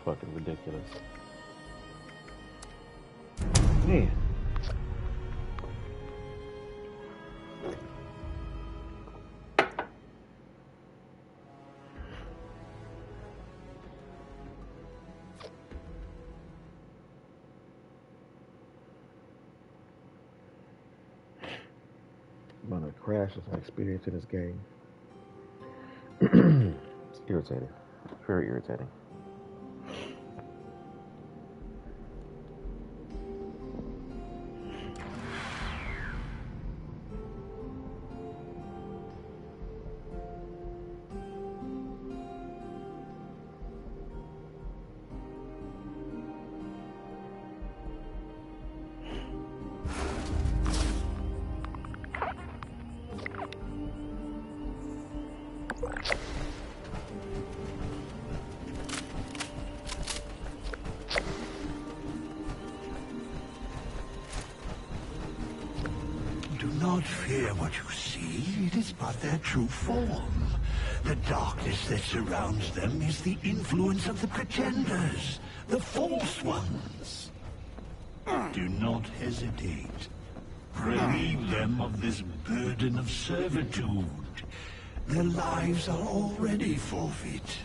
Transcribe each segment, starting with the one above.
fucking ridiculous. Man. I'm gonna crash as my experience in this game. It's irritating. Very irritating. Don't fear what you see, it is but their true form. The darkness that surrounds them is the influence of the pretenders, the false ones. Do not hesitate. Relieve them of this burden of servitude. Their lives are already forfeit.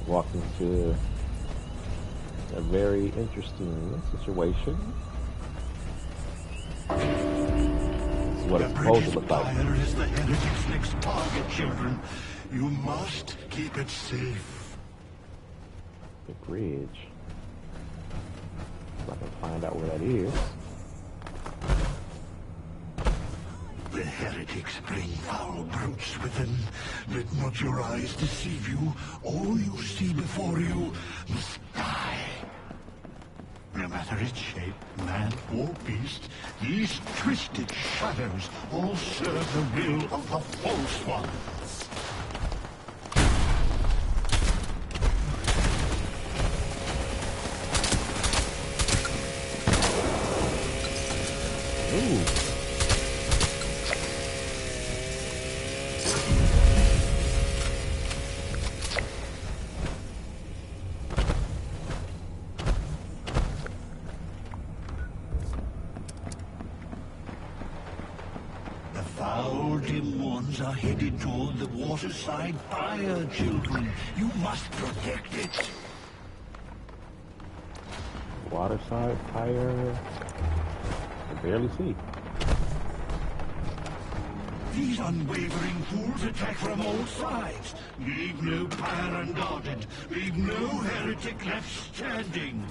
Walked into a very interesting situation. This is what it's supposed to look like. The British Empire is the heretic's next target, children. You must keep it safe. The bridge. If I can find out where that is. The heretics bring foul brutes with them. Let not your eyes deceive you. All you see before you must die. No matter its shape, man or beast, these twisted shadows all serve the will of the false ones. Ooh. Are headed toward the waterside fire, children. You must protect it. Waterside fire. I barely see. These unwavering fools attack from all sides. Leave no pyre unguarded. Leave no heretic left standing.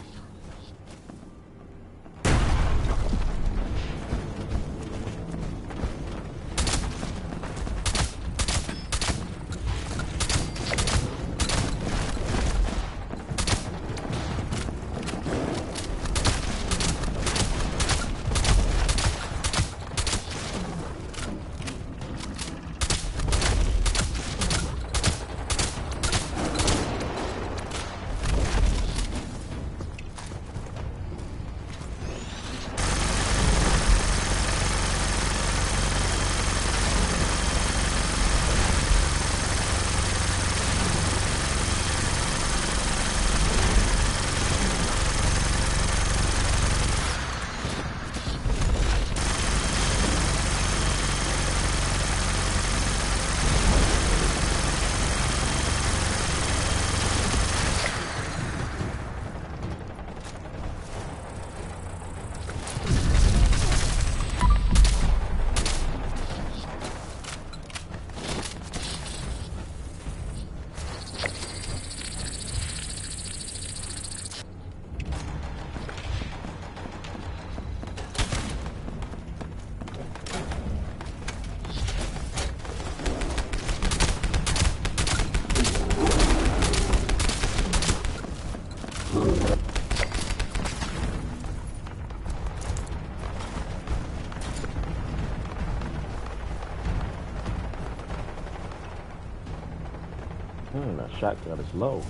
That shotgun is low.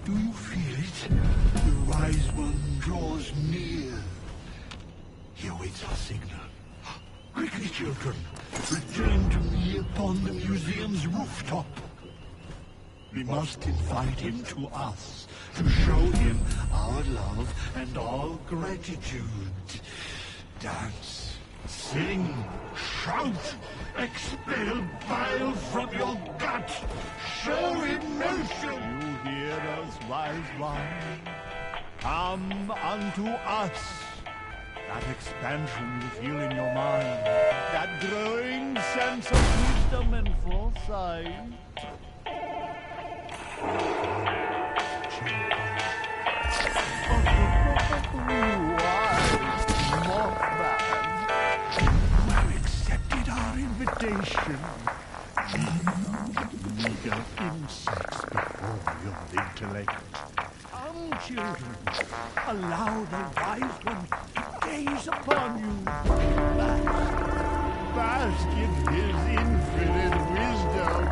Do you feel it? The Wise One draws near. He awaits our signal. Quickly, children, return to me upon the museum's rooftop. We must invite him to us to show him our love and our gratitude. Dance, sing, shout, expel bile from your gut, show emotion. You hear us, Wise One? Come unto us. That expansion you feel in your mind, that growing sense of wisdom and foresight. You accepted our invitation. Eager insects before your intellect. Come, children, allow the Wise One to gaze upon you. Bask in his infinite wisdom.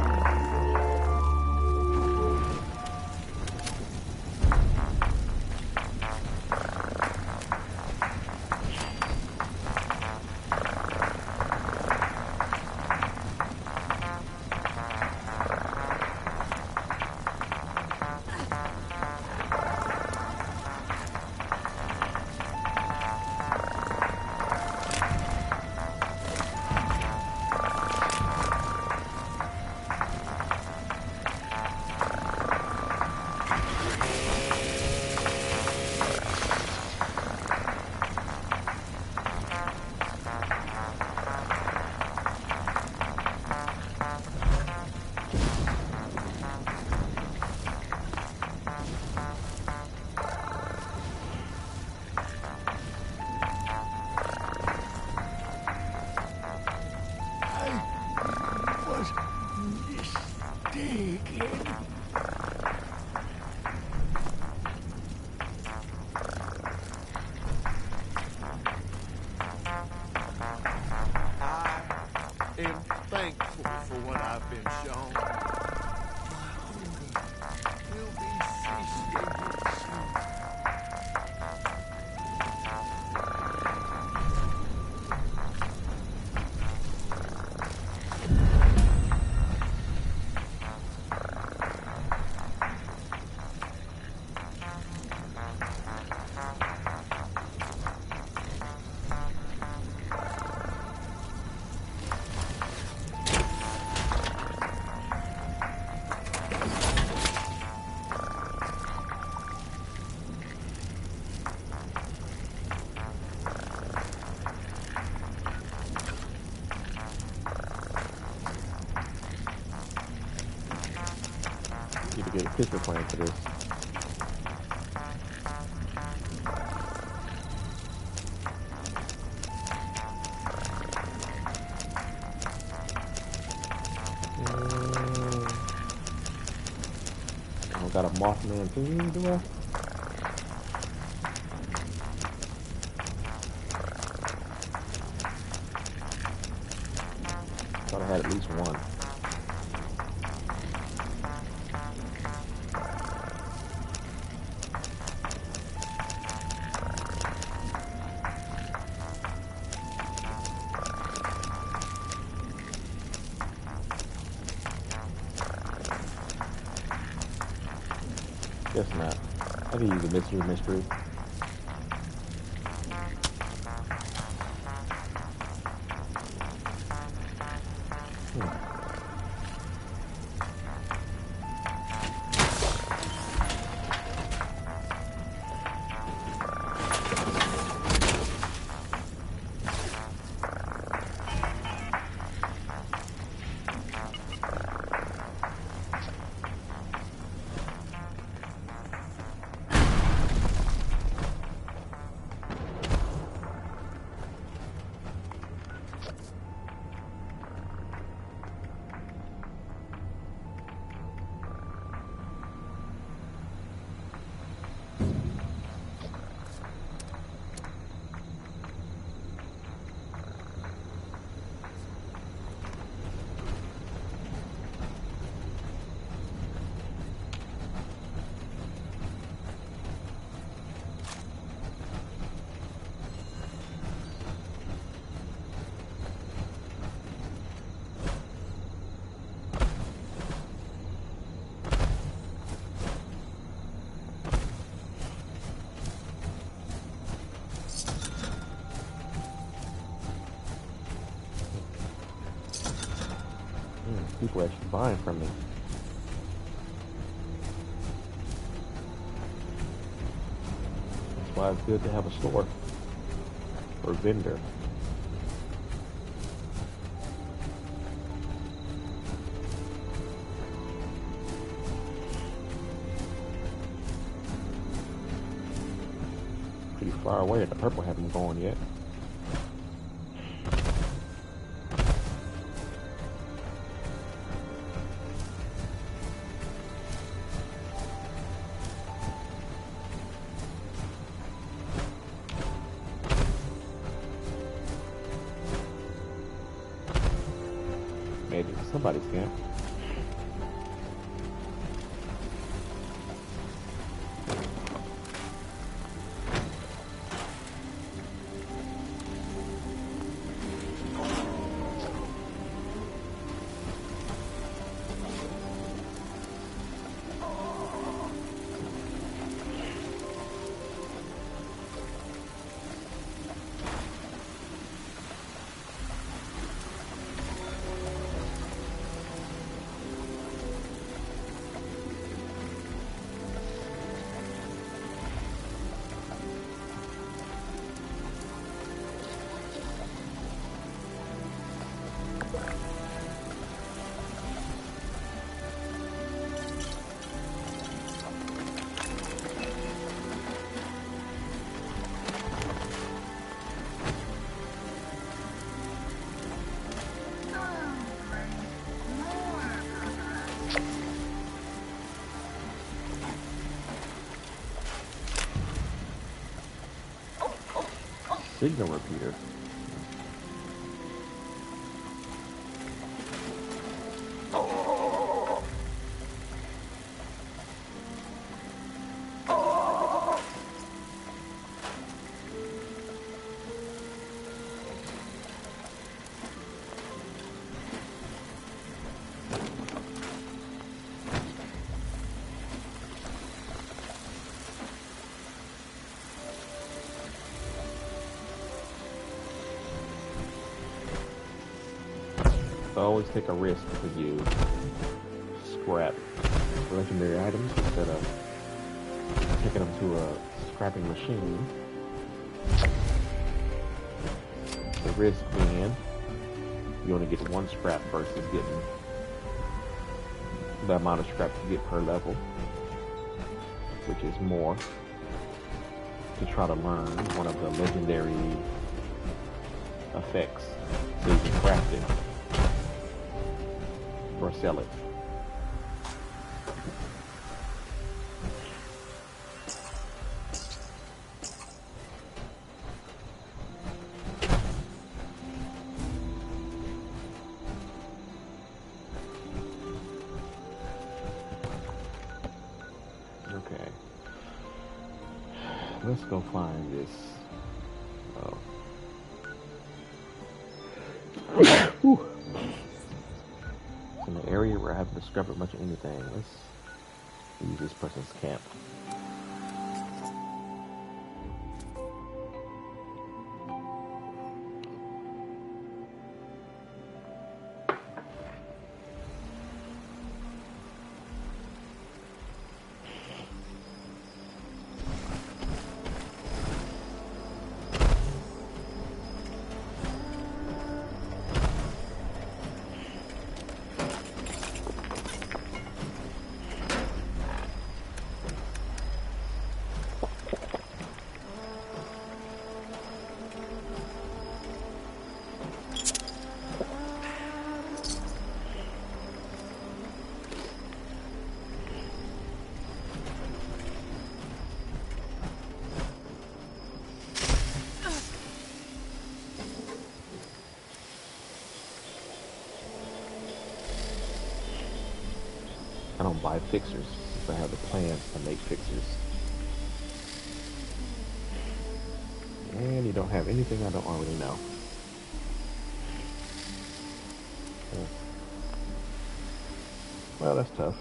Thankful for what I've been shown. My hunger will be satiated soon. Need to get a picture frame for this. I got a Mothman thing, do I? Thought I had at least one. Guess not. I can use a mystery. people actually buying from me. That's why it's good to have a store or vendor. Pretty far away, and the purple haven't gone yet. Maybe somebody's camp. Signal repeater. Always take a risk if you scrap legendary items instead of taking them to a scrapping machine. The risk being you only get one scrap versus getting the amount of scrap you get per level, which is more, to try to learn one of the legendary effects so you can craft it or sell it. Okay. Let's go find this. Oh. Whew. In the area where I haven't discovered much of anything, let's use this person's camp. I don't buy fixers if I have the plans to make fixers. And you don't have anything I don't already know. Well, that's tough.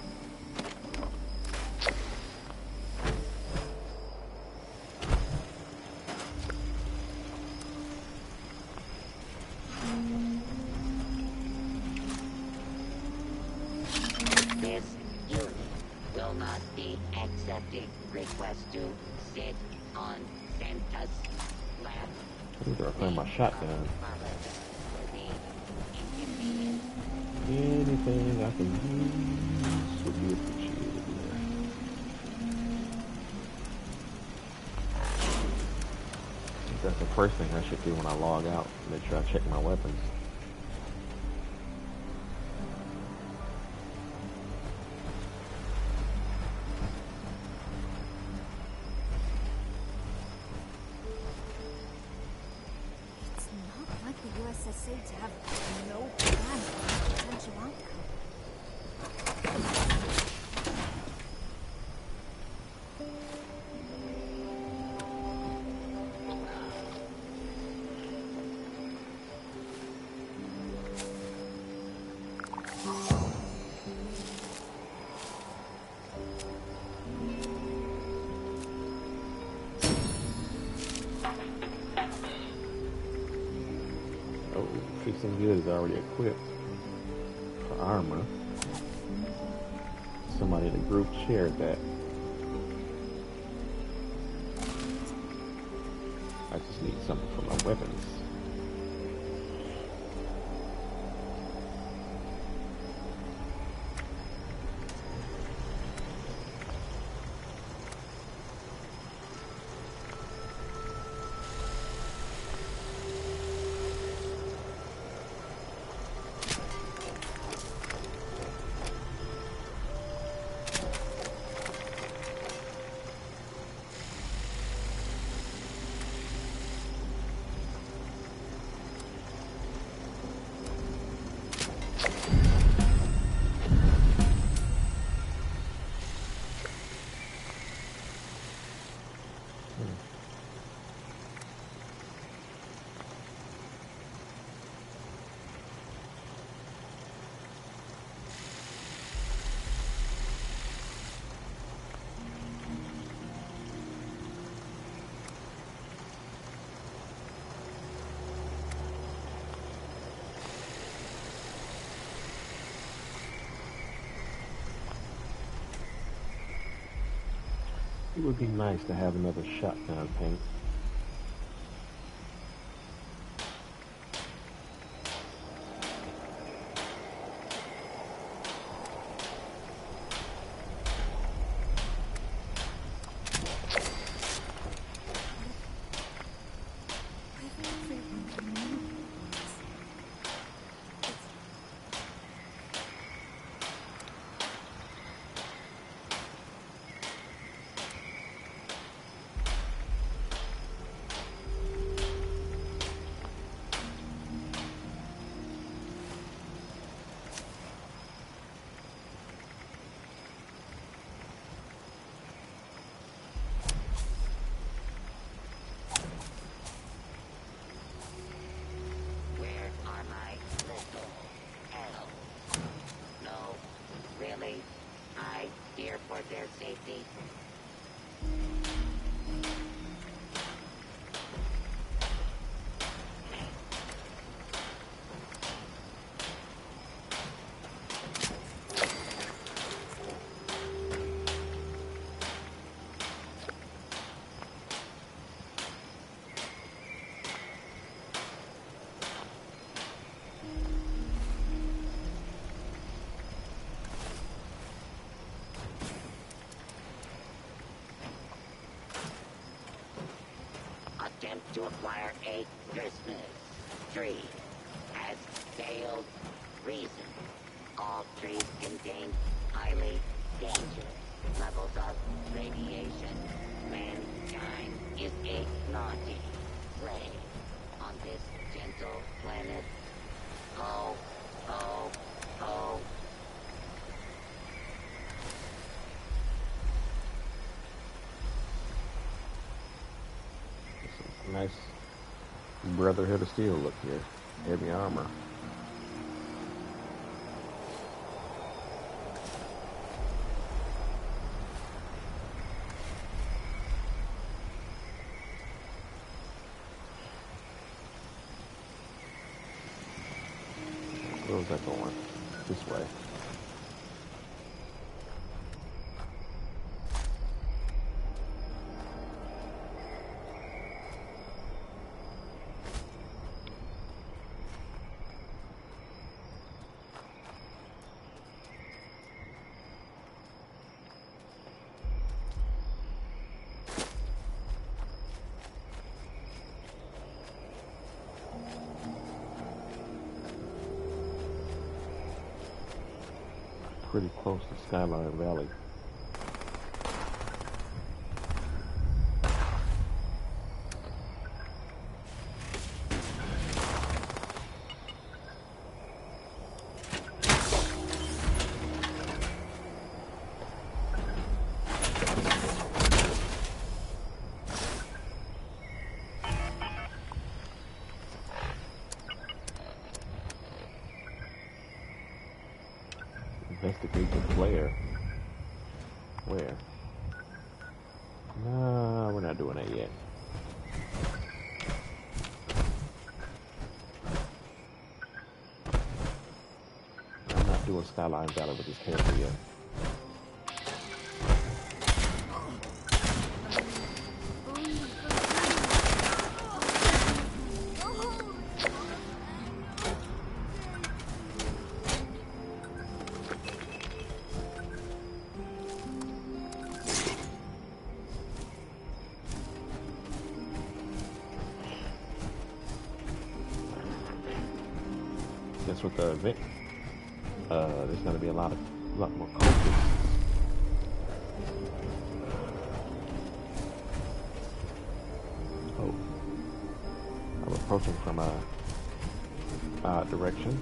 Safety accepted. Request to sit on Santa's lap. I need to return my shotgun. Anything I can use would be appreciated here. I think that's the first thing I should do when I log out. Make sure I check my weapons. It's not like the USSA to have no plan for potential outcome. Oh, fixing good is already equipped for armor. Somebody in the group shared that. I just need something for my weapons. It would be nice to have another shotgun paint. Where are my little elves? No, really? I fear for their safety. Attempt to acquire a Christmas tree has failed. Reason: all trees contain highly dangerous levels of radiation. Mankind is a naughty slave on this gentle planet. Oh, oh, oh. Nice Brotherhood of Steel look here. Heavy armor. Where's that going? This way. pretty close to Skyline Valley. Investigate the flare. Where? No, we're not doing that yet. I'm not doing Skyline Valley with this character yet. Guess with the event, there's going to be a lot more cultures. Oh, I'm approaching from a direction.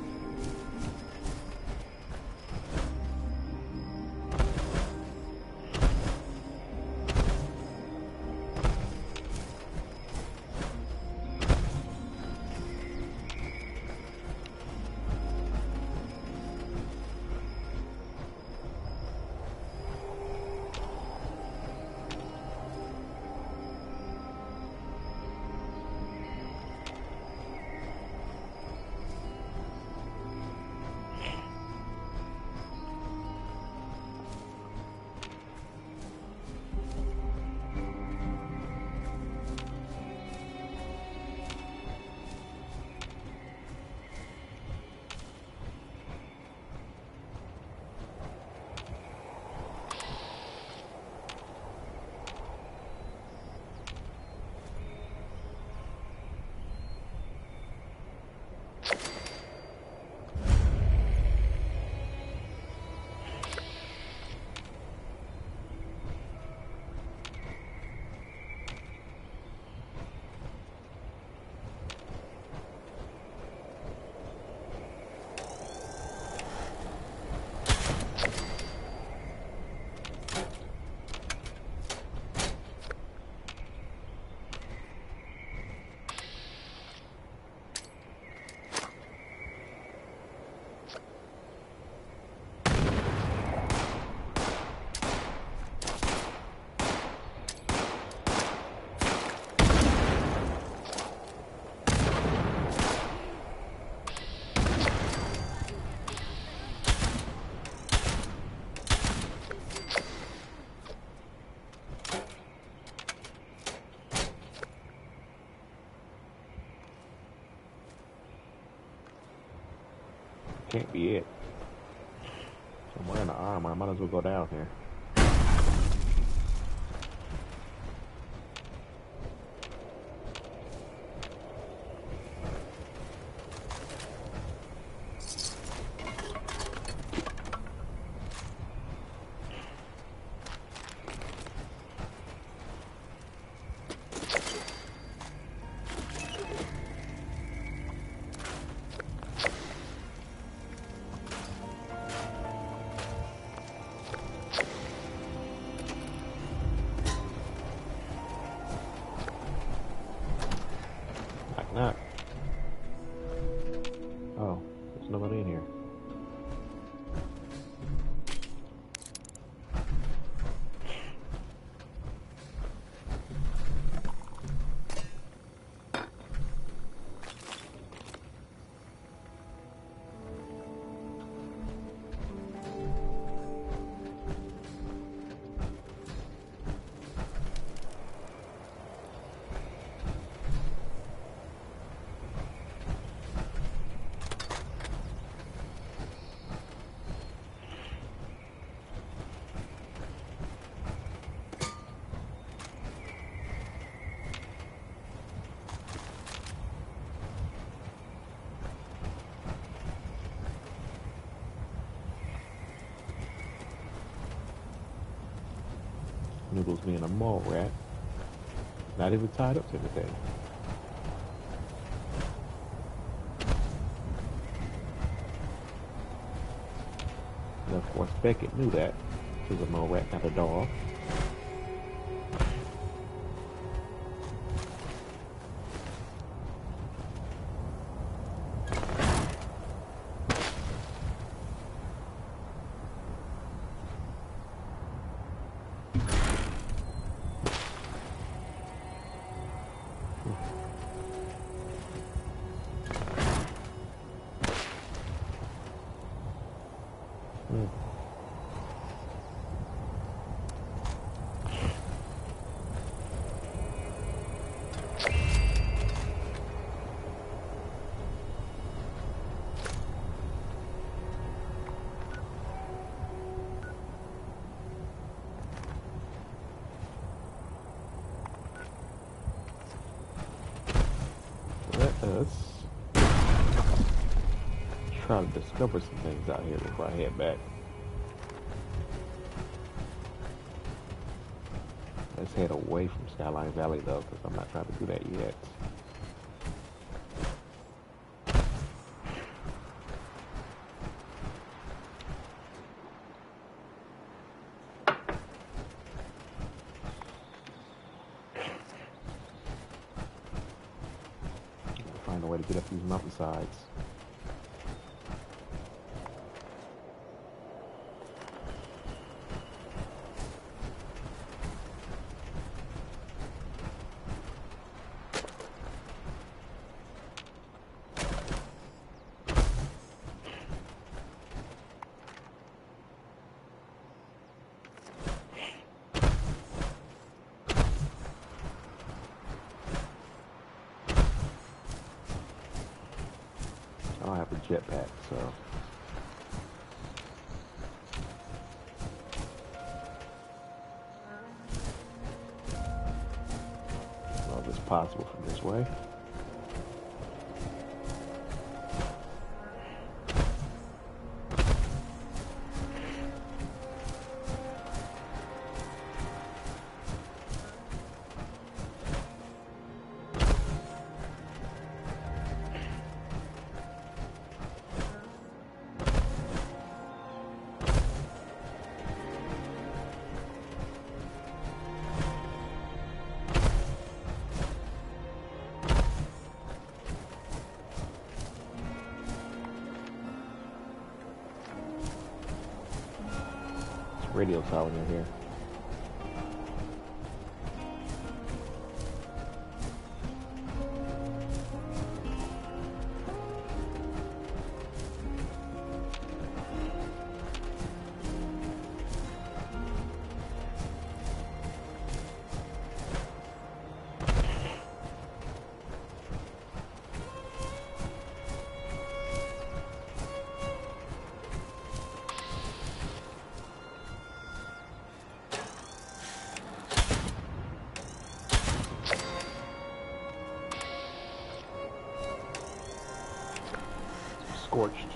Can't be it. Somewhere in the arm. I might as well go down here. Noodles being a mole rat. Not even tied up to anything. And of course, Beckett knew that. She was a mole rat, not a dog. Let us try to discover some things out here before I head back. Let's head away from Skyline Valley though, because I'm not trying to do that yet. Find a way to get up these mountainsides. I don't have a jetpack, so well, it's possible from this way. Radio tower in here. Scorched.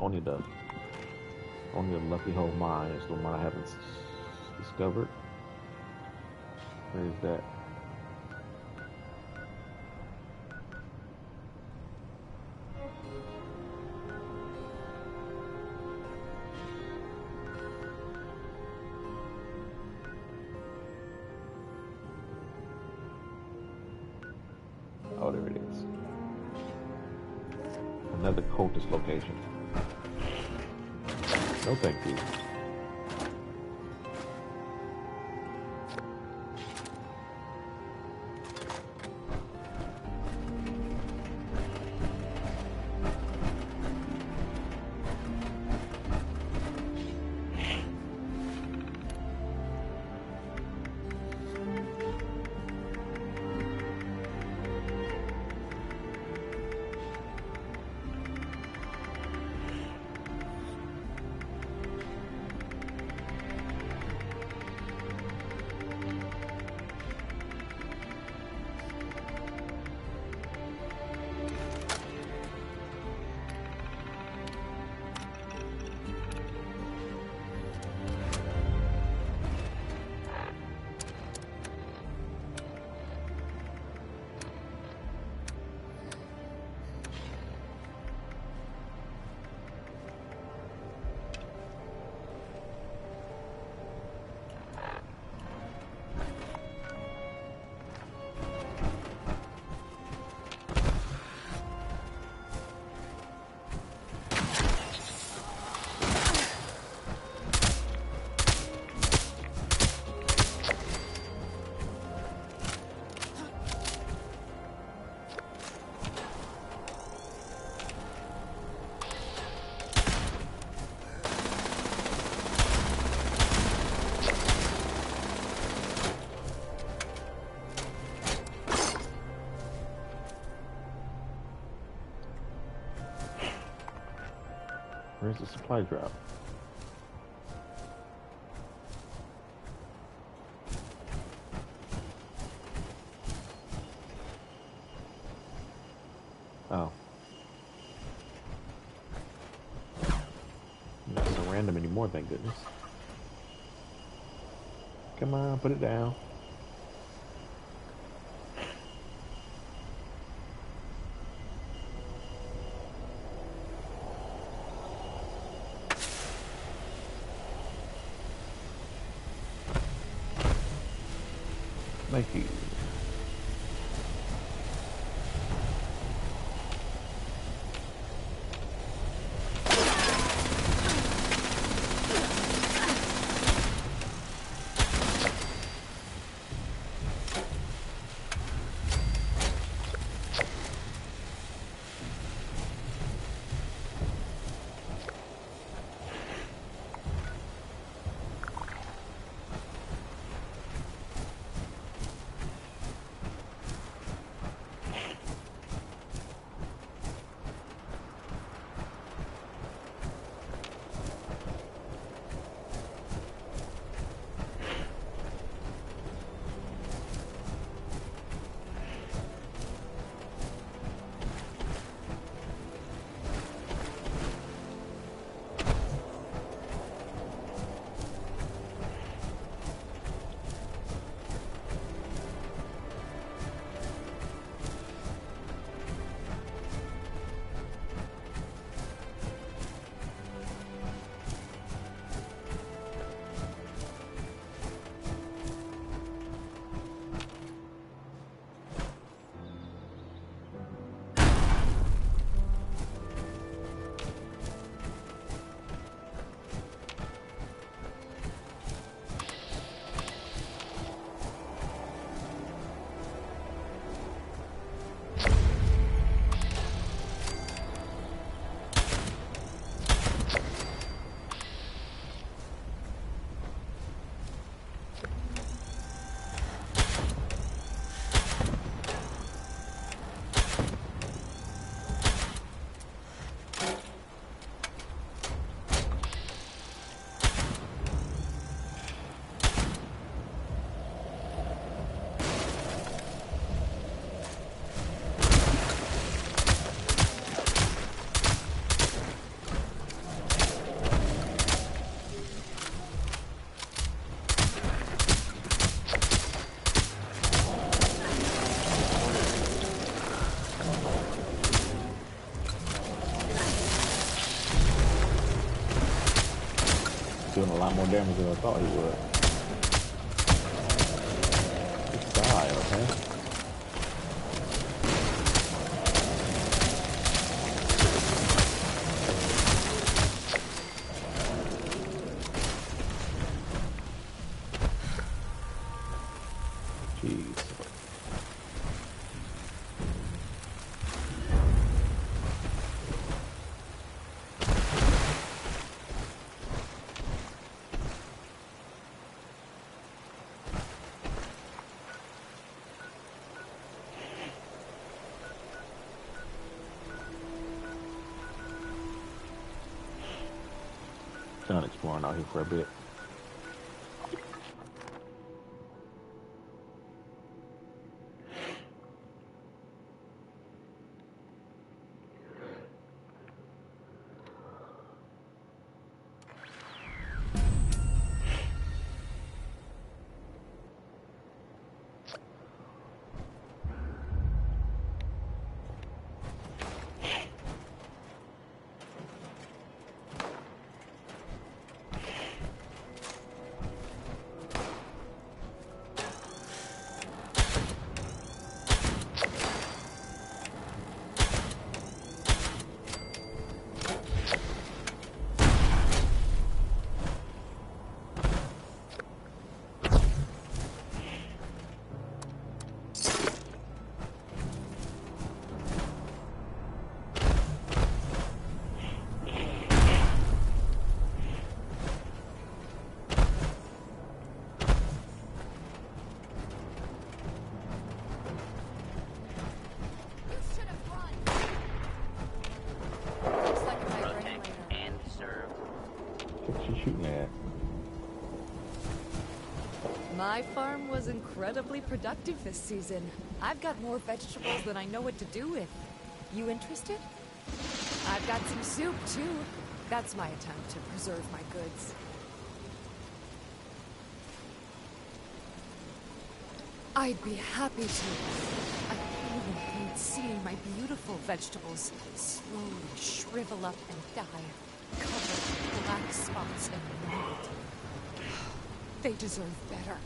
only the Lucky Hole mine is the one I haven't discovered. Where is that? Oh, there it is. Another cultist location. No thank you. Where's the supply drop? Oh. Not so random anymore, thank goodness. Come on, put it down. Thank you. more damage than I thought he would. Just die, okay? Jeez. Done exploring out here for a bit. What's she shooting at? My farm was incredibly productive this season. I've got more vegetables than I know what to do with. You interested? I've got some soup, too. That's my attempt to preserve my goods. I'd be happy to. I even hate seeing my beautiful vegetables slowly shrivel up and die, covered with black spots and mold. They deserve better.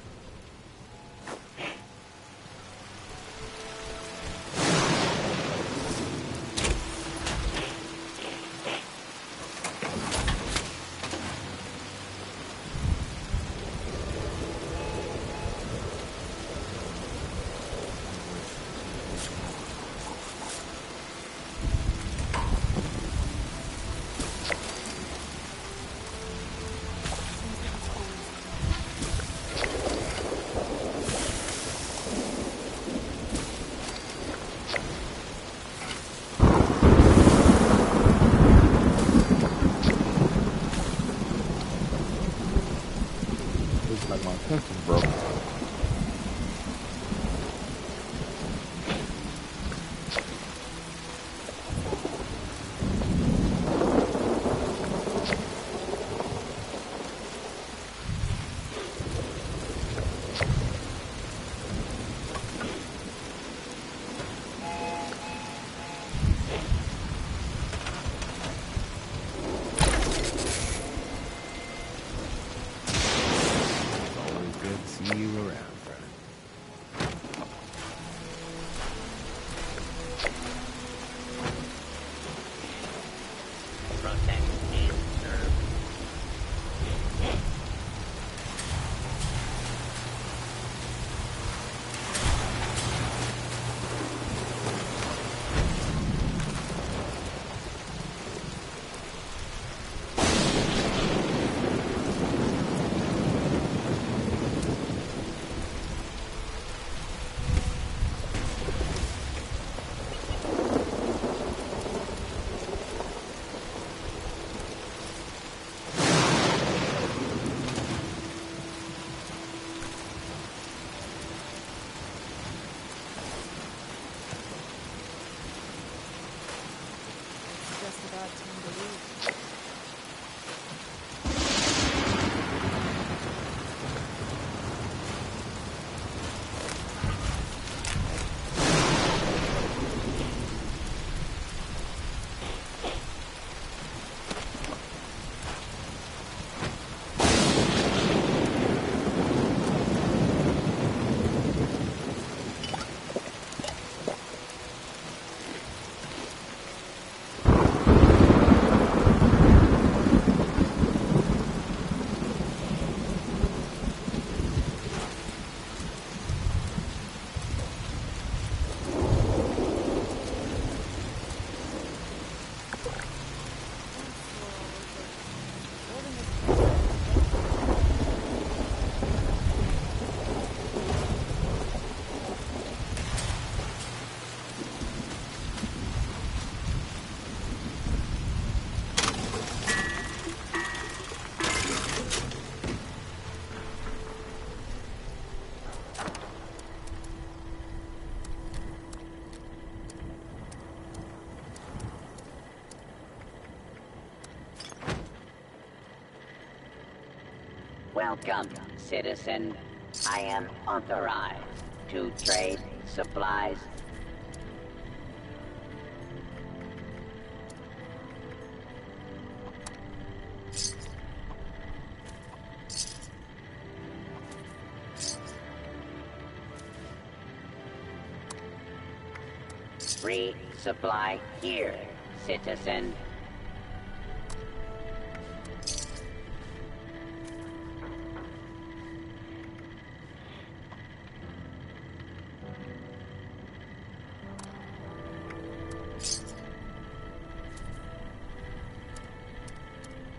Welcome, citizen. I am authorized to trade supplies. Resupply here, citizen.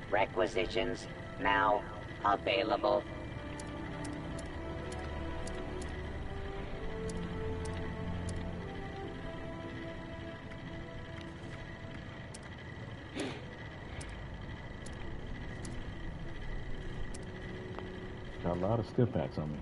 Requisitions now available. Got a lot of stiff backs on me.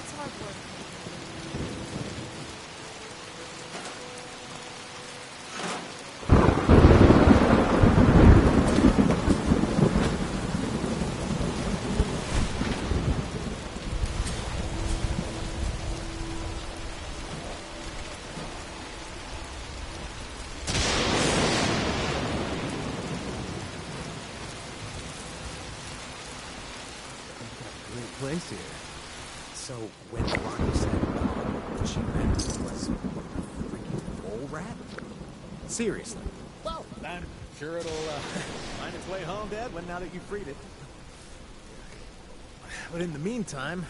It's hard work. Great place here. So when Ronnie said what she meant was a freaking mole rat? Seriously? Well, I'm sure it'll find its way home, Dad, now that you've freed it. But in the meantime,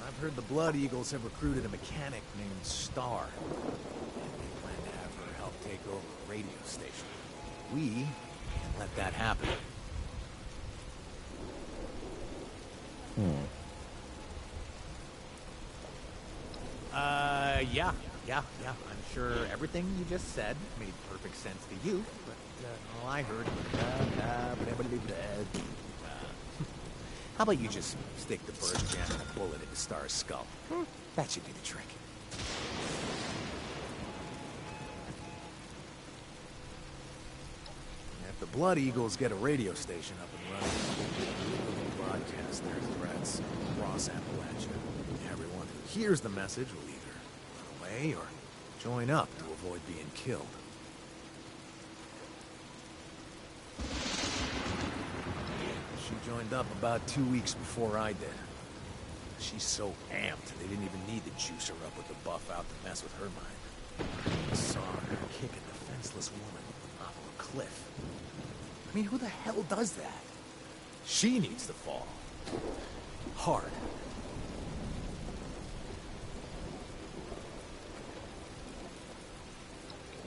I've heard the Blood Eagles have recruited a mechanic named Star. And they plan to have her help take over a radio station. We can't let that happen. Yeah. I'm sure everything you just said made perfect sense to you, but all I heard was, how about you just stick the burst jam and a bullet into Star's skull? That should do the trick. If the Blood Eagles get a radio station up and running, they'll broadcast their threats across Appalachia. Everyone who hears the message will either run away or join up to avoid being killed. She joined up about 2 weeks before I did. She's so amped, they didn't even need to juice her up with the buff out to mess with her mind. I saw her kick a defenseless woman off of a cliff. I mean, who the hell does that? She needs to fall. Hard.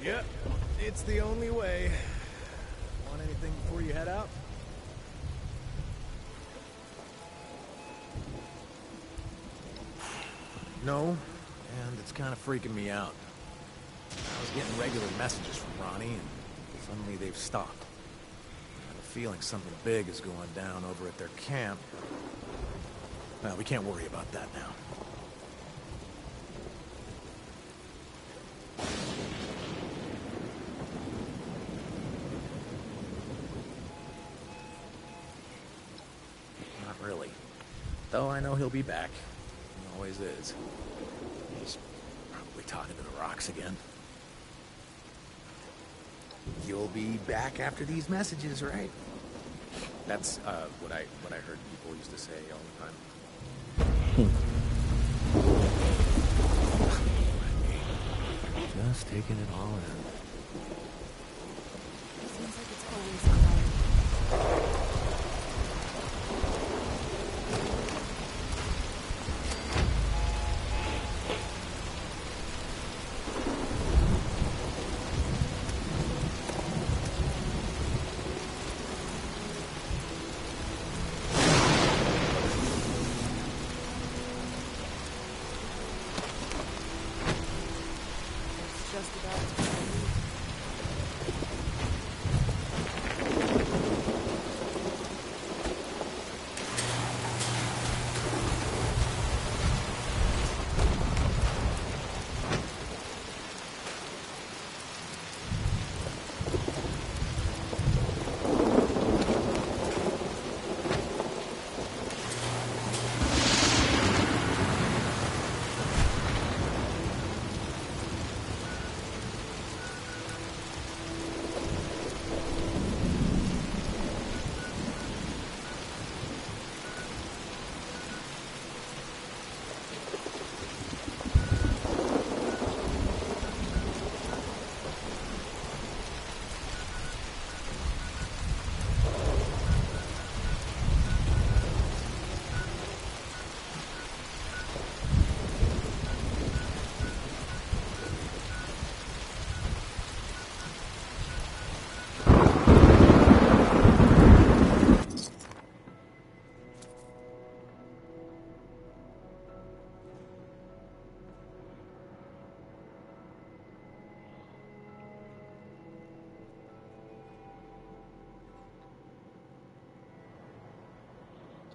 Yep, it's the only way. Want anything before you head out? No, and it's kind of freaking me out. I was getting regular messages from Ronnie, and suddenly they've stopped. I have a feeling something big is going down over at their camp. Well, we can't worry about that now. Not really. Though I know he'll be back. He always is. He's probably talking to the rocks again. You'll be back after these messages, right? That's what I heard people used to say all the time. Just taking it all in. Seems like it's always quiet. It's just about time.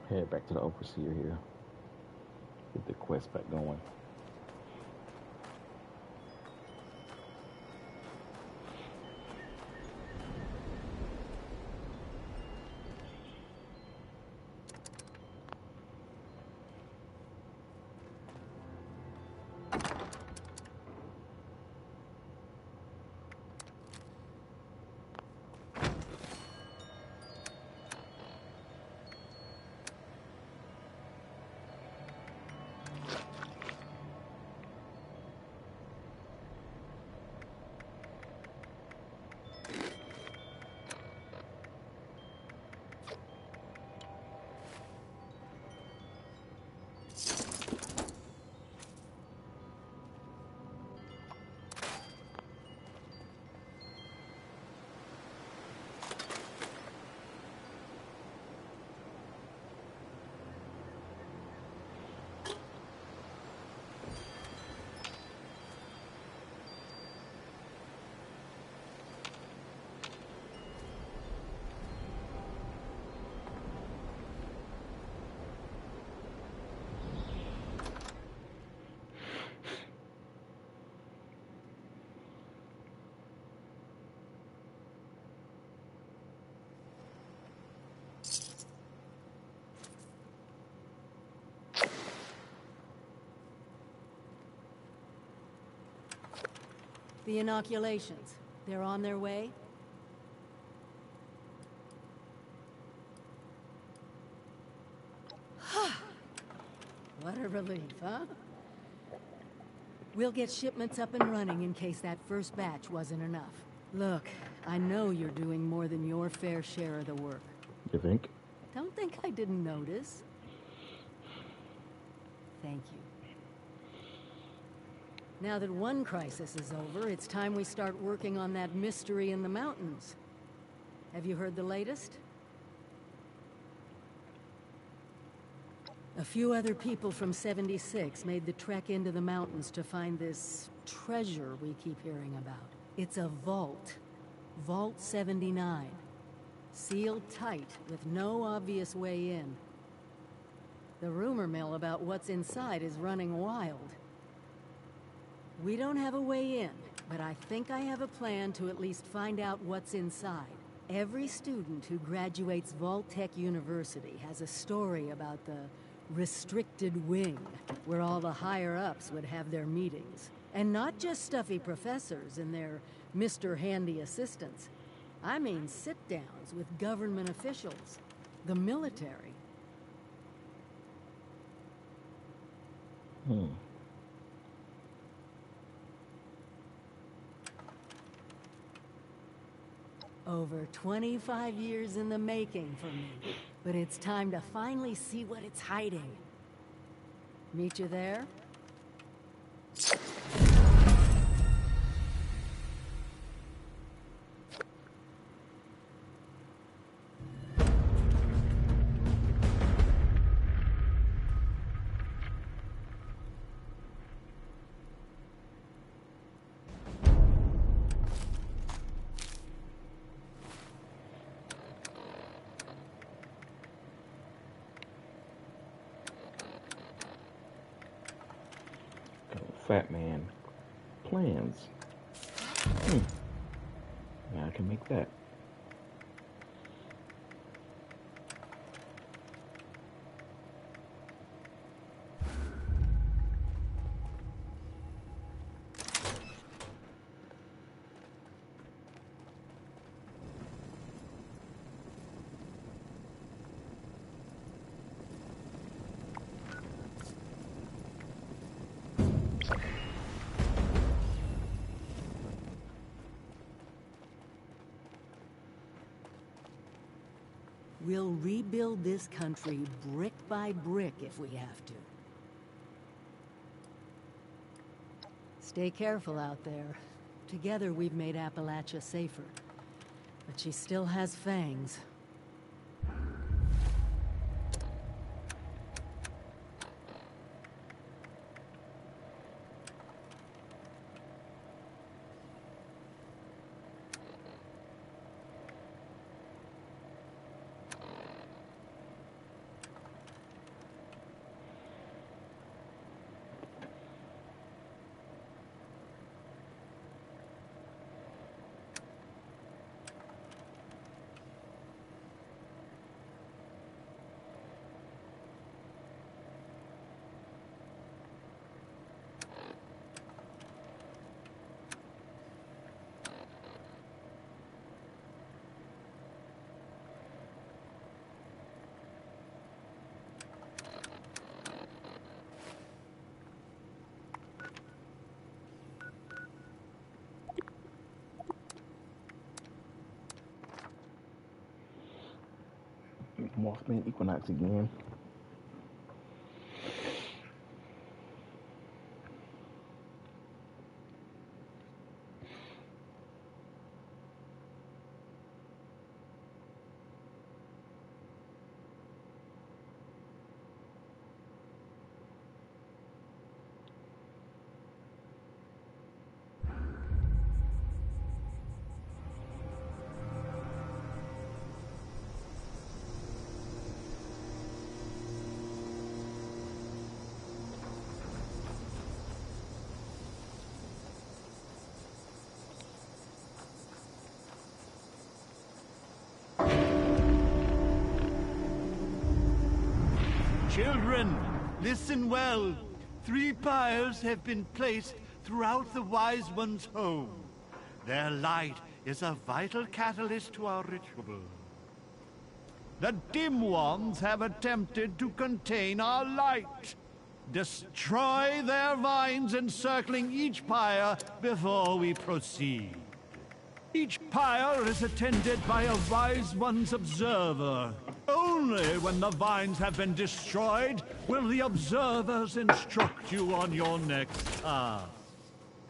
Head back to the overseer here. Get the quest back going. The inoculations, they're on their way? What a relief, huh? We'll get shipments up and running in case that first batch wasn't enough. Look, I know you're doing more than your fair share of the work. You think? Don't think I didn't notice. Thank you. Now that one crisis is over, it's time we start working on that mystery in the mountains. Have you heard the latest? A few other people from 76 made the trek into the mountains to find this treasure we keep hearing about. It's a vault. Vault 79. Sealed tight, with no obvious way in. The rumor mill about what's inside is running wild. We don't have a way in, but I think I have a plan to at least find out what's inside. Every student who graduates Vault-Tec University has a story about the restricted wing, where all the higher-ups would have their meetings. And not just stuffy professors in their Mr. Handy Assistance. I mean sit-downs with government officials, the military. Over 25 years in the making for me, but it's time to finally see what it's hiding. Meet you there? Fat man plans. Yeah, I can make that. We'll rebuild this country brick by brick if we have to. Stay careful out there. Together we've made Appalachia safer. But she still has fangs. Mothman Equinox again. Children, listen well. 3 pyres have been placed throughout the Wise One's home. Their light is a vital catalyst to our ritual. The dim ones have attempted to contain our light. Destroy their vines encircling each pyre before we proceed. Each pyre is attended by a Wise One's observer. Only when the vines have been destroyed will the observers instruct you on your next task.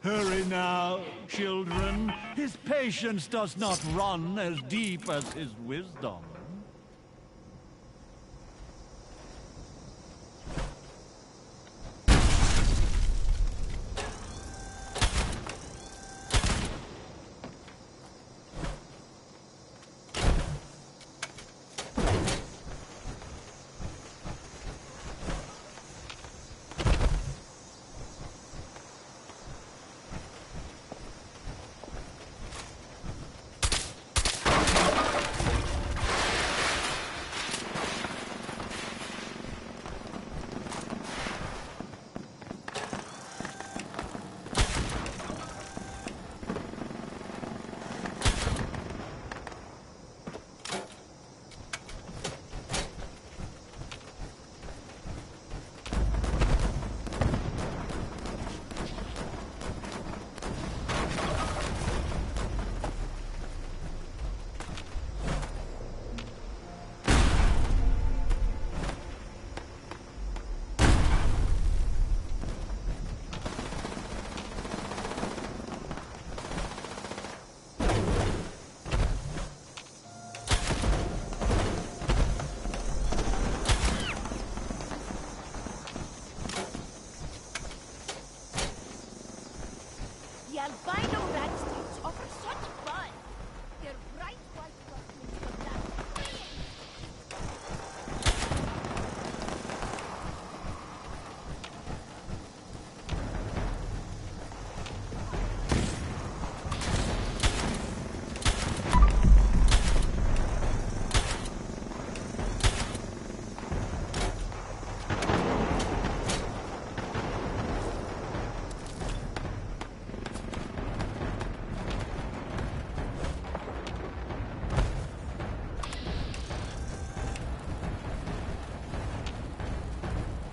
Hurry now, children. His patience does not run as deep as his wisdom.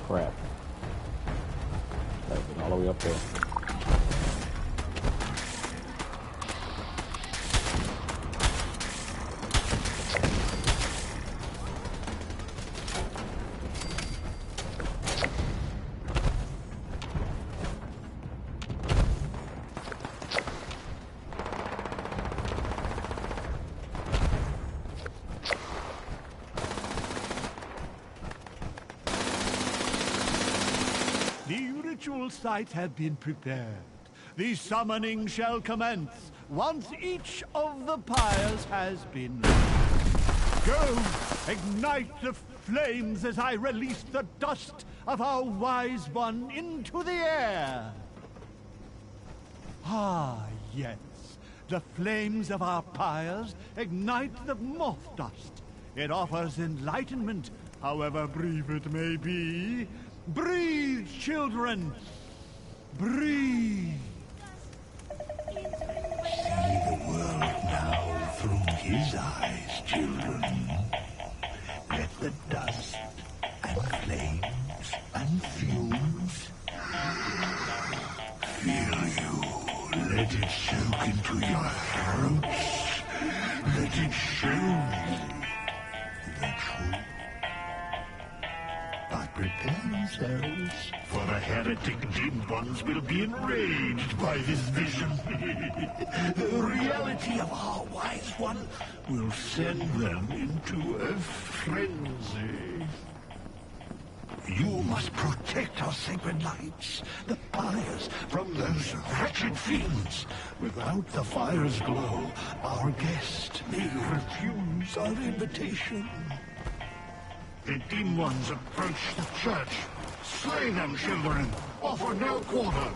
crap. Gotta get all the way up there. Sites have been prepared. The summoning shall commence once each of the pyres has been lit. Go, ignite the flames as I release the dust of our wise one into the air. Ah, yes. The flames of our pyres ignite the moth dust. It offers enlightenment, however brief it may be. Breathe, children! Breathe! See the world now through his eyes, children. Let the dust and flames and fumes fill you. Let it soak into your throats. Let it show you the truth. But prepare yourselves, for the heretic dim ones will be enraged by this vision. The reality of our wise one will send them into a frenzy. You must protect our sacred lights, the pyres, from those wretched fiends. Without the fire's glow, our guest may refuse our invitation. The dim ones approach the church. Slay them, children. Offer no quarter.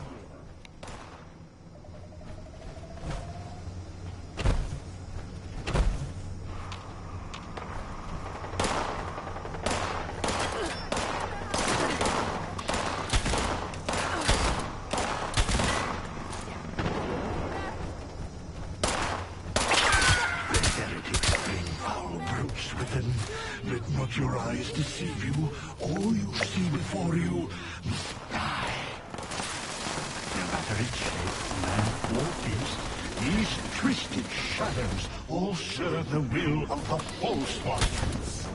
Let not your eyes deceive you. All you see before you must die. No matter its shape, man or beast, these twisted shadows all serve the will of the false ones.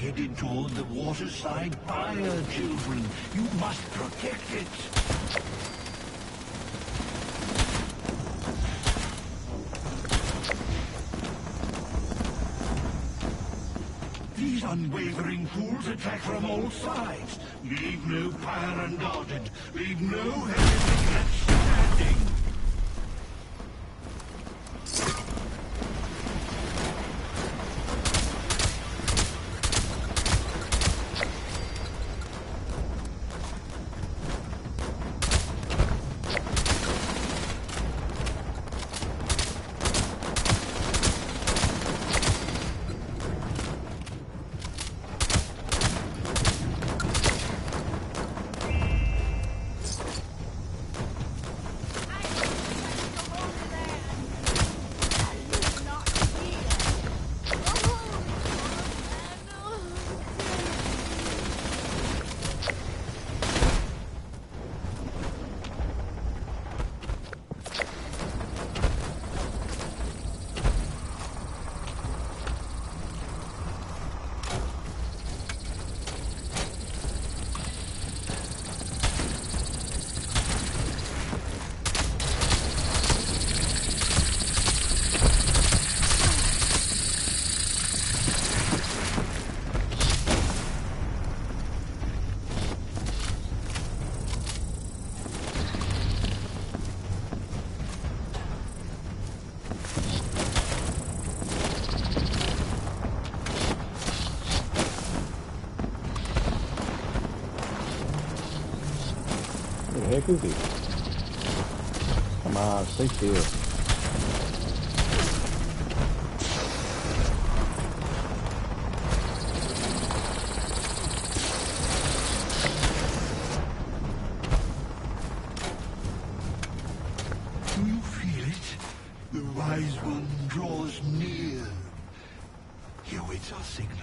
Headed toward the waterside pyre, children. You must protect it. These unwavering fools attack from all sides. Leave no pyre unguarded. Leave no heretic left standing. Who the heck is he? Come on, stay still. Do you feel it? The Wise One draws near. He awaits our signal.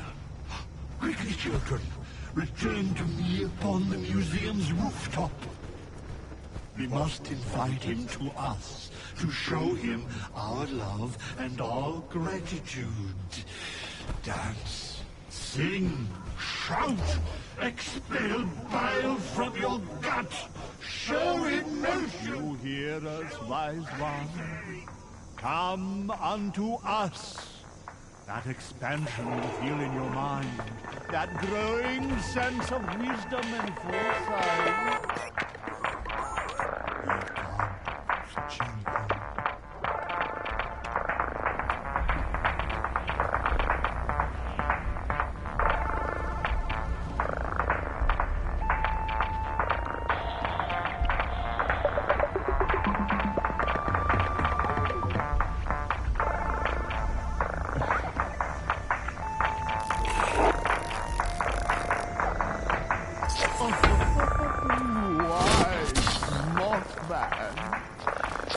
Quickly, children. Return to me upon the museum's rooftop. We must invite him to us, to show him our love and our gratitude. Dance, sing, shout, expel bile from your gut. Show emotion. You hear us, Wise One? Come unto us. That expansion you feel in your mind, that growing sense of wisdom and foresight. Here comes children. Wise Mothman,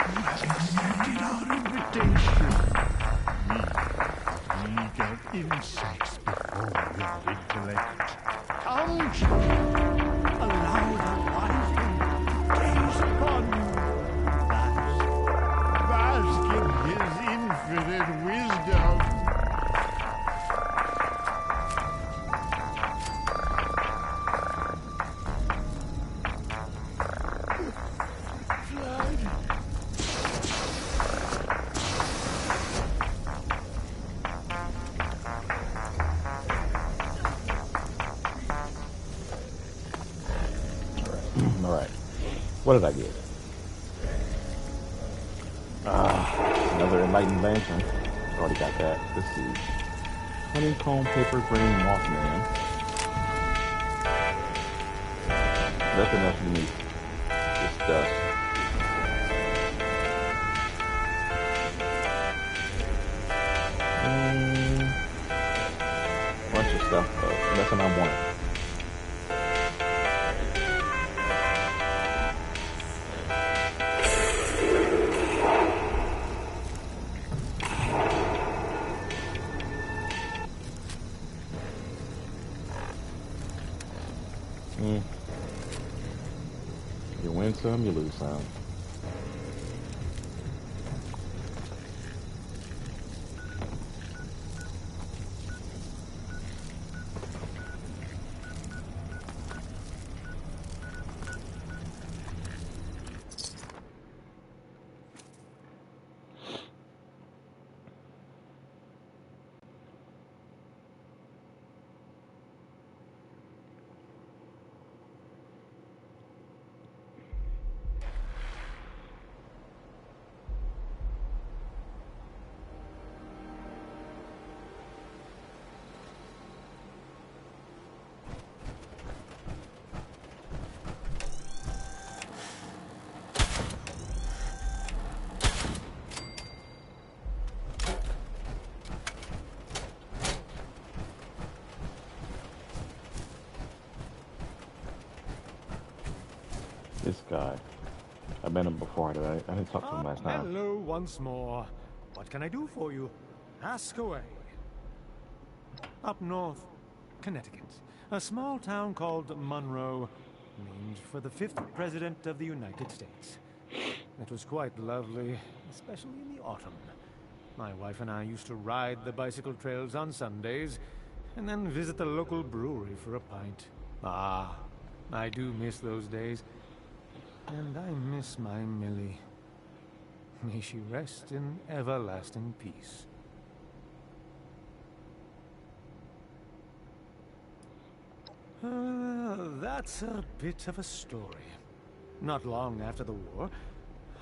you have accepted our invitation. We get insects before your intellect. Come, children, allow the wise one to gaze upon you. Bask in his infinite wisdom. Alright. What did I get? Another enlightened lantern. Already got that. Let's see. Honeycomb paper green Mothman. That's enough for me. Just dust. Bunch of stuff, though. Nothing I want. You win some, you lose some. This guy. I met him before. I didn't talk to him last time. Hello once more. What can I do for you? Ask away. Up north, Connecticut. A small town called Monroe, named for the 5th President of the United States. It was quite lovely, especially in the autumn. My wife and I used to ride the bicycle trails on Sundays, and then visit the local brewery for a pint. Ah, I do miss those days. And I miss my Millie. May she rest in everlasting peace. That's a bit of a story. Not long after the war,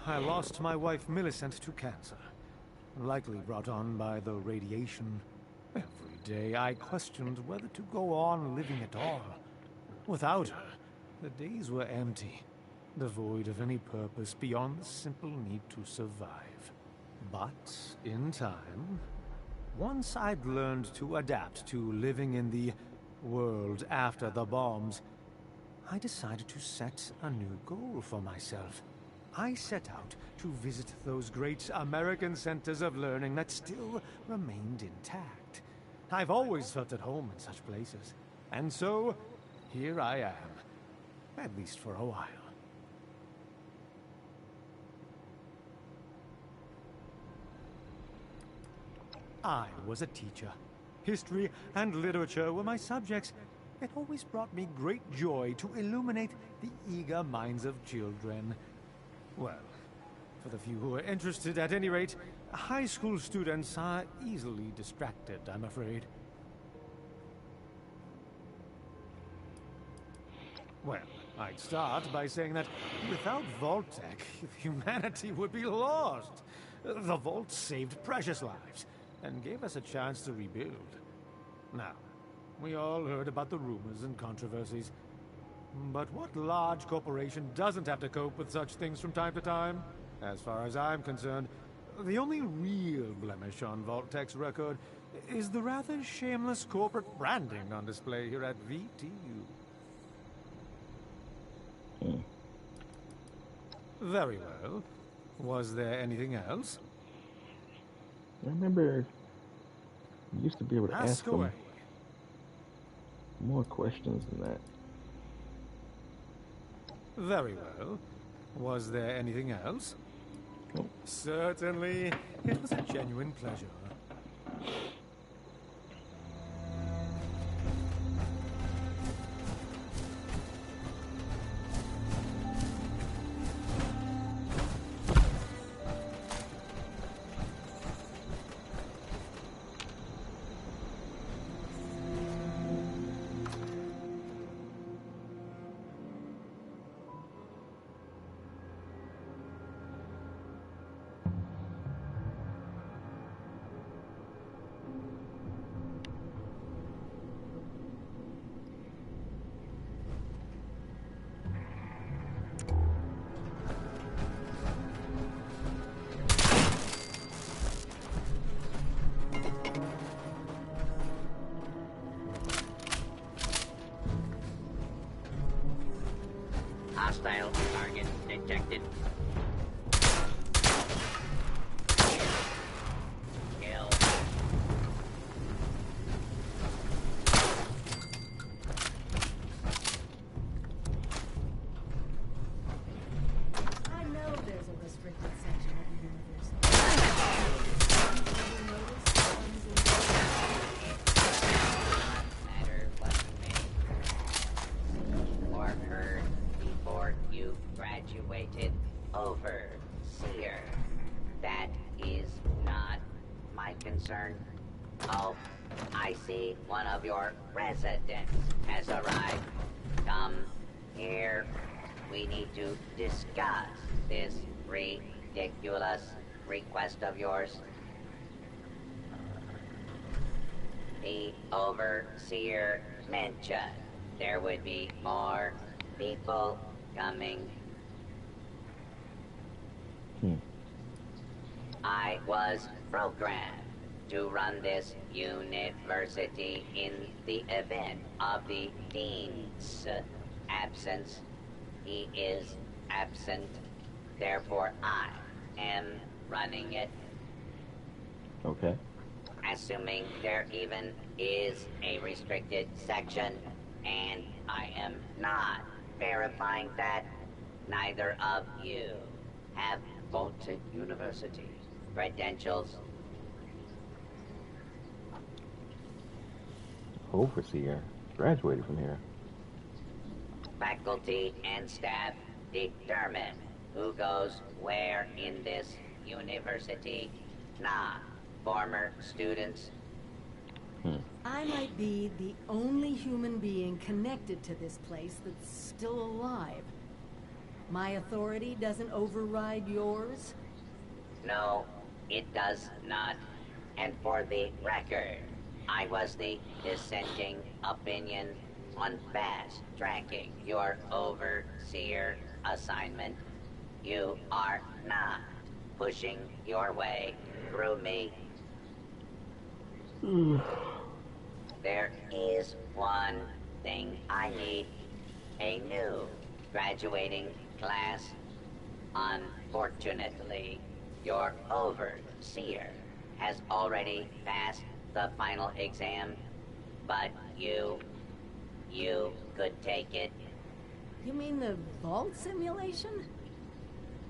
I lost my wife Millicent to cancer, likely brought on by the radiation. Every day I questioned whether to go on living at all. Without her, the days were empty. devoid of any purpose beyond the simple need to survive. But in time, once I'd learned to adapt to living in the world after the bombs, I decided to set a new goal for myself. I set out to visit those great American centers of learning that still remained intact. I've always felt at home in such places, and so here I am, at least for a while. I was a teacher. History and literature were my subjects. It always brought me great joy to illuminate the eager minds of children. Well, for the few who are interested, at any rate, high school students are easily distracted, I'm afraid. Well, I'd start by saying that without Vault-Tec, humanity would be lost. The Vault saved precious lives and gave us a chance to rebuild. Now, we all heard about the rumors and controversies. But what large corporation doesn't have to cope with such things from time to time? As far as I'm concerned, the only real blemish on Vault-Tec's record is the rather shameless corporate branding on display here at VTU. Very well. Was there anything else? I remember you used to be able to ask them more questions than that. Very well. Was there anything else? Nope. Certainly. It was a genuine pleasure. Hostile target detected. Kill. I know there's a restricted section of the university. Matter what you may or heard before you graduated. Overseer. That is not my concern. Oh, I see one of your residents has arrived. Come here. We need to discuss this ridiculous request of yours. The Overseer mentioned there would be more people coming. I was programmed to run this university in the event of the Dean's absence. He is absent, therefore I am running it. Okay. Assuming there even is a restricted section, and I am not verifying that neither of you have Vault-Tec University credentials. Overseer graduated from here. Faculty and staff determine who goes where in this university, not former students. I might be the only human being connected to this place that's still alive. My authority doesn't override yours? No, it does not. And for the record, I was the dissenting opinion on fast-tracking your overseer assignment. You are not pushing your way through me. There is one thing I need. A new graduating class. Unfortunately, your overseer has already passed the final exam, but you could take it. You mean the vault simulation?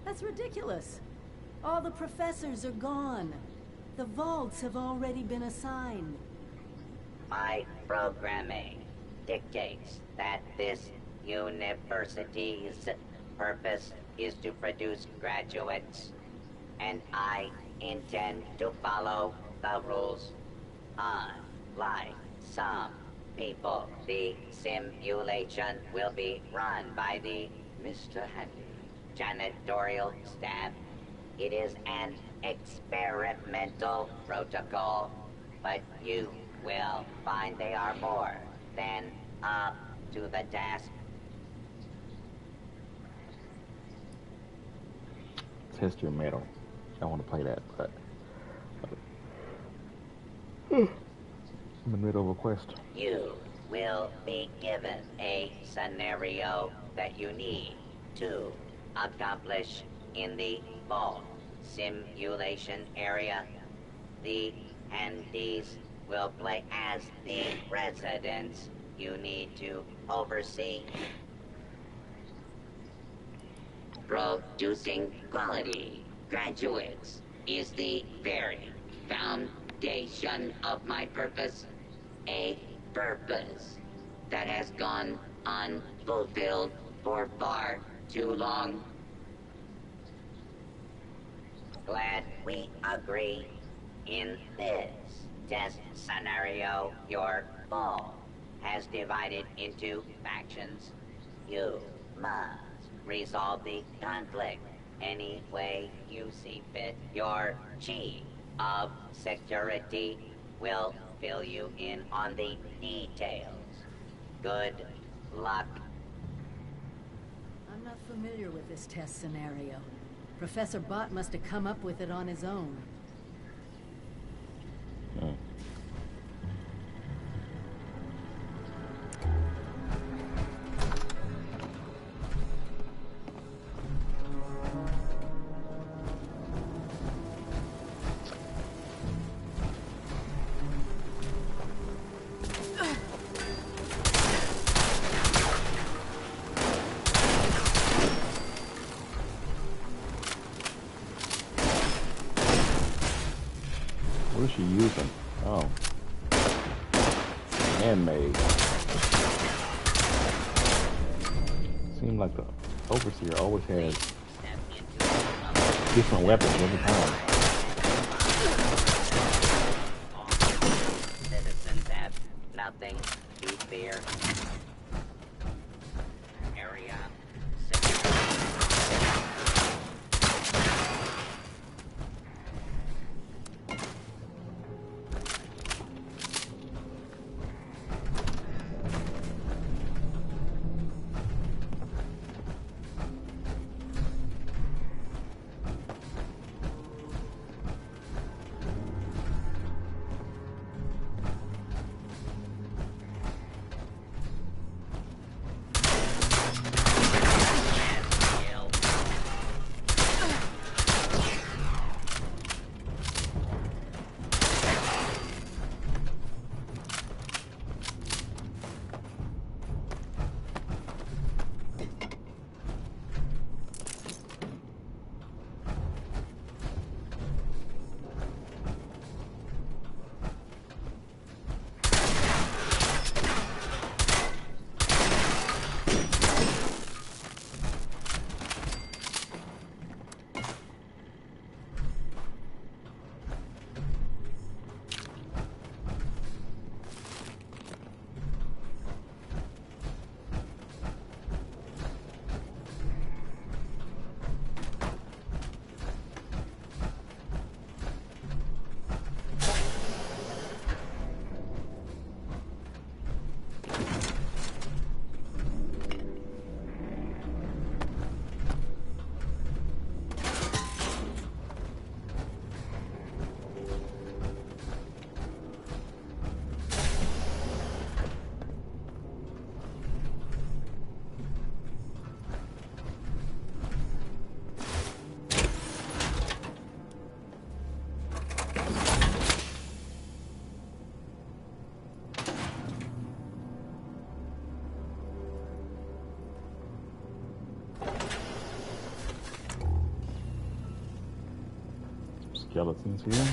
That's ridiculous. All the professors are gone. The vaults have already been assigned. My programming dictates that this university's purpose is to produce graduates, and I intend to follow the rules. Unlike some people, the simulation will be run by the Mr. Hadley janitorial staff. It is an experimental protocol, but you will find they are more than up to the task. Test your metal. I want to play that, but I'm in the middle of a quest. You will be given a scenario that you need to accomplish in the vault simulation area. The handies will play as the residents you need to oversee. Producing quality graduates is the very foundation of my purpose. A purpose that has gone unfulfilled for far too long. Glad we agree. In this test scenario, your vault has divided into factions. You must resolve the conflict any way you see fit. Your chief of security will fill you in on the details. Good luck. I'm not familiar with this test scenario. Professor Bott must have come up with it on his own. What is she using? Oh. Handmade. Seems like the overseer always has different weapons every time. Citizens have nothing to fear. Area secure. Skeletons here.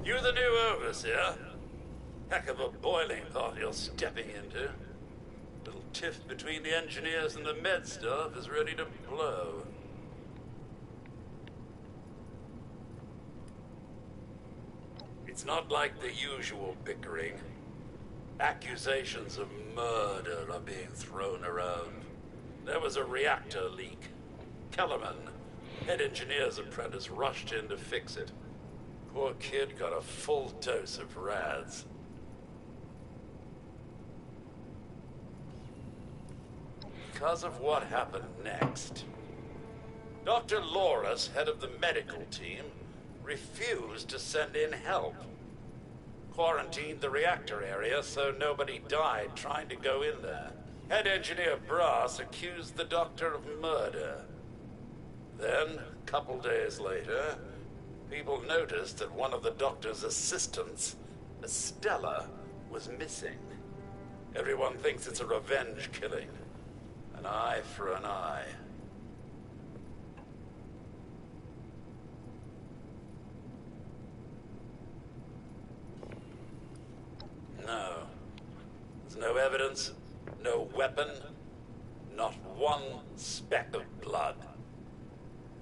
You the new overseer? Heck of a boiling pot you're stepping into. Little tiff between the engineers and the med staff is ready to blow. It's not like the usual bickering. Accusations of murder are being thrown around. There was a reactor leak. Kellerman, head engineer's apprentice, rushed in to fix it. Poor kid got a full dose of rads. Because of what happened next, Dr. Loris, head of the medical team, refused to send in help. Quarantined the reactor area so nobody died trying to go in there. Head engineer Brass accused the doctor of murder. Then, a couple days later, people noticed that one of the doctor's assistants, Estella, was missing. Everyone thinks it's a revenge killing. An eye for an eye. No. There's no evidence, no weapon, not one speck of blood.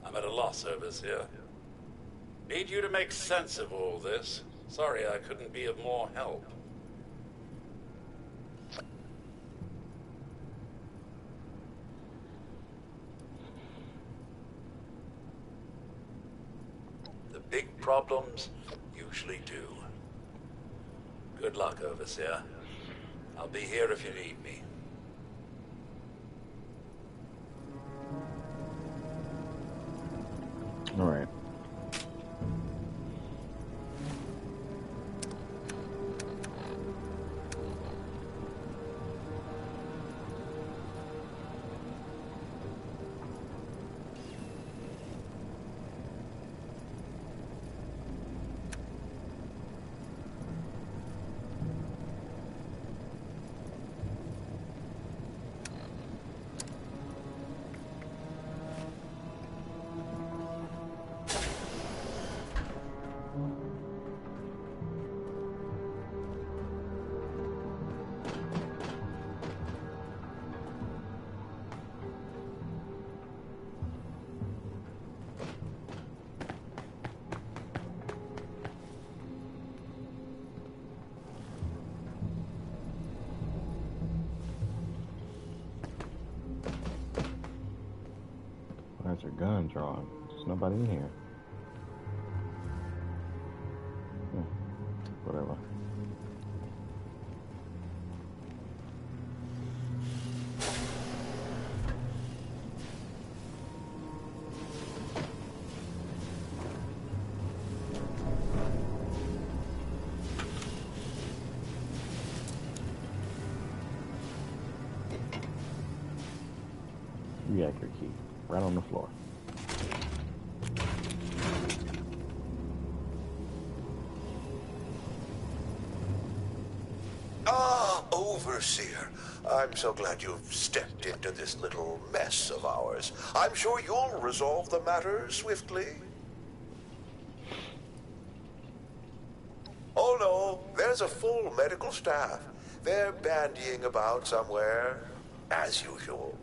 I'm at a loss, overseer. Need you to make sense of all this. Sorry I couldn't be of more help. The big problems usually do. Good luck, overseer. I'll be here if you need me. All right. Why's your gun drawn? There's nobody in here. Whatever. Reactor key. Right on the floor. Ah, Overseer. I'm so glad you've stepped into this little mess of ours. I'm sure you'll resolve the matter swiftly. Oh no, there's a full medical staff. They're bandying about somewhere, as usual.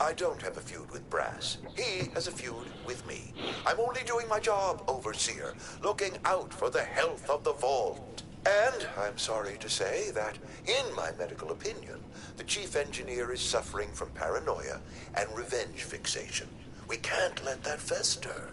I don't have a feud with Brass. He has a feud with me. I'm only doing my job, Overseer, looking out for the health of the vault. And I'm sorry to say that, in my medical opinion, the chief engineer is suffering from paranoia and revenge fixation. We can't let that fester.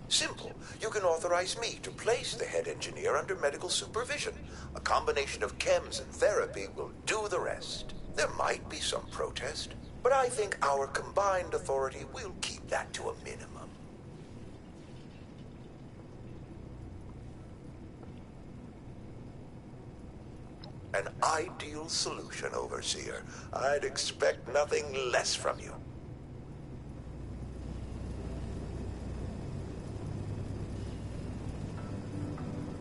Simple. You can authorize me to place the head engineer under medical supervision. A combination of chems and therapy will do the rest. There might be some protest. But I think our combined authority will keep that to a minimum. An ideal solution, Overseer. I'd expect nothing less from you.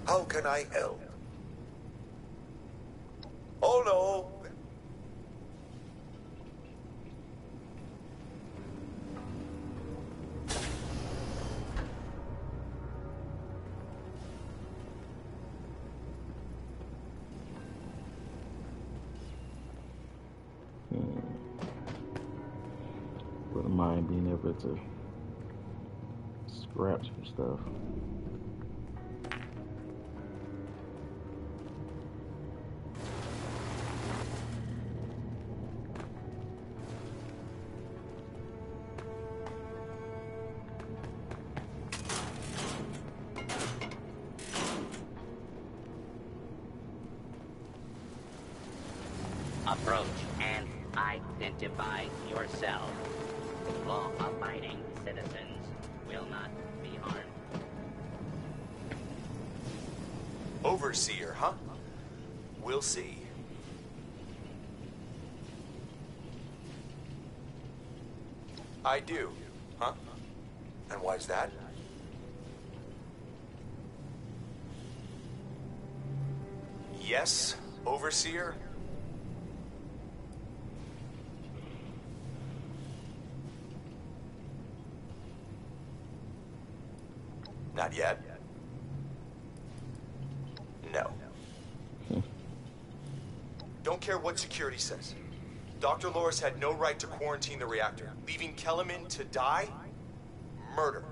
How can I help? Oh no! Wouldn't mind being able to scrap some stuff. Approach and identify yourself. Law-abiding citizens will not be harmed. Overseer, huh? We'll see. I do, huh? And why's that? Yes, Overseer? Not yet. No. Don't care what security says. Dr. Loris had no right to quarantine the reactor. Leaving Kellerman to die? Murder.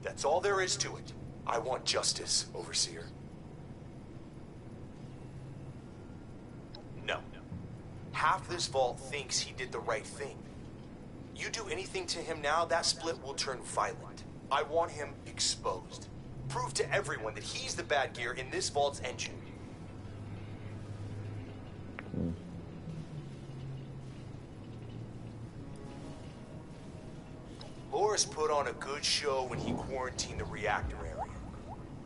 That's all there is to it. I want justice, Overseer. No. Half this vault thinks he did the right thing. You do anything to him now, that split will turn violent. I want him exposed. Prove to everyone that he's the bad gear in this vault's engine. Loris put on a good show when he quarantined the reactor area.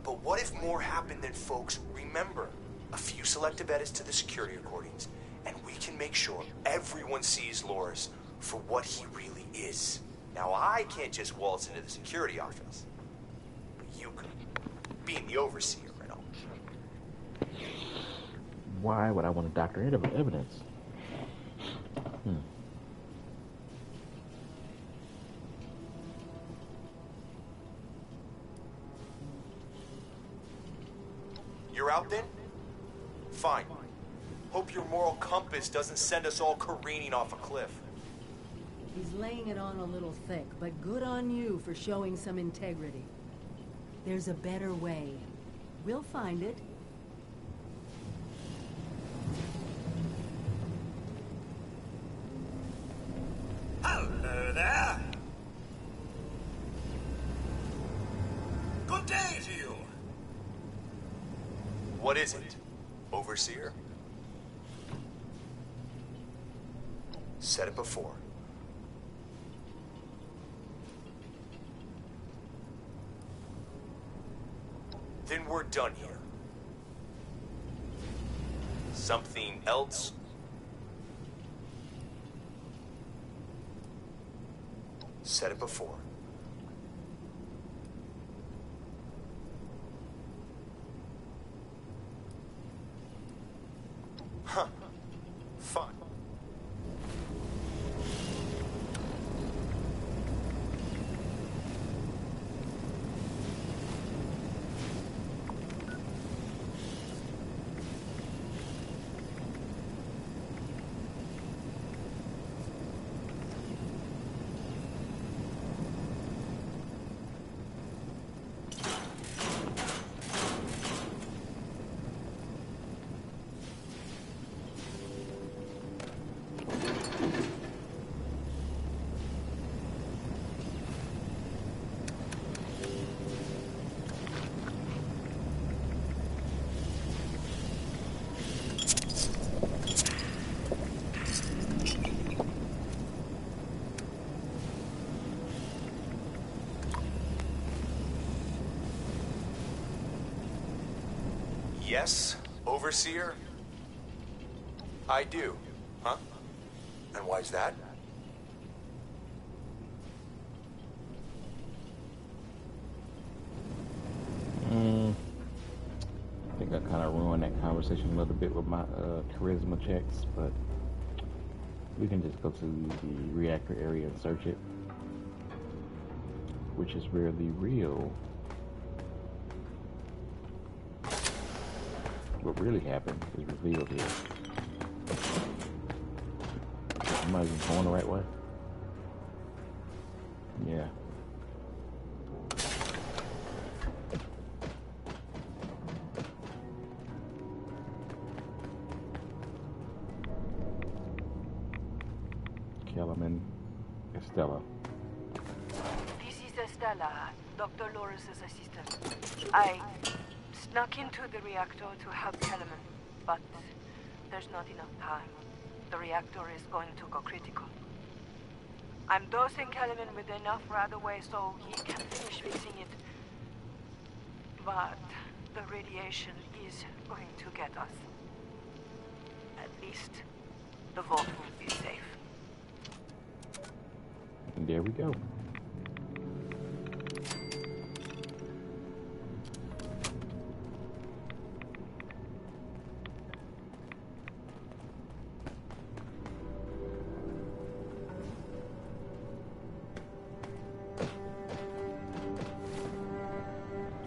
But what if more happened than folks remember? A few selective edits to the security recordings, and we can make sure everyone sees Loris for what he really is. Now, I can't just waltz into the security office. But you could. Being the overseer and all. Why would I want to doctor evidence? You're out then? Fine. Hope your moral compass doesn't send us all careening off a cliff. He's laying it on a little thick, but good on you for showing some integrity. There's a better way. We'll find it. Hello there. Good day to you. What is it, Overseer? Said it before. Then we're done here. Something else? Said it before. Huh. Fine. Yes, Overseer? I do. Huh? And why's that? I think I kind of ruined that conversation a little bit with my charisma checks, but we can just go to the reactor area and search it, which is where the real, what really happened is revealed here. Am I even going the right way? Yeah. Kellerman, Estella. This is Estella, Dr. Loris' assistant. I snuck into the reactor to help Kellerman, but there's not enough time. The reactor is going to go critical. I'm dosing Kellerman with enough right away so he can finish fixing it. But the radiation is going to get us. At least the vault will be safe. And there we go.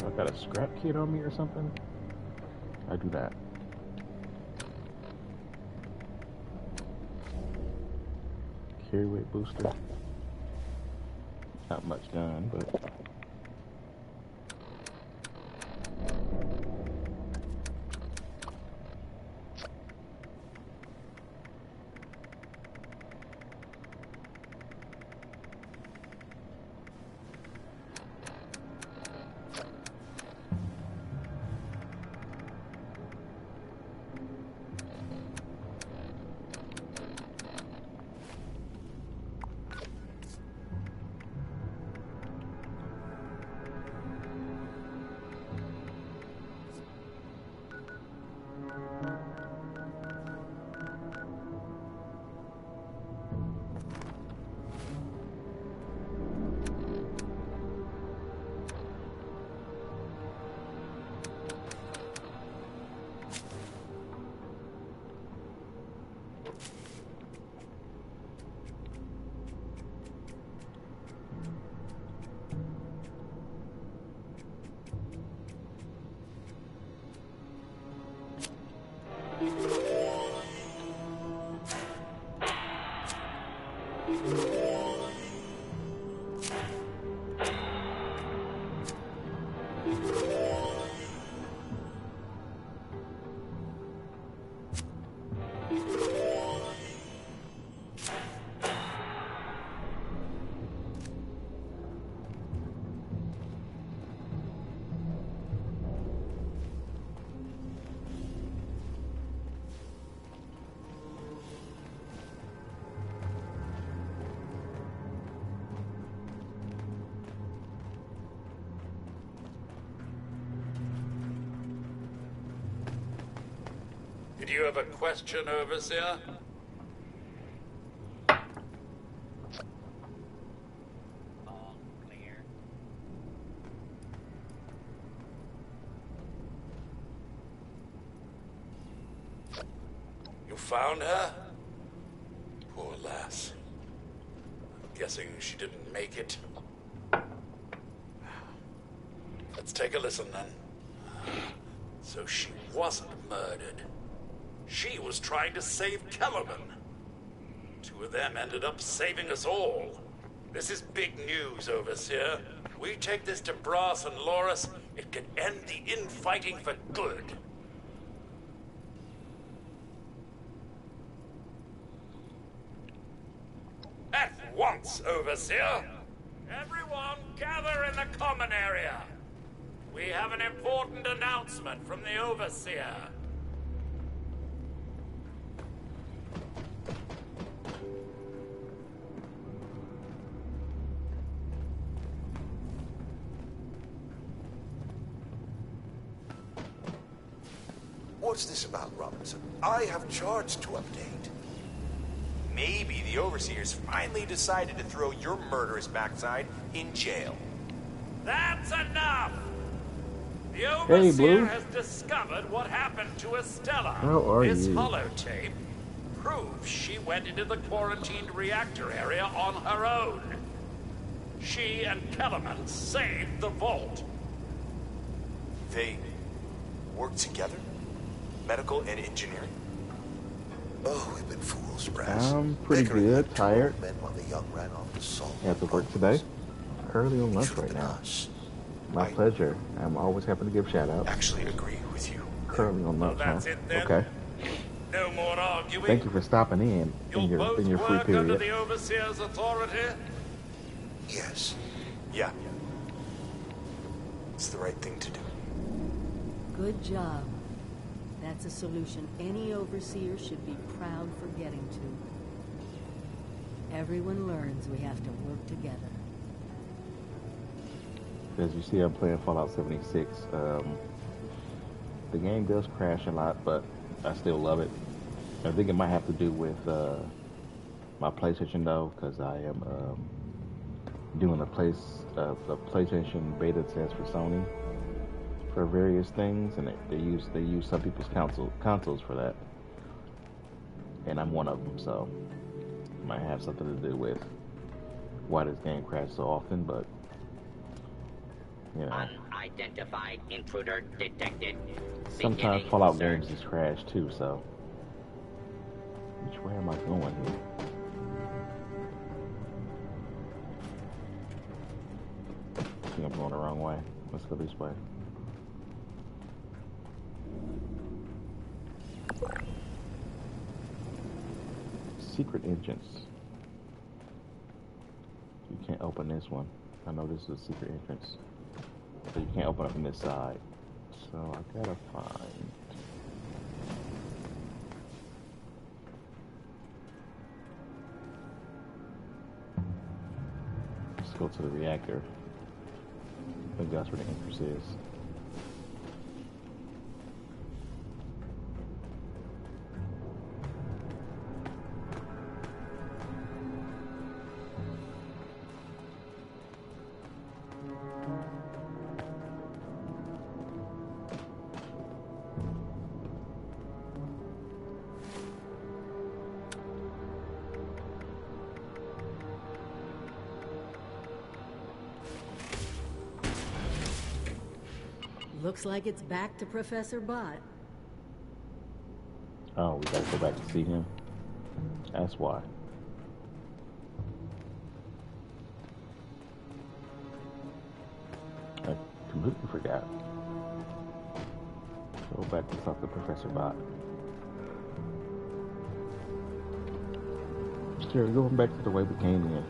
I got a scrap kit on me or something? I do that. Carry weight booster. Not much done, but Did you have a question, Overseer? All clear. You found her? Poor lass. I'm guessing she didn't make it. Let's take a listen then. So she wasn't murdered. She was trying to save Kellerman. Two of them ended up saving us all. This is big news, Overseer. We take this to Brass and Loris, it could end the infighting for good. At once, Overseer! Everyone gather in the common area. We have an important announcement from the Overseer. What's this about, Robinson? I have charts to update. Maybe the Overseers finally decided to throw your murderous backside in jail. That's enough! The Hey, Overseer Blue. has discovered what happened to Estella. How are This you? holotape proves she went into the quarantined reactor area on her own. She and Kellerman saved the vault. They work together? Medical and engineering? Oh, we've been fools, Brass. I'm pretty Bickering good, like tired. two old men while the young ran off to solve I have to work today. Currently on lunch right now. My pleasure. I'm always happy to give shout outs. Actually agree with you. Currently on lunch, huh? That's it then. Okay. No more arguing. Thank you for stopping in your Both free work under period. the Overseer's authority. Yes. Yeah. It's the right thing to do. Good job. That's a solution any overseer should be proud for getting to. Everyone learns we have to work together. As you see, I'm playing Fallout 76. The game does crash a lot, but I still love it. I think it might have to do with my PlayStation though, because I am doing a PlayStation beta test for Sony for various things, and they use some people's consoles for that, and I'm one of them, so it might have something to do with why this game crashes so often, but you know. Unidentified intruder detected. Sometimes Beginning Fallout search. games just crash too, so which way am I going here? I think I'm going the wrong way. Let's go this way. Secret entrance. You can't open this one. I know this is a secret entrance. So you can't open up on this side. So I gotta find... Let's go to the reactor. I think that's where the entrance is. Looks like it's back to Professor Bott. Oh, we gotta go back to see him. That's why. I completely forgot. Go back to talk to Professor Bott. Sure, going back to the way we came in.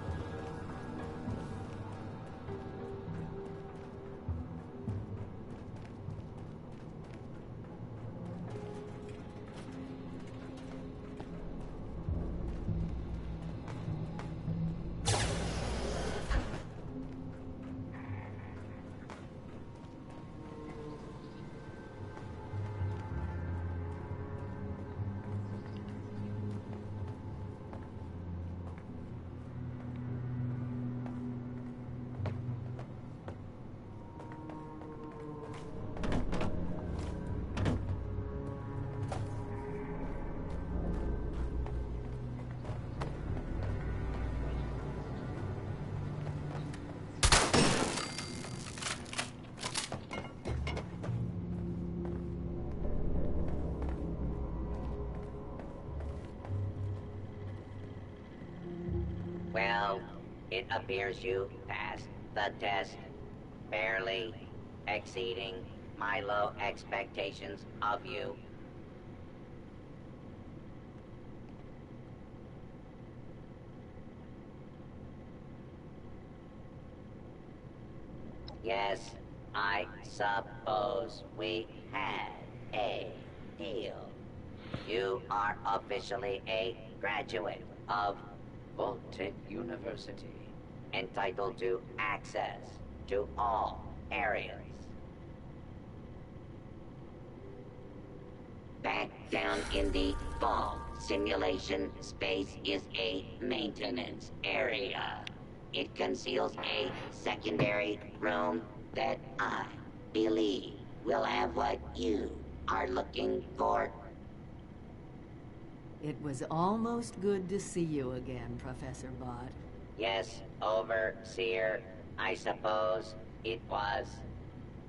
Well, it appears you passed the test, barely exceeding my low expectations of you. Yes, I suppose we had a deal. You are officially a graduate of Vault-Tec University, entitled to access to all areas. Back down in the vault, simulation space is a maintenance area. It conceals a secondary room that I believe will have what you are looking for. It was almost good to see you again, Professor Bott. Yes, Overseer. I suppose it was.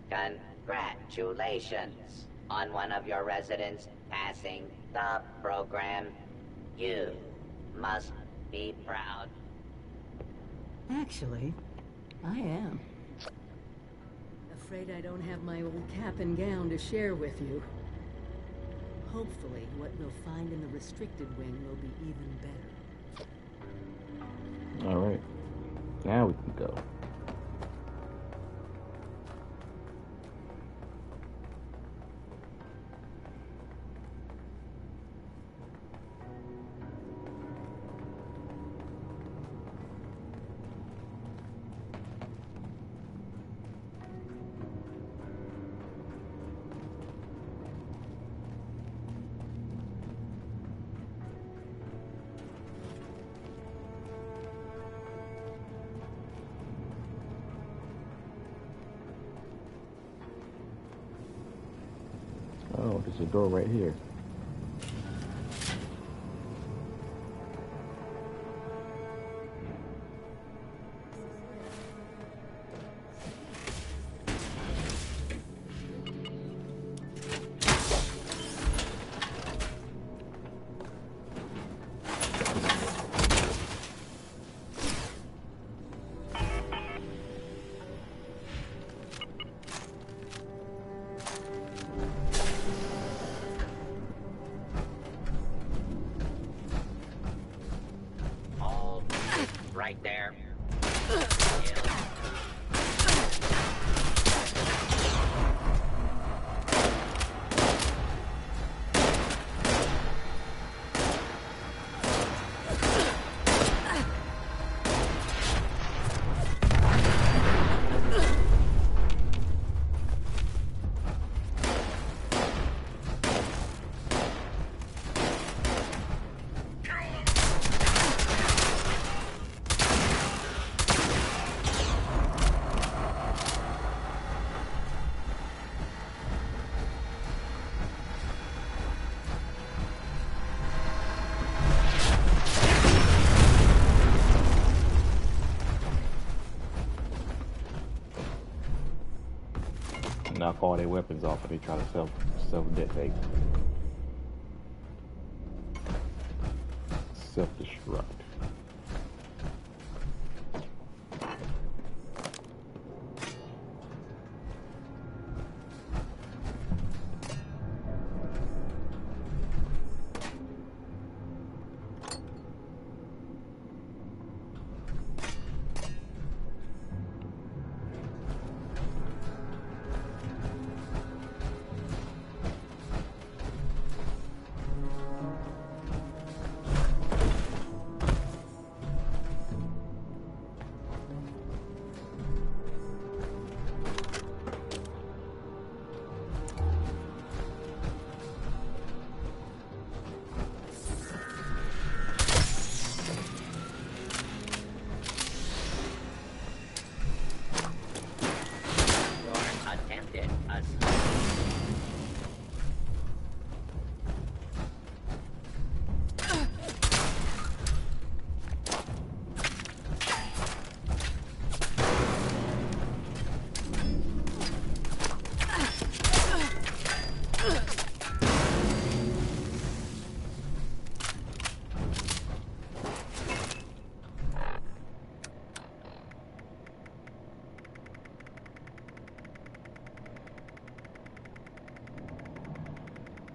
Congratulations on one of your residents passing the program. You must be proud. Actually, I am. Afraid I don't have my old cap and gown to share with you. Hopefully, what we'll find in the restricted wing will be even better. All right. Now we can go. Oh, there's a door right here. Right there. Knock all their weapons off and they try to self-detonate. Self-destruct.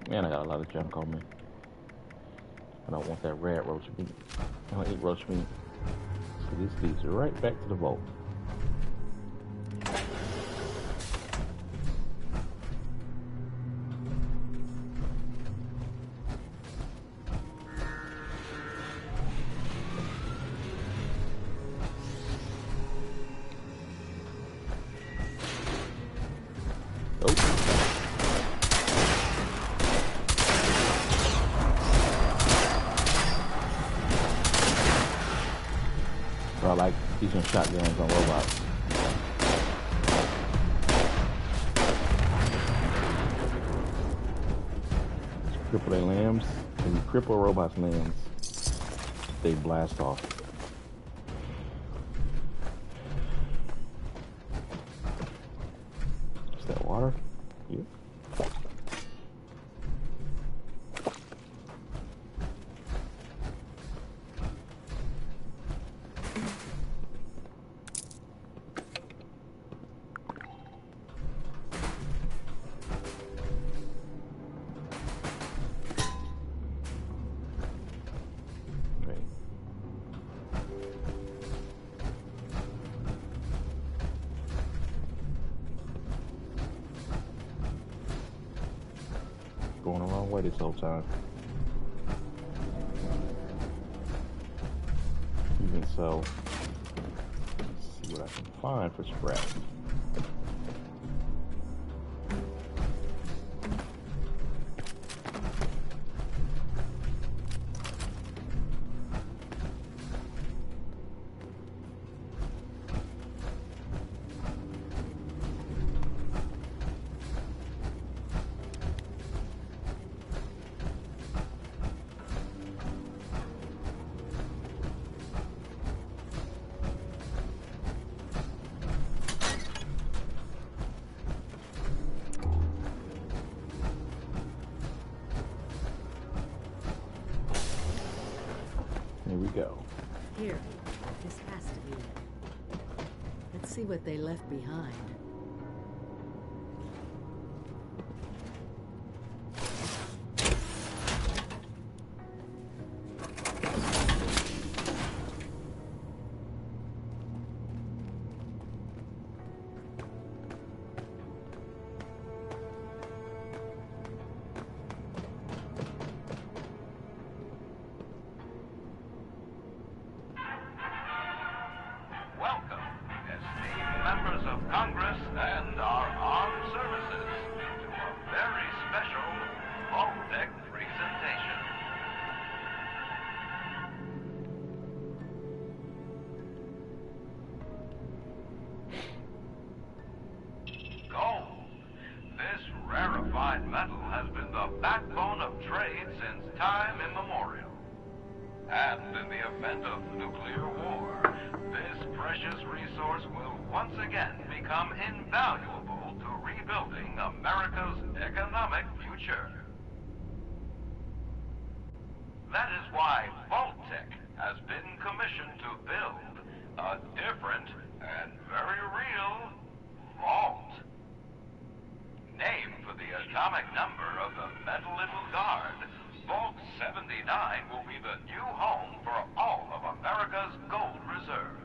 Man, I got a lot of junk on me. I don't want that red roach meat. I don't eat roach meat. So this leads right back to the vault. I like using shotguns on robots. Cripple their limbs. When you cripple a robot's limbs, they blast off. Is that water? Yep. Going the wrong way this whole time. Even so, let's see what I can find for scrap. Here we go. Here, this has to be it. Let's see what they left behind. Members of Congress and our armed services to a very special Vault-Tec presentation. Gold. This rarefied metal has been the backbone of trade since time immemorial. And in the event of nuclear war, this precious resource will once again become invaluable to rebuilding America's economic future. That is why Vault-Tec has been commissioned to build a different and very real vault. Named for the atomic number of the metal it will guard, Vault 79 will be the new home for all of America's gold reserves.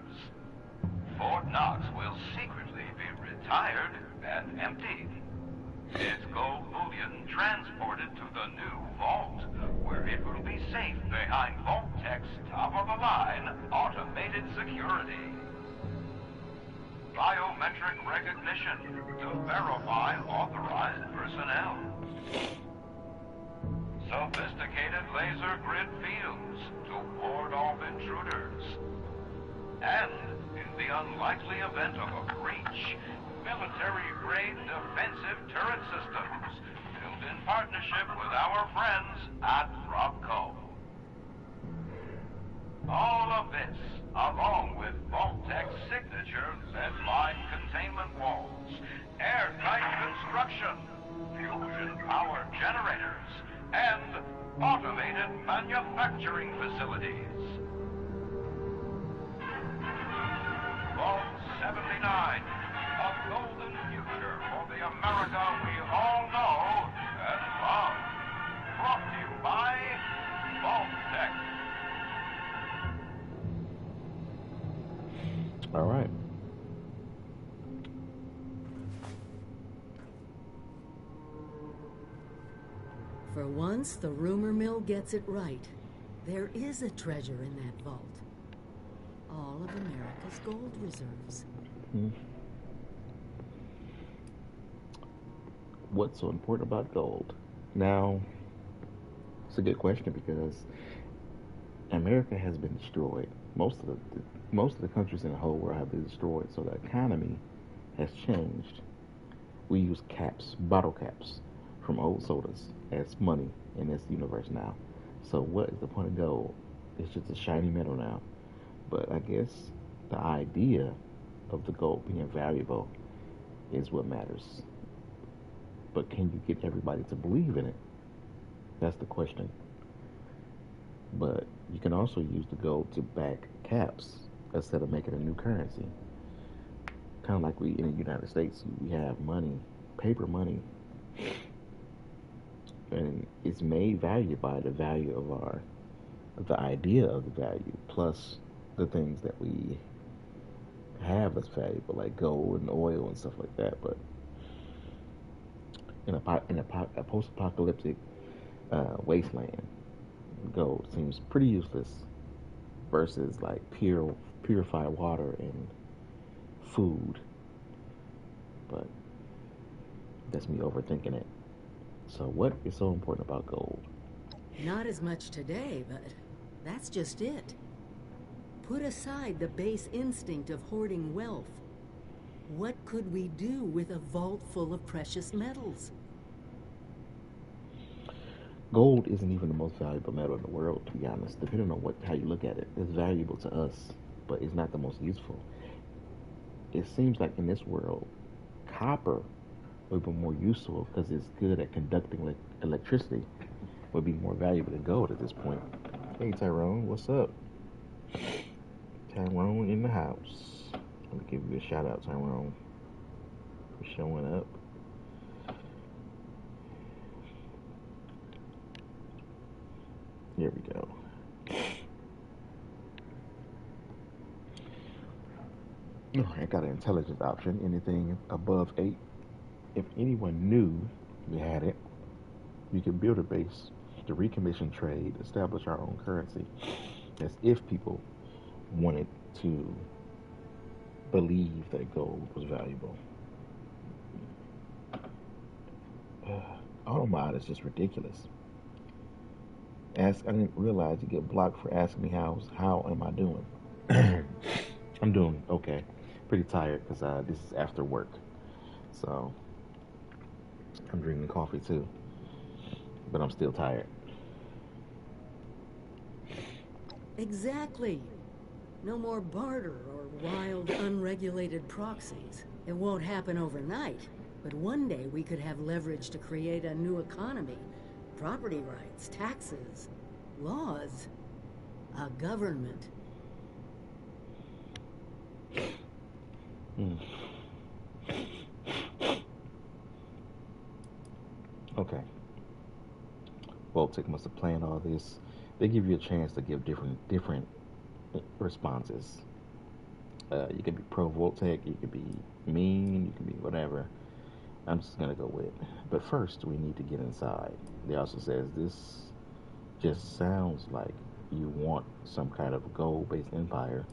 Fort Knox will secretly be retired and emptied. Its gold bullion transported to the new vault, where it will be safe behind Vault-Tec's top-of-the-line automated security. Biometric recognition to verify authorized personnel. Sophisticated laser grid fields to ward off intruders. And, in the unlikely event of a breach, military-grade defensive turret systems built in partnership with our friends at Robco. All of this, along with Vault-Tec's signature lead-line containment walls, airtight construction, fusion-powered generators, and automated manufacturing facilities. Vault 79, a golden future for the America we all know and love. Brought to you by Vault-Tec. All right. For once, the rumor mill gets it right. There is a treasure in that vault. All of America's gold reserves. What's so important about gold? Now, it's a good question because America has been destroyed. Most of the countries in the whole world have been destroyed, so the economy has changed. We use caps, bottle caps, from old sodas as money in this universe now. So what is the point of gold? It's just a shiny metal now. But I guess the idea of the gold being valuable is what matters. But can you get everybody to believe in it? That's the question. But you can also use the gold to back caps instead of making a new currency. Kind of like we in the United States, we have money, paper money, and it's made valuable by the value of the idea of the value, plus the things that we have that's valuable, like gold and oil and stuff like that. But in a post-apocalyptic wasteland, gold seems pretty useless versus like purified water and food. But that's me overthinking it. So what is so important about gold? Not as much today, but that's just it. Put aside the base instinct of hoarding wealth. What could we do with a vault full of precious metals? Gold isn't even the most valuable metal in the world, to be honest. Depending on how you look at it, it's valuable to us, but it's not the most useful. It seems like in this world, copper would be more useful because it's good at conducting electricity. Would be more valuable than gold at this point. Hey Tyrone, what's up? Tyrone in the house. Let me give you a shout out, Tyrone, for showing up. Here we go. Oh, I got an intelligence option. Anything above 8. If anyone knew we had it, we could build a base to recommission trade, establish our own currency. As if people wanted to believe that gold was valuable. Automod is just ridiculous. I didn't realize you get blocked for asking me how am I doing. I'm doing okay. Pretty tired because this is after work. So I'm drinking coffee too. But I'm still tired. Exactly. No more barter or wild, unregulated proxies. It won't happen overnight, but one day we could have leverage to create a new economy. Property rights, taxes, laws, a government. Okay. Vault-Tec must have planned all this. They give you a chance to give different responses. You can be pro Vault-Tec, you can be mean, you can be whatever. I'm just gonna go with. But first, we need to get inside. They also says this just sounds like you want some kind of gold-based empire.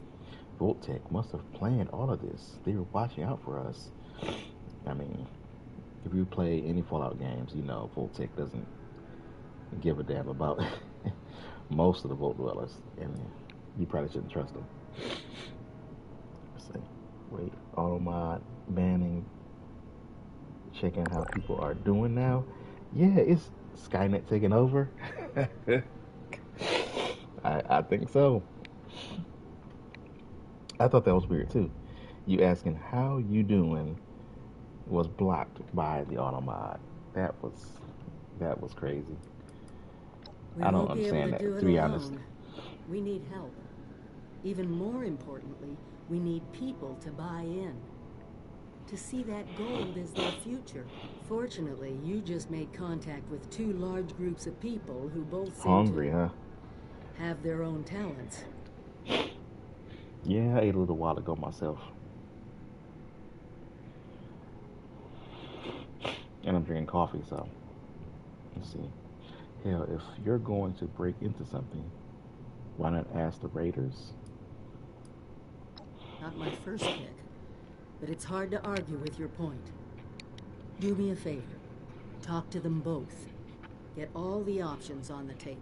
Vault-Tec must have planned all of this. They were watching out for us. I mean, if you play any Fallout games, you know Vault-Tec doesn't give a damn about most of the Vault dwellers, and you probably shouldn't trust them. Let's see. Wait, automod banning. Checking how people are doing now. Yeah, it's Skynet taking over. I think so. I thought that was weird too. You asking how you doing was blocked by the automod. That was crazy. I don't understand that, to be honest. We need help. Even more importantly, we need people to buy in. To see that gold is their future. Fortunately, you just made contact with 2 large groups of people who both seem hungry, to have their own talents. Yeah, I ate a little while ago myself. And I'm drinking coffee, so let's see. Hell, if you're going to break into something, why not ask the raiders? Not my first pick, but it's hard to argue with your point. Do me a favor. Talk to them both. Get all the options on the table.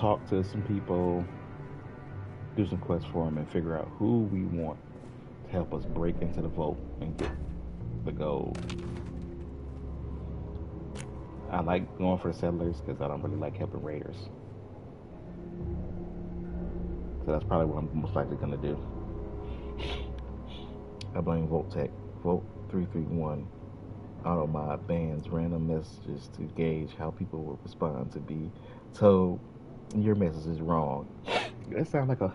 talk to some people, do some quests for them, and figure out who we want to help us break into the vault and get the gold. I like going for the settlers because I don't really like helping raiders. So that's probably what I'm most likely going to do. I blame Vault-Tec. Vault 331 auto-mod bans random messages to gauge how people will respond to be told your message is wrong. That sounds like a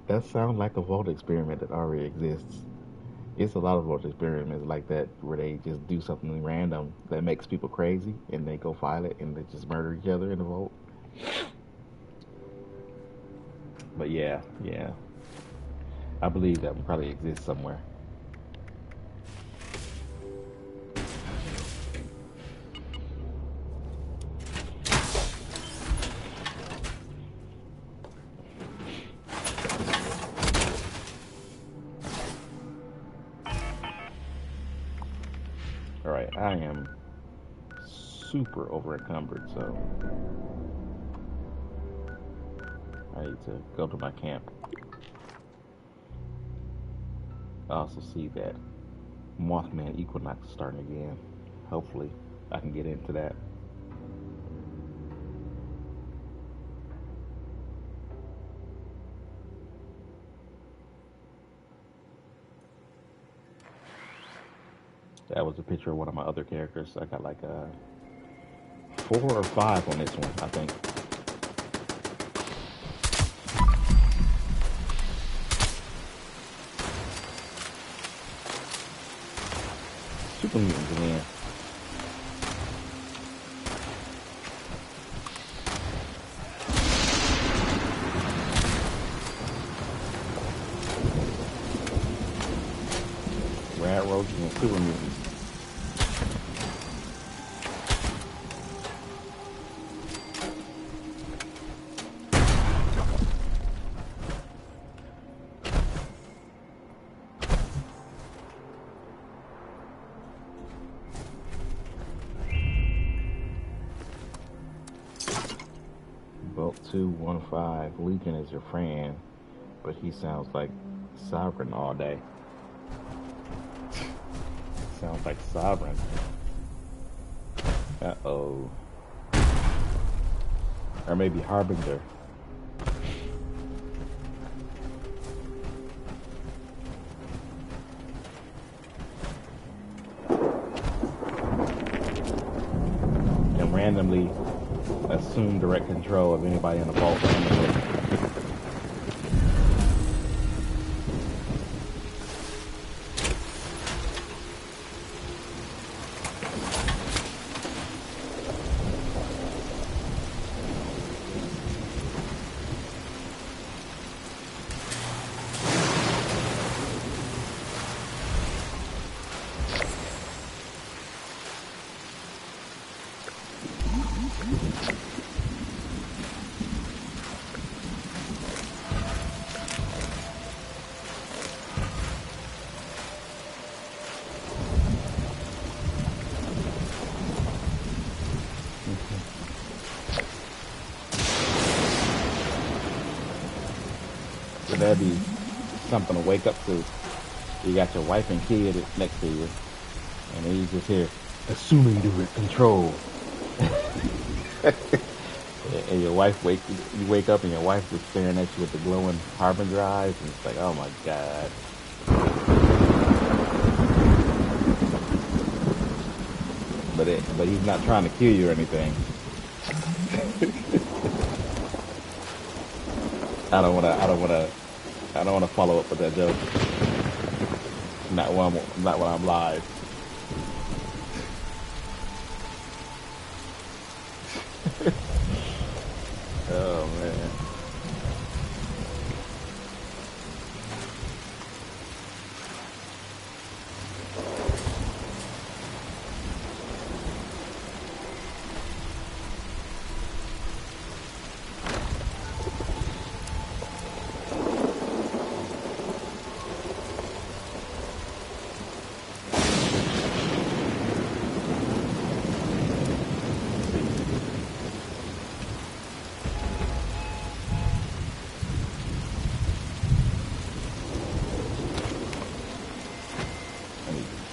that sounds like a Vault experiment that already exists. It's a lot of Vault experiments like that where they just do something random that makes people crazy and they go file it and they just murder each other in the Vault. But yeah. I believe that one probably exists somewhere. Alright, I am super over encumbered, so I need to go to my camp. I also see that Mothman Equinox is starting again. Hopefully, I can get into that. That was a picture of one of my other characters. I got like 4 or 5 on this one, I think. Super mutants again. Rat roaches and super mutants. Vault 215, Legion is your friend, but he sounds like Sovereign all day. Sounds like Sovereign. Uh-oh. Or maybe Harbinger. And randomly assume direct control of anybody in the vault randomly. So that'd be something to wake up to. You got your wife and kid next to you, and then you just hear, assuming direct control. And your wife you wake up and your wife is staring at you with the glowing Harbinger eyes, and it's like, oh my God. But he's not trying to kill you or anything. I don't wanna follow up with that joke. Not when I'm live. Oh man.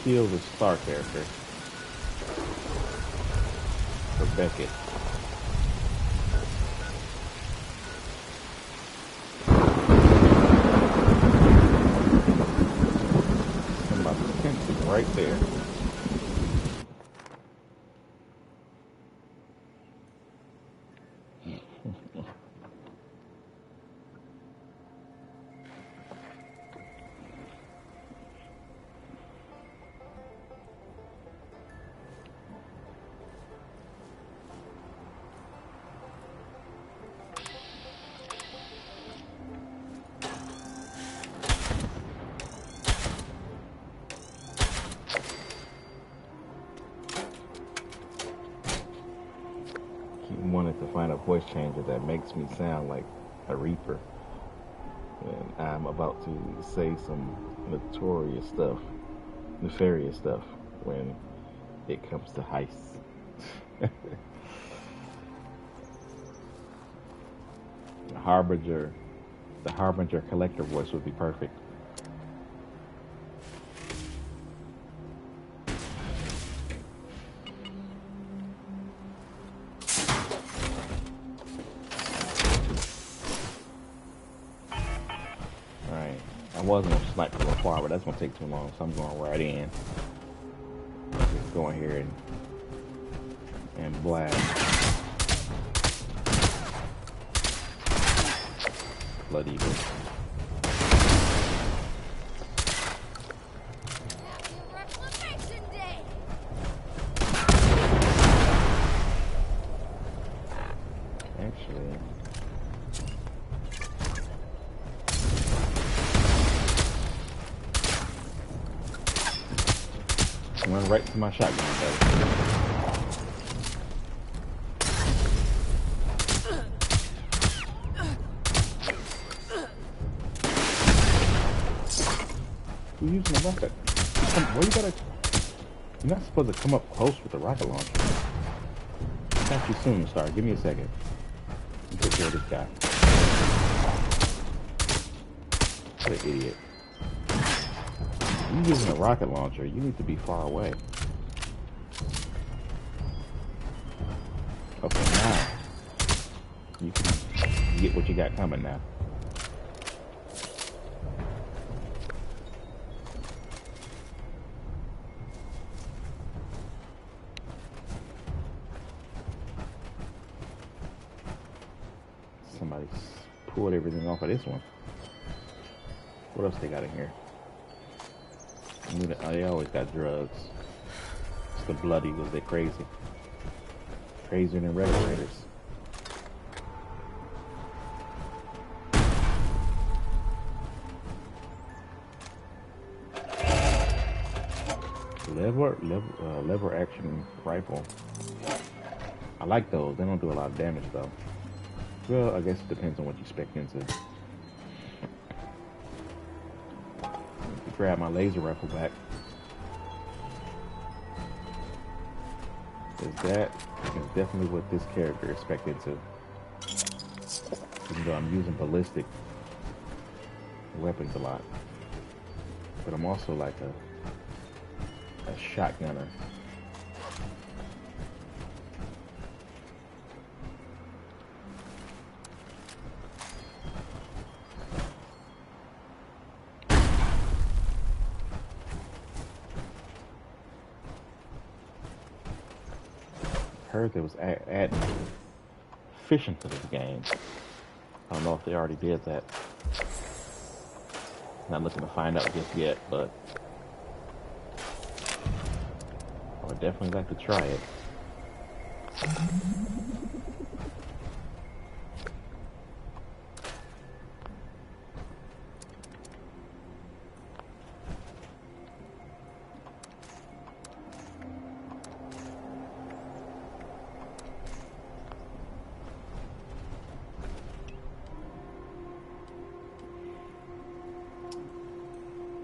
Shields a star character. For Beckett. And my potential right there. Wanted to find a voice changer that makes me sound like a Reaper. And I'm about to say some notorious stuff, nefarious stuff when it comes to heists. The Harbinger collector voice would be perfect. I was going to snipe from afar, but that's going to take too long, so I'm going right in. Just go in here and blast. Blood Eagle. Actually... Run right to my shotgun, buddy. You're using a rocket. Where you gotta... You're not supposed to come up close with the rocket launcher. Catch you soon, Star. Give me a second. Let me take care of this guy. What an idiot. You're using a rocket launcher. You need to be far away. Okay, now you can get what you got coming now. Somebody pulled everything off of this one. What else they got in here? They always got drugs. It's the Blood Eagles, they're crazy. Crazier than Regulators. Lever action rifle. I like those. They don't do a lot of damage though. Well, I guess it depends on what you spec into. Grab my laser rifle back. Because that is definitely what this character is spec'd into. Even though I'm using ballistic weapons a lot. But I'm also like a shotgunner. Heard they was adding fishing to this game. I don't know if they already did that. Not looking to find out just yet, but I would definitely like to try it.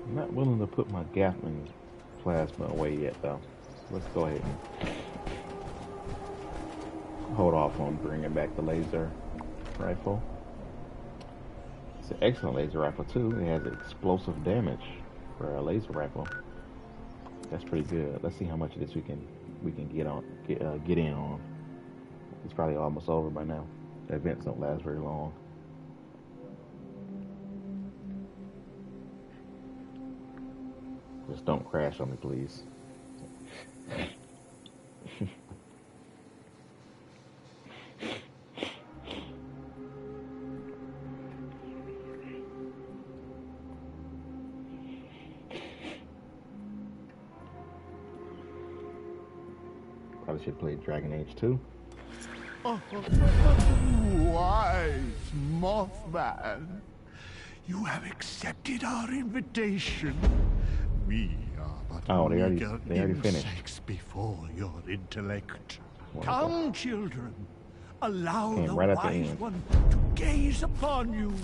I'm not willing to put my Gatling plasma away yet, though. Let's go ahead and hold off on bringing back the laser rifle. It's an excellent laser rifle, too. It has explosive damage for a laser rifle. That's pretty good. Let's see how much of this we can get in on. It's probably almost over by now. The events don't last very long. Just don't crash on me, please. Probably should play Dragon Age 2. Oh, wise Mothman, you have accepted our invitation. We are but they already finished. insects before your intellect. Well, Come, children, allow Came the right at the wise end. one to gaze upon you.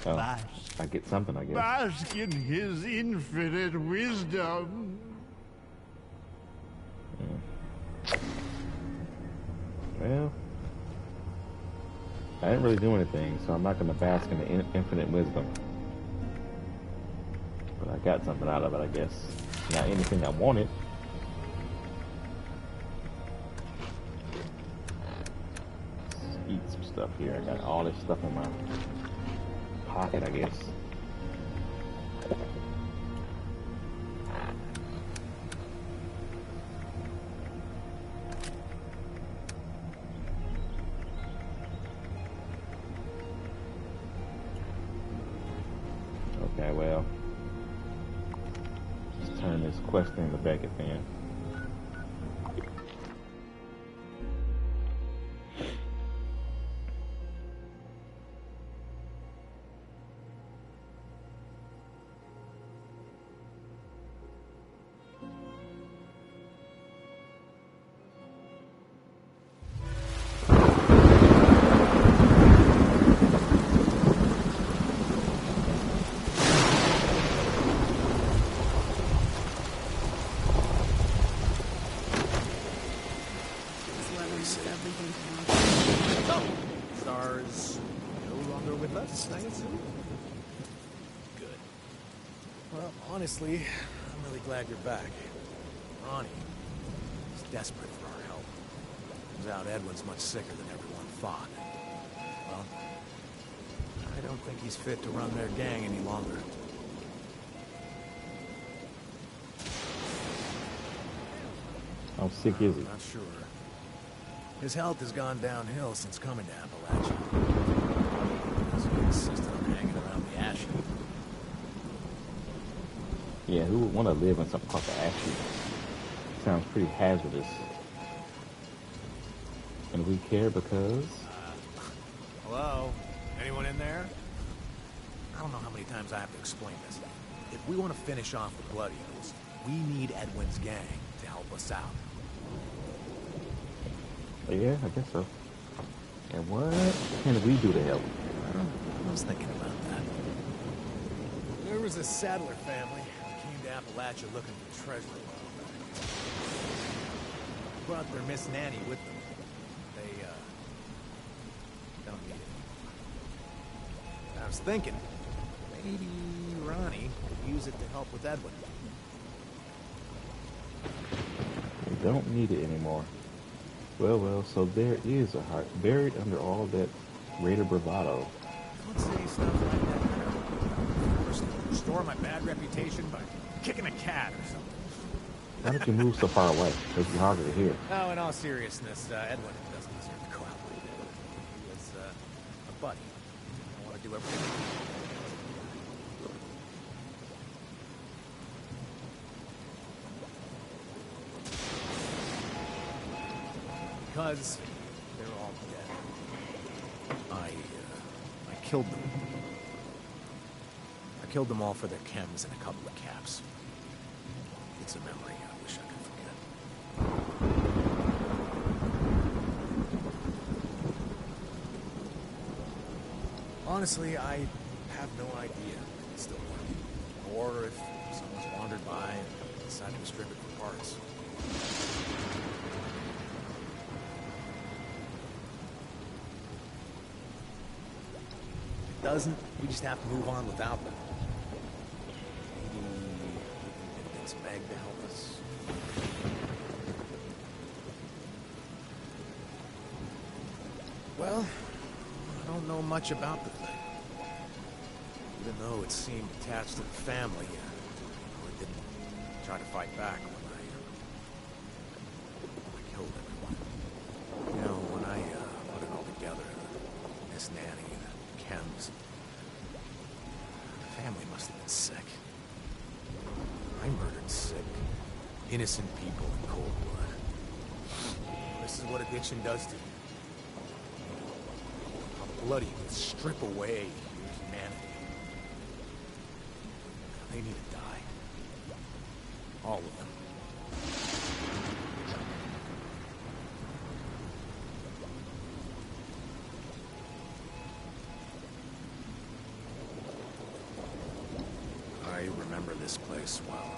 Oh, Bask, I get something, I guess. bask in his infinite wisdom. Well, I didn't really do anything, so I'm not going to bask in the infinite wisdom. But I got something out of it, I guess. Not anything I wanted. Let's eat some stuff here. I got all this stuff in my pocket, I guess. Okay, well, just turn this quest thing to Beckett then. Stars no longer with us, I assume? Good. Well, honestly, I'm really glad you're back. Ronnie is desperate for our help. Turns out Edwin's much sicker than everyone thought. Well, I don't think he's fit to run their gang any longer. How sick is he? Not sure. His health has gone downhill since coming to Appalachia. He insisted on hanging around the ash heap. Yeah, who would want to live in something called the ash heap? Sounds pretty hazardous. And we care because... Hello? Anyone in there? I don't know how many times I have to explain this. If we want to finish off the Blood Eagles, we need Edwin's gang to help us out. Yeah, I guess so. And what can we do to help? I was thinking about that. There was a Sadler family who came to Appalachia looking for treasure a while back. Brought their Miss Nanny with them. They, don't need it. I was thinking, maybe Ronnie could use it to help with Edwin. We don't need it anymore. Well, so there is a heart buried under all that Raider bravado. Don't say stuff like that. First, restore my bad reputation by kicking a cat or something. Why don't you move so far away? Makes you harder to hear. No, in all seriousness, Edwin doesn't deserve to go out. He was a buddy. I want to do everything. Because they're all dead. I killed them. I killed them all for their chems and a couple of caps. It's a memory I wish I could forget. Honestly, I have no idea if it's still working. Or if someone's wandered by and decided to strip it for parts. Doesn't, we just have to move on without them. Maybe we can Miss Meg to help us. Well, I don't know much about the thing. Even though it seemed attached to the family, I didn't try to fight back when I killed everyone. You know, when I put it all together, Miss Nanny, the Chems, the family must have been sick. I murdered sick, innocent people in cold blood. This is what addiction does to you. How bloody it can strip away your humanity. They need to die. All of them. I remember this place well.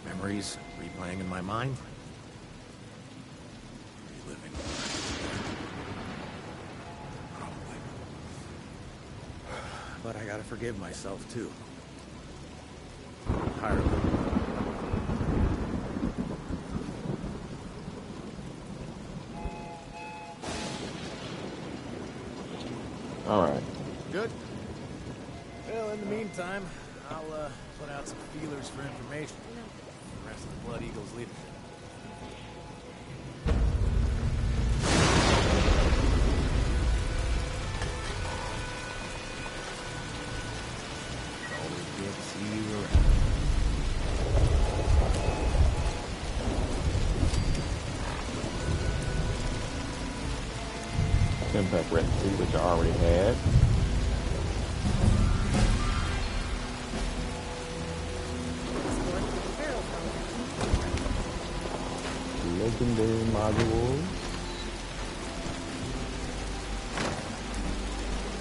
Memories replaying in my mind. Reliving. Probably. But I gotta forgive myself, too. Entirely. All right. Good. Well, in the meantime, I'll put out some feelers for information. The rest of the Blood Eagles leadership. Always good to see you around. Impact recipe, which I already had. Legendary module.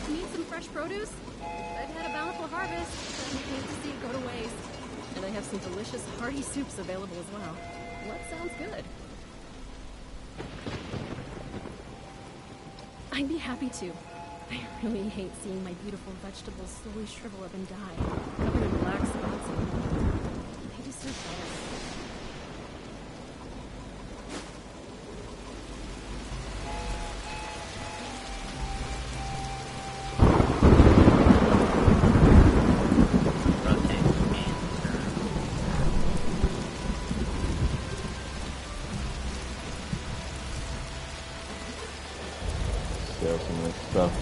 Need some fresh produce? I've had a bountiful harvest, but I hate to see it go to waste. And I have some delicious hearty soups available as well. What sounds good? I'd be happy to. I really hate seeing my beautiful vegetables slowly shrivel up and die, covered in black spots. They deserve better. Sell some of this stuff.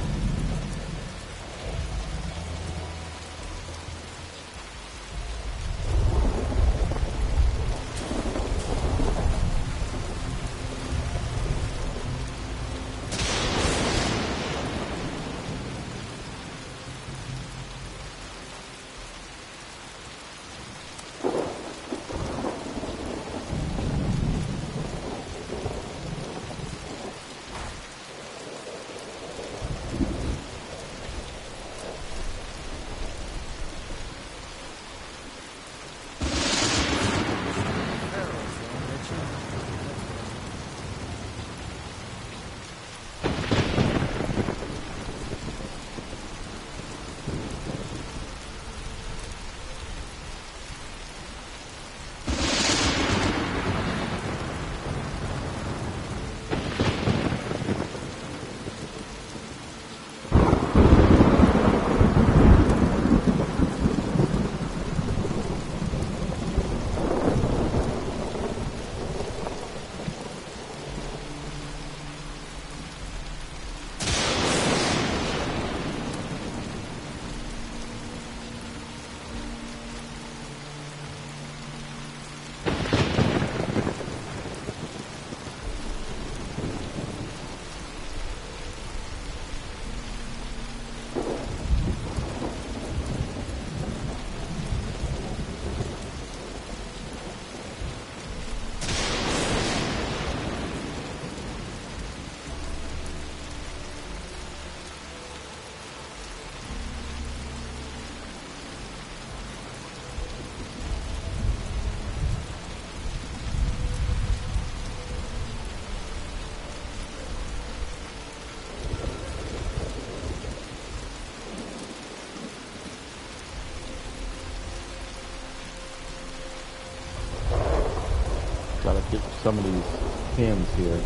some of these pins here,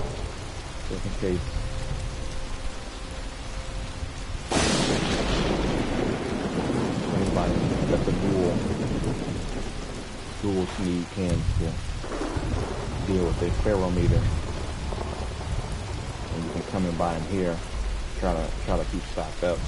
just in case. Anybody that's a dual sleeve pins to deal with a ferrometer, and you can come and buy them here. Try to keep stocked up.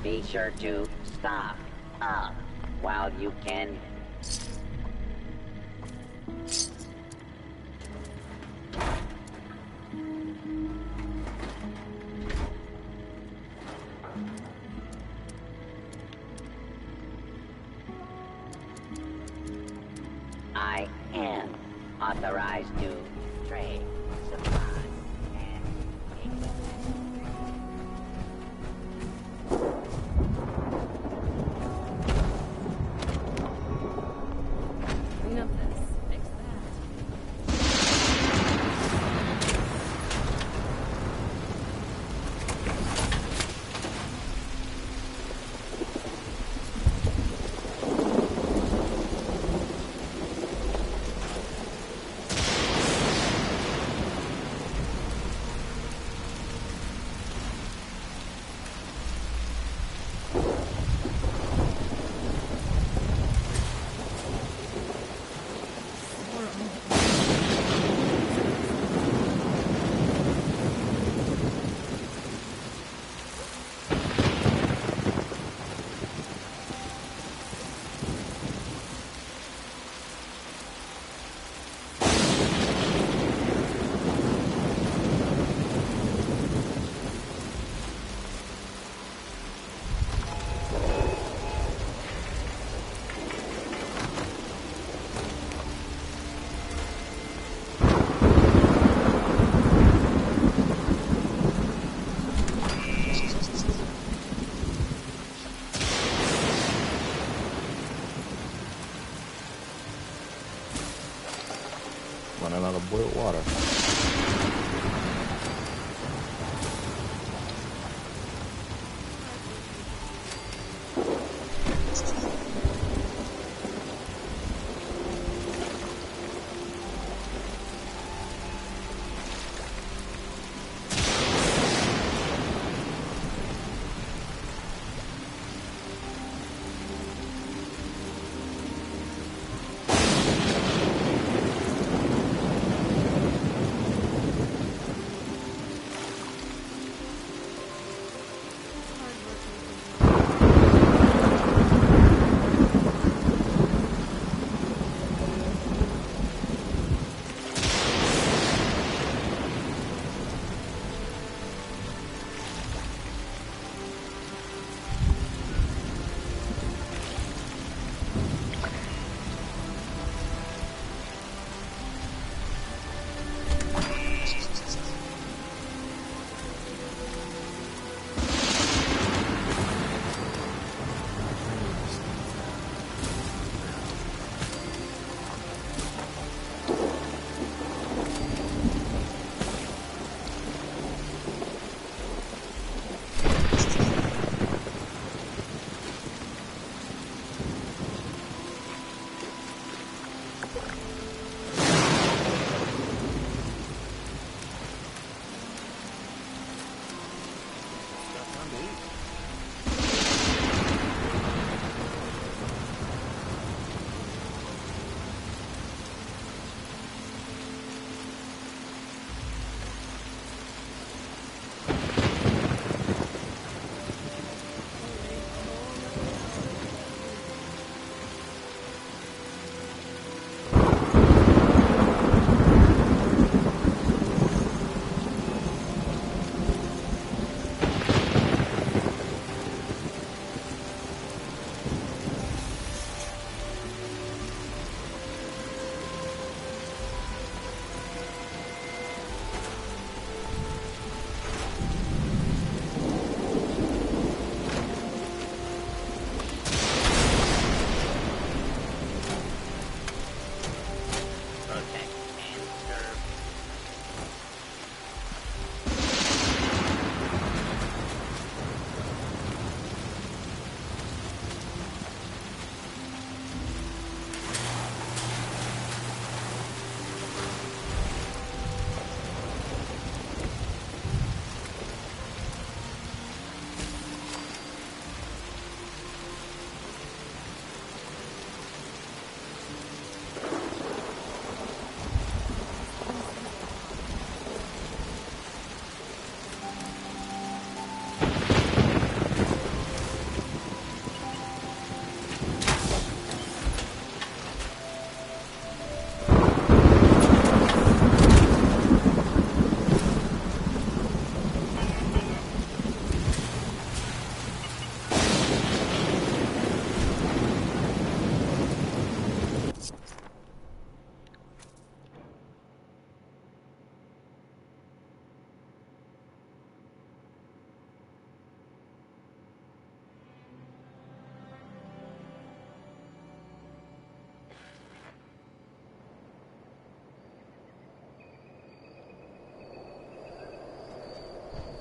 Be sure to stock up while you can. I am authorized to trade supplies. Clean up this, fix that. Running out of boiled water.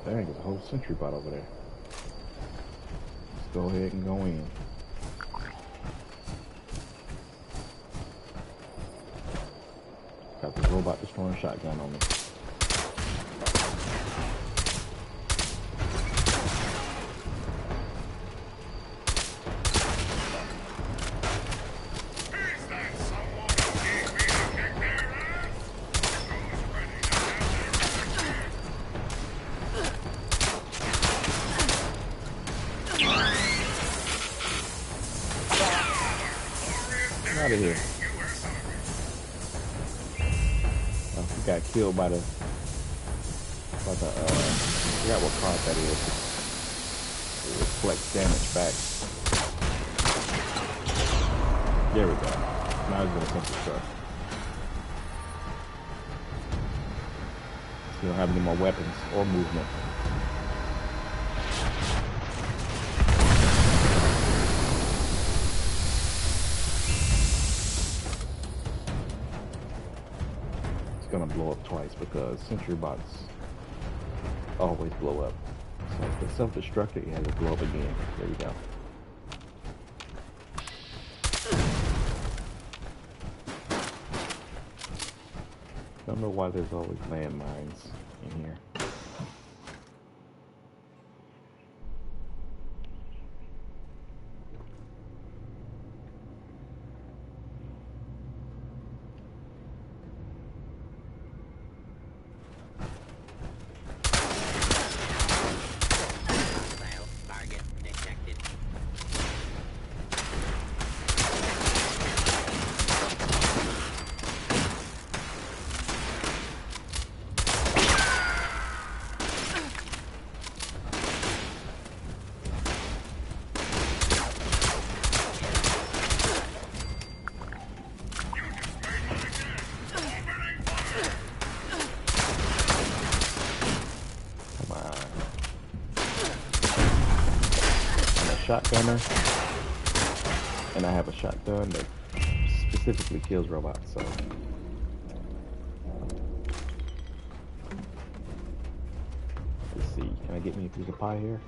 Dang, there's a whole sentry bot over there. Let's go ahead and go in. Got the robot destroying shotgun on me. Out of here. He got killed by the I forgot what card that is. It reflects damage back. There we go. Now he's gonna attempt to trust. So you don't have any more weapons or movement. Gonna blow up twice because sentry bots always blow up. So if it's self-destructed, you have to blow up again. There you go. Don't know why there's always landmines in here. Shotgunner, and I have a shotgun that specifically kills robots, so let's see, can I get me a piece of pie here?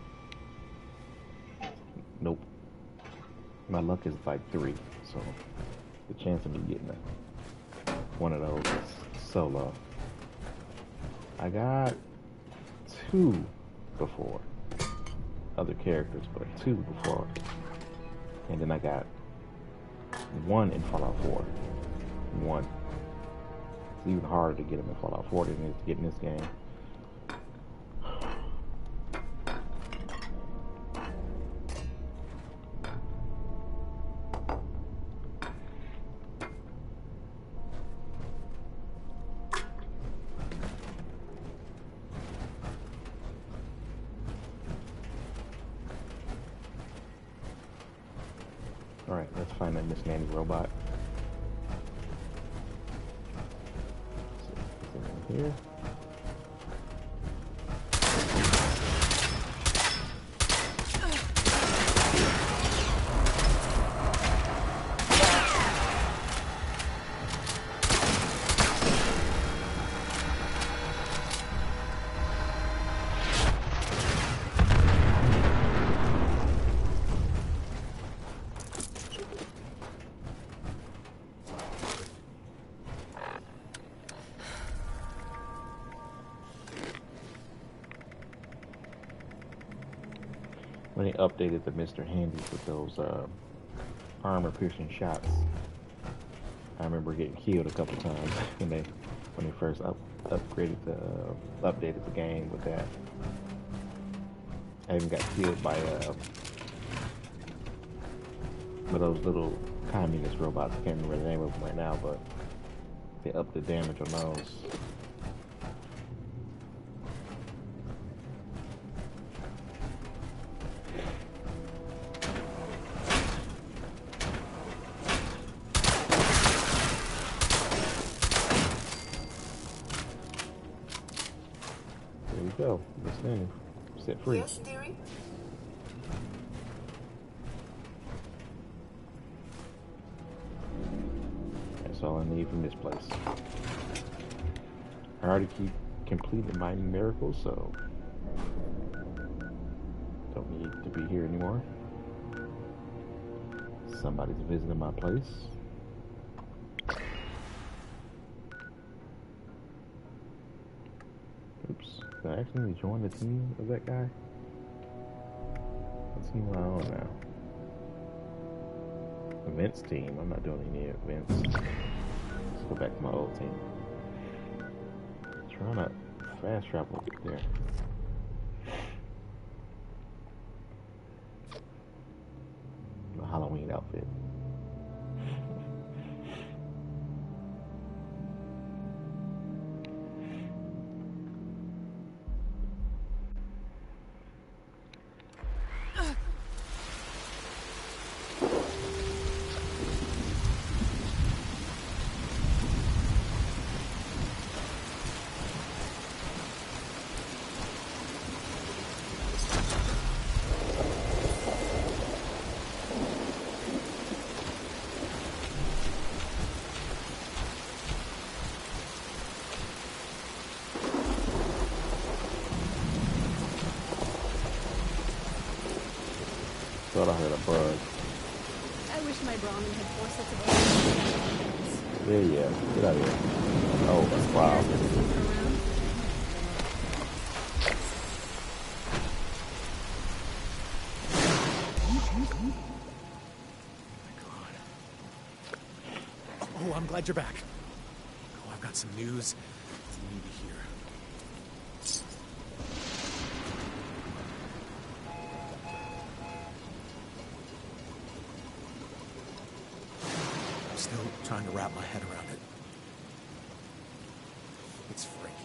Nope. My luck is like 3, so the chance of me getting one of those is so low. I got 2 before. Other characters, but 2 before, and then I got 1 in Fallout 4. 1. It's even harder to get them in Fallout 4 than it is to get in this game. Alright, let's find that Miss Nanny robot. So, here. When they updated the Mr. Handys with those armor-piercing shots, I remember getting killed a couple times when they first updated the game with that. I even got killed by those little communist robots. I can't remember the name of them right now, but they upped the damage on those. There we go. Miss Nanny set free. Yes, dearie? That's all I need from this place. I already completed Mighty Miracles, so be here anymore. Somebody's visiting my place. Oops. Did I accidentally join the team of that guy? Let's see what I own now. Events team. I'm not doing any events. Let's go back to my old team. Trying to fast travel there. A Halloween outfit. Thought I heard a bug. I wish my Brahmin had 4 sets of eyes. Yeah. Get out of here. Oh, wow. Oh, I'm glad you're back. Oh, I've got some news that you need to hear. I'm still trying to wrap my head around it. It's Frankie,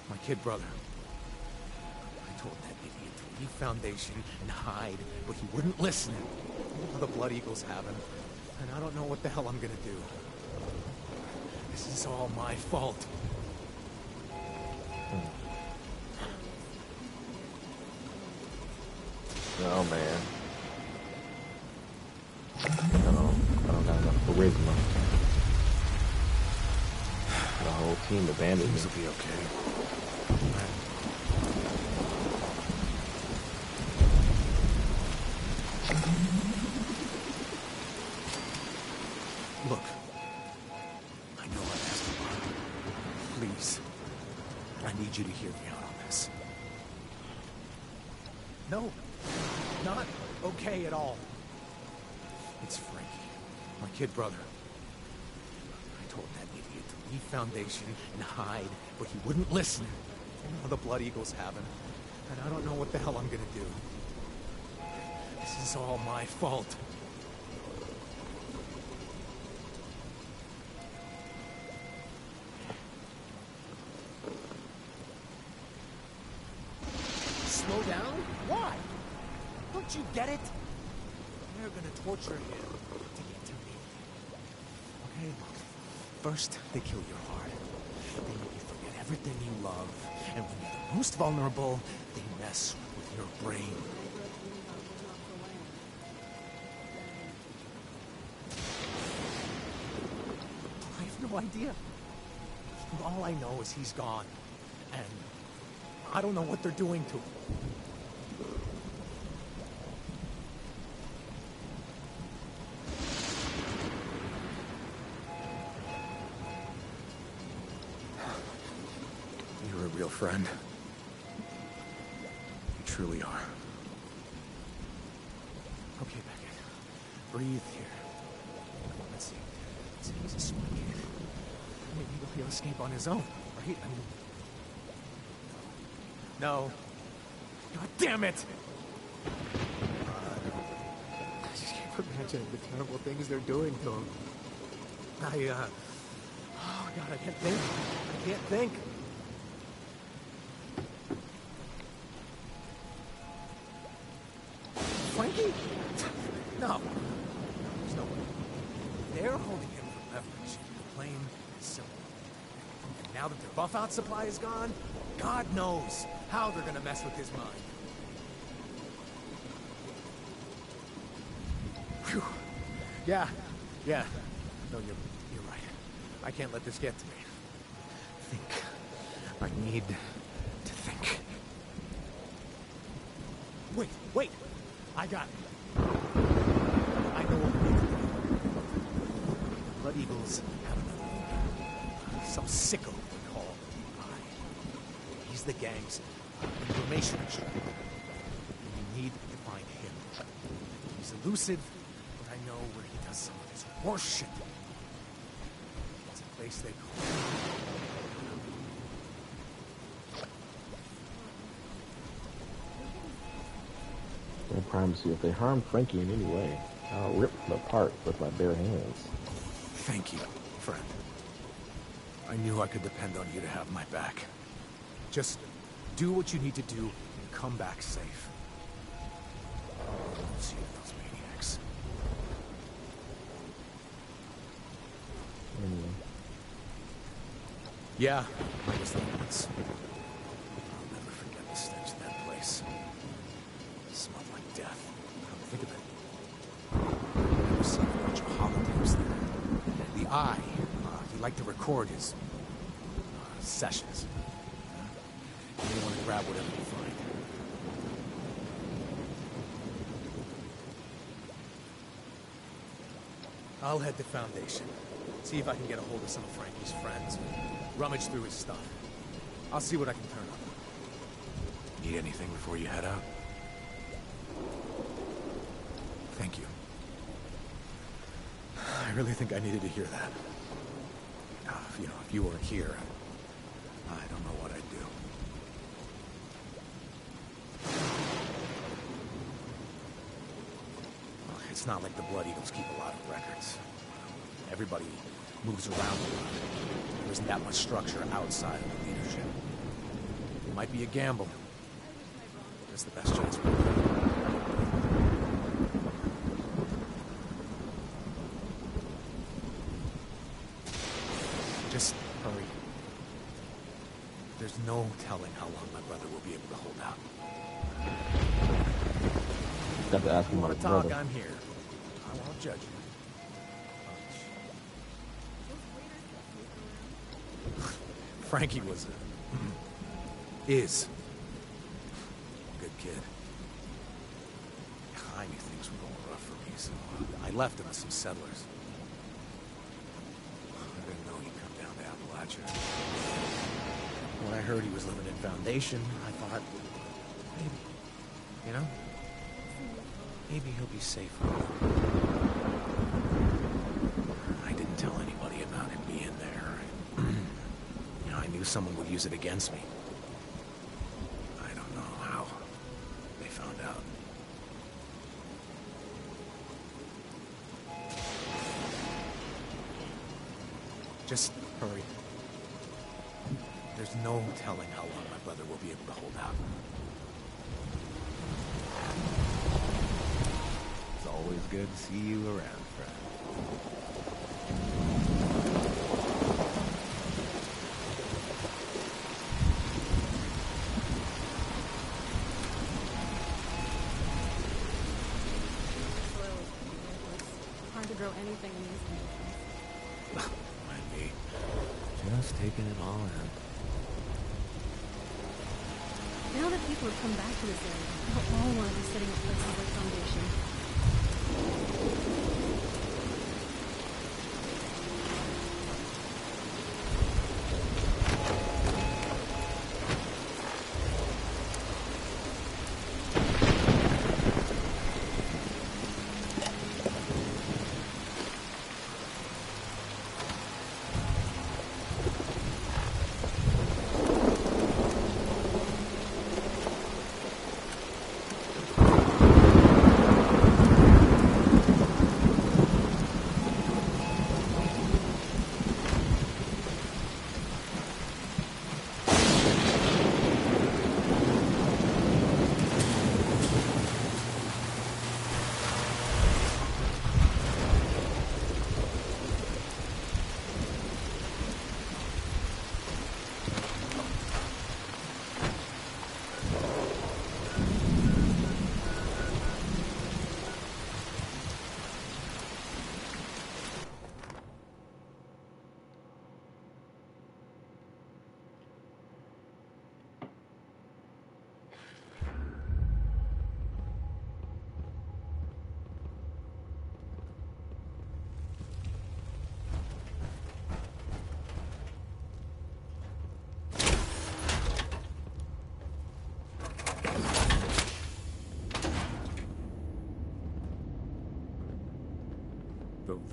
my kid brother. I told that idiot to leave Foundation and hide, but he wouldn't listen. Oh, the Blood Eagles have him, and I don't know what the hell I'm gonna do. This is all my fault. Oh man. I don't got enough charisma. The whole team abandoned me. Things will be okay. Look, I know I've asked a lot. Please, I need you to hear me out on this. No, not okay at all. It's Frankie, my kid brother. I told that idiot to leave Foundation and hide, but he wouldn't listen. Oh, the Blood Eagles have him, and I don't know what the hell I'm gonna do. This is all my fault. Slow down? Why? Don't you get it? They're gonna torture him to get to me. Okay, look. First, they kill your heart. They make you forget everything you love. And when you're the most vulnerable, they mess with your brain. I have no idea. All I know is he's gone. And I don't know what they're doing to him. You're a real friend. You truly are. Okay, Beckett. Breathe here. Let's see. He's a smart kid. Maybe he'll escape on his own, right? I mean... No. God damn it! I just can't imagine the terrible things they're doing to him. Oh, God, I can't think. I can't think. Frankie? No. There's no way. They're holding him for leverage. Plain and simple. And now that their buff-out supply is gone, God knows how they're gonna mess with his mind. Whew. Yeah. No, you're right. I can't let this get to me. Think. I need to think. Wait. I got it. I know what we need to do. Blood Eagles have another. Some sicko we call I. He's the gang's information extractor. We need to find him. He's elusive, but I know where he does some of his worst shit. It's a place they call I promise you, if they harm Frankie in any way, I'll rip them apart with my bare hands. Thank you, friend. I knew I could depend on you to have my back. Just do what you need to do and come back safe. Let's see those maniacs. Anyway. Yeah, I was there once. I'll never forget the stench of that place. It smelled like death. Come to think of it. I received a bunch of holotapes there. The Eye, he liked to record his sessions. You may want to grab whatever you find. I'll head to Foundation. See if I can get a hold of some of Frankie's friends. Rummage through his stuff. I'll see what I can turn up. Need anything before you head out? Thank you. I really think I needed to hear that. If you weren't here, I don't know what I'd do. Well, it's not like the Blood Eagles keep a lot of records. Everybody moves around a lot. There isn't that much structure outside of the leadership. It might be a gamble. That's the best chance we have. Just hurry. There's no telling how long my brother will be able to hold out. Got to ask him about his brother. I'm here. I won't judge you. Frankie was is a good kid. I knew things were going rough for me, so I left him with some settlers. I didn't know he'd come down to Appalachia. When I heard he was living in Foundation, I thought, maybe, maybe he'll be safer. I didn't tell anybody about him being there. I knew someone would use it against me. I don't know how they found out. Just hurry. There's no telling how long my brother will be able to hold out. It's always good to see you around, friend. Hard to grow anything in these conditions. Mind me. Just taking it all in. Now that people have come back to this area, they'll all want to be setting up places like Foundation.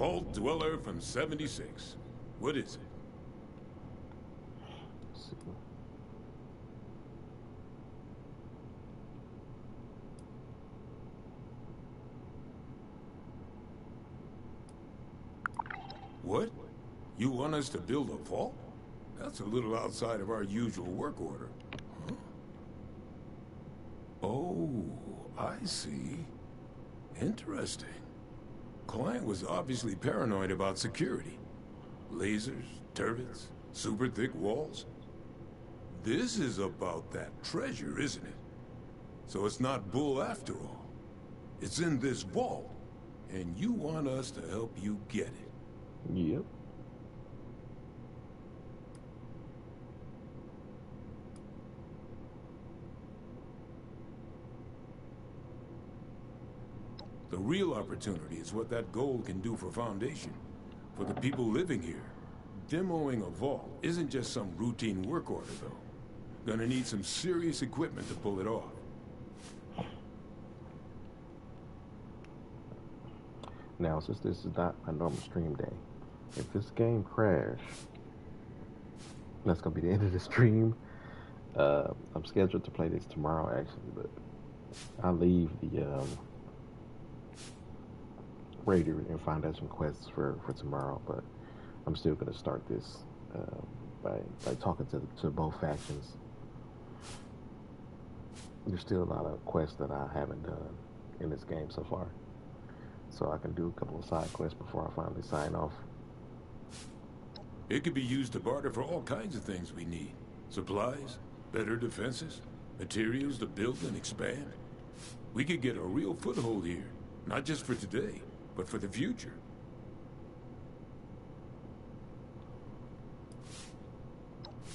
Vault Dweller from 76. What is it? What? You want us to build a vault? That's a little outside of our usual work order. Huh? Oh, I see. Interesting. Client was obviously paranoid about security. Lasers, turrets, super thick walls. This is about that treasure, isn't it? So it's not bull after all. It's in this vault, and you want us to help you get it. Yep. The real opportunity is what that gold can do for Foundation, for the people living here. Demoing a vault isn't just some routine work order, though. Gonna need some serious equipment to pull it off. Now, since this is not my normal stream day, if this game crash, that's gonna be the end of the stream. I'm scheduled to play this tomorrow, actually, but I leave the Raider and find out some quests for tomorrow. But I'm still gonna start this by talking to both factions. There's still a lot of quests that I haven't done in this game so far, so I can do a couple of side quests before I finally sign off. It could be used to barter for all kinds of things we need. Supplies, better defenses, materials to build and expand. We could get a real foothold here, not just for today, but for the future.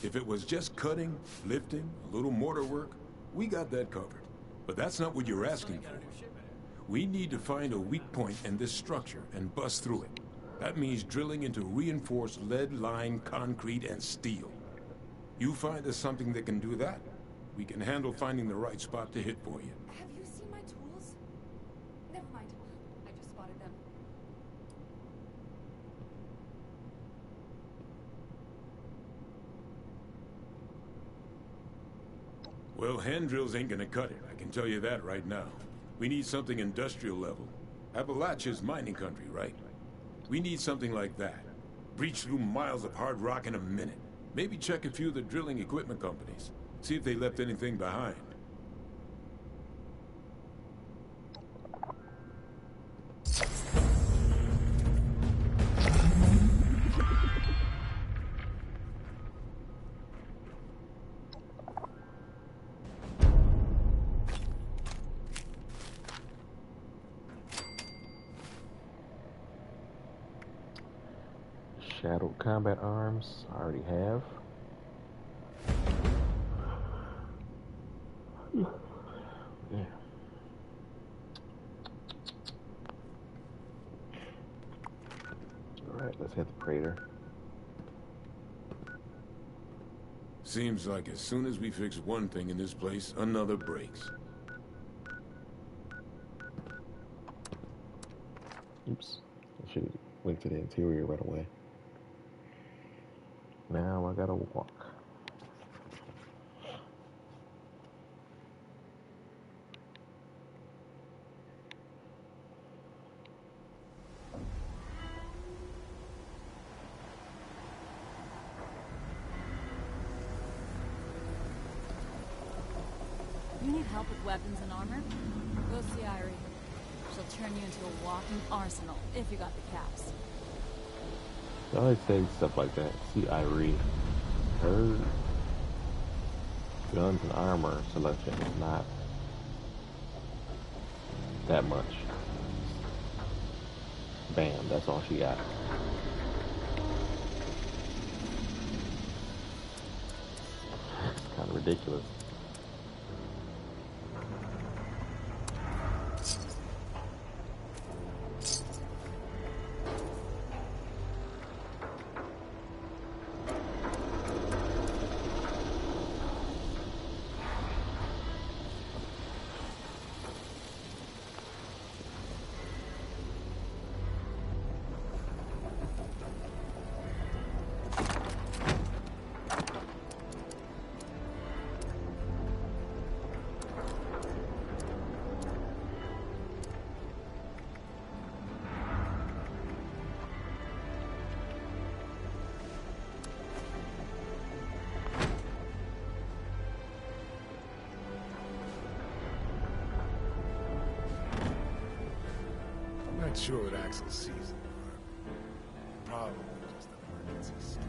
If it was just cutting, lifting, a little mortar work, we got that covered. But that's not what you're asking for. We need to find a weak point in this structure and bust through it. That means drilling into reinforced lead-lined concrete and steel. You find us something that can do that, we can handle finding the right spot to hit for you. Have you seen my tools? Never mind. I just spotted them. Well, hand drills ain't gonna cut it, I can tell you that right now. We need something industrial level. Appalachia's mining country, right? We need something like that. Breach through miles of hard rock in a minute. Maybe check a few of the drilling equipment companies. See if they left anything behind. Shadow combat arms, I already have. Yeah. Alright, let's hit the Praetor. Seems like as soon as we fix one thing in this place, another breaks. Oops. I should have went to the interior right away. Now I gotta walk. You need help with weapons and armor? Go see Irie. She'll turn you into a walking arsenal if you got the caps. I always say stuff like that. See Irie. Her guns and armor selection is not that much. Bam, that's all she got. It's kind of ridiculous. sure what Axel sees in her. Probably just emergency stuff.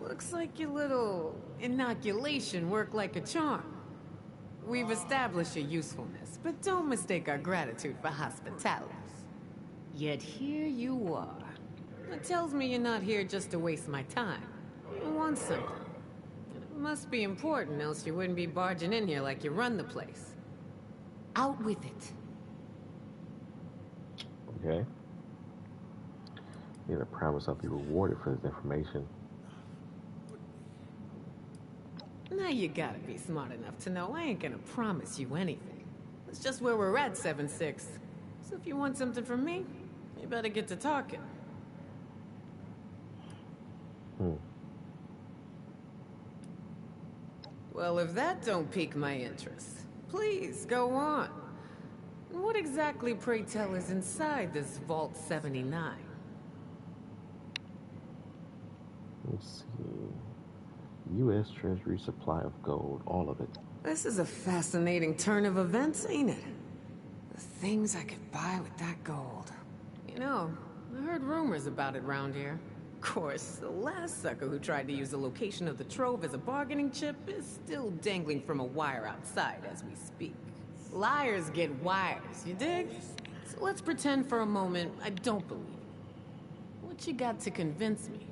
Looks like your little inoculation worked like a charm. We've established your usefulness, but don't mistake our gratitude for hospitality. Yet here you are. That tells me you're not here just to waste my time. You want something. It must be important, else you wouldn't be barging in here like you run the place. Out with it. Okay. Need to promise I'll be rewarded for this information. Now you gotta be smart enough to know I ain't gonna promise you anything. It's just where we're at, 7-6. So if you want something from me, you better get to talking. Well, if that don't pique my interest, please go on. What exactly, pray tell, is inside this Vault 79? Let's see. U.S. Treasury supply of gold, all of it. This is a fascinating turn of events, ain't it? The things I could buy with that gold. You know, I heard rumors about it round here. Of course, the last sucker who tried to use the location of the trove as a bargaining chip is still dangling from a wire outside as we speak. Liars get wires, you dig? So let's pretend for a moment I don't believe you. What you got to convince me?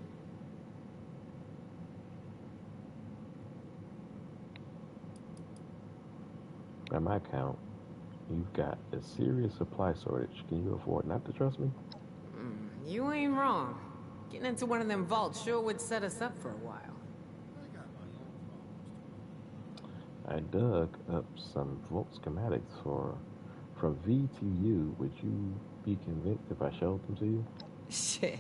By my count, you've got a serious supply shortage. Can you afford not to trust me? You ain't wrong. Getting into one of them vaults sure would set us up for a while. I dug up some vault schematics from VTU. Would you be convinced if I showed them to you? Shit.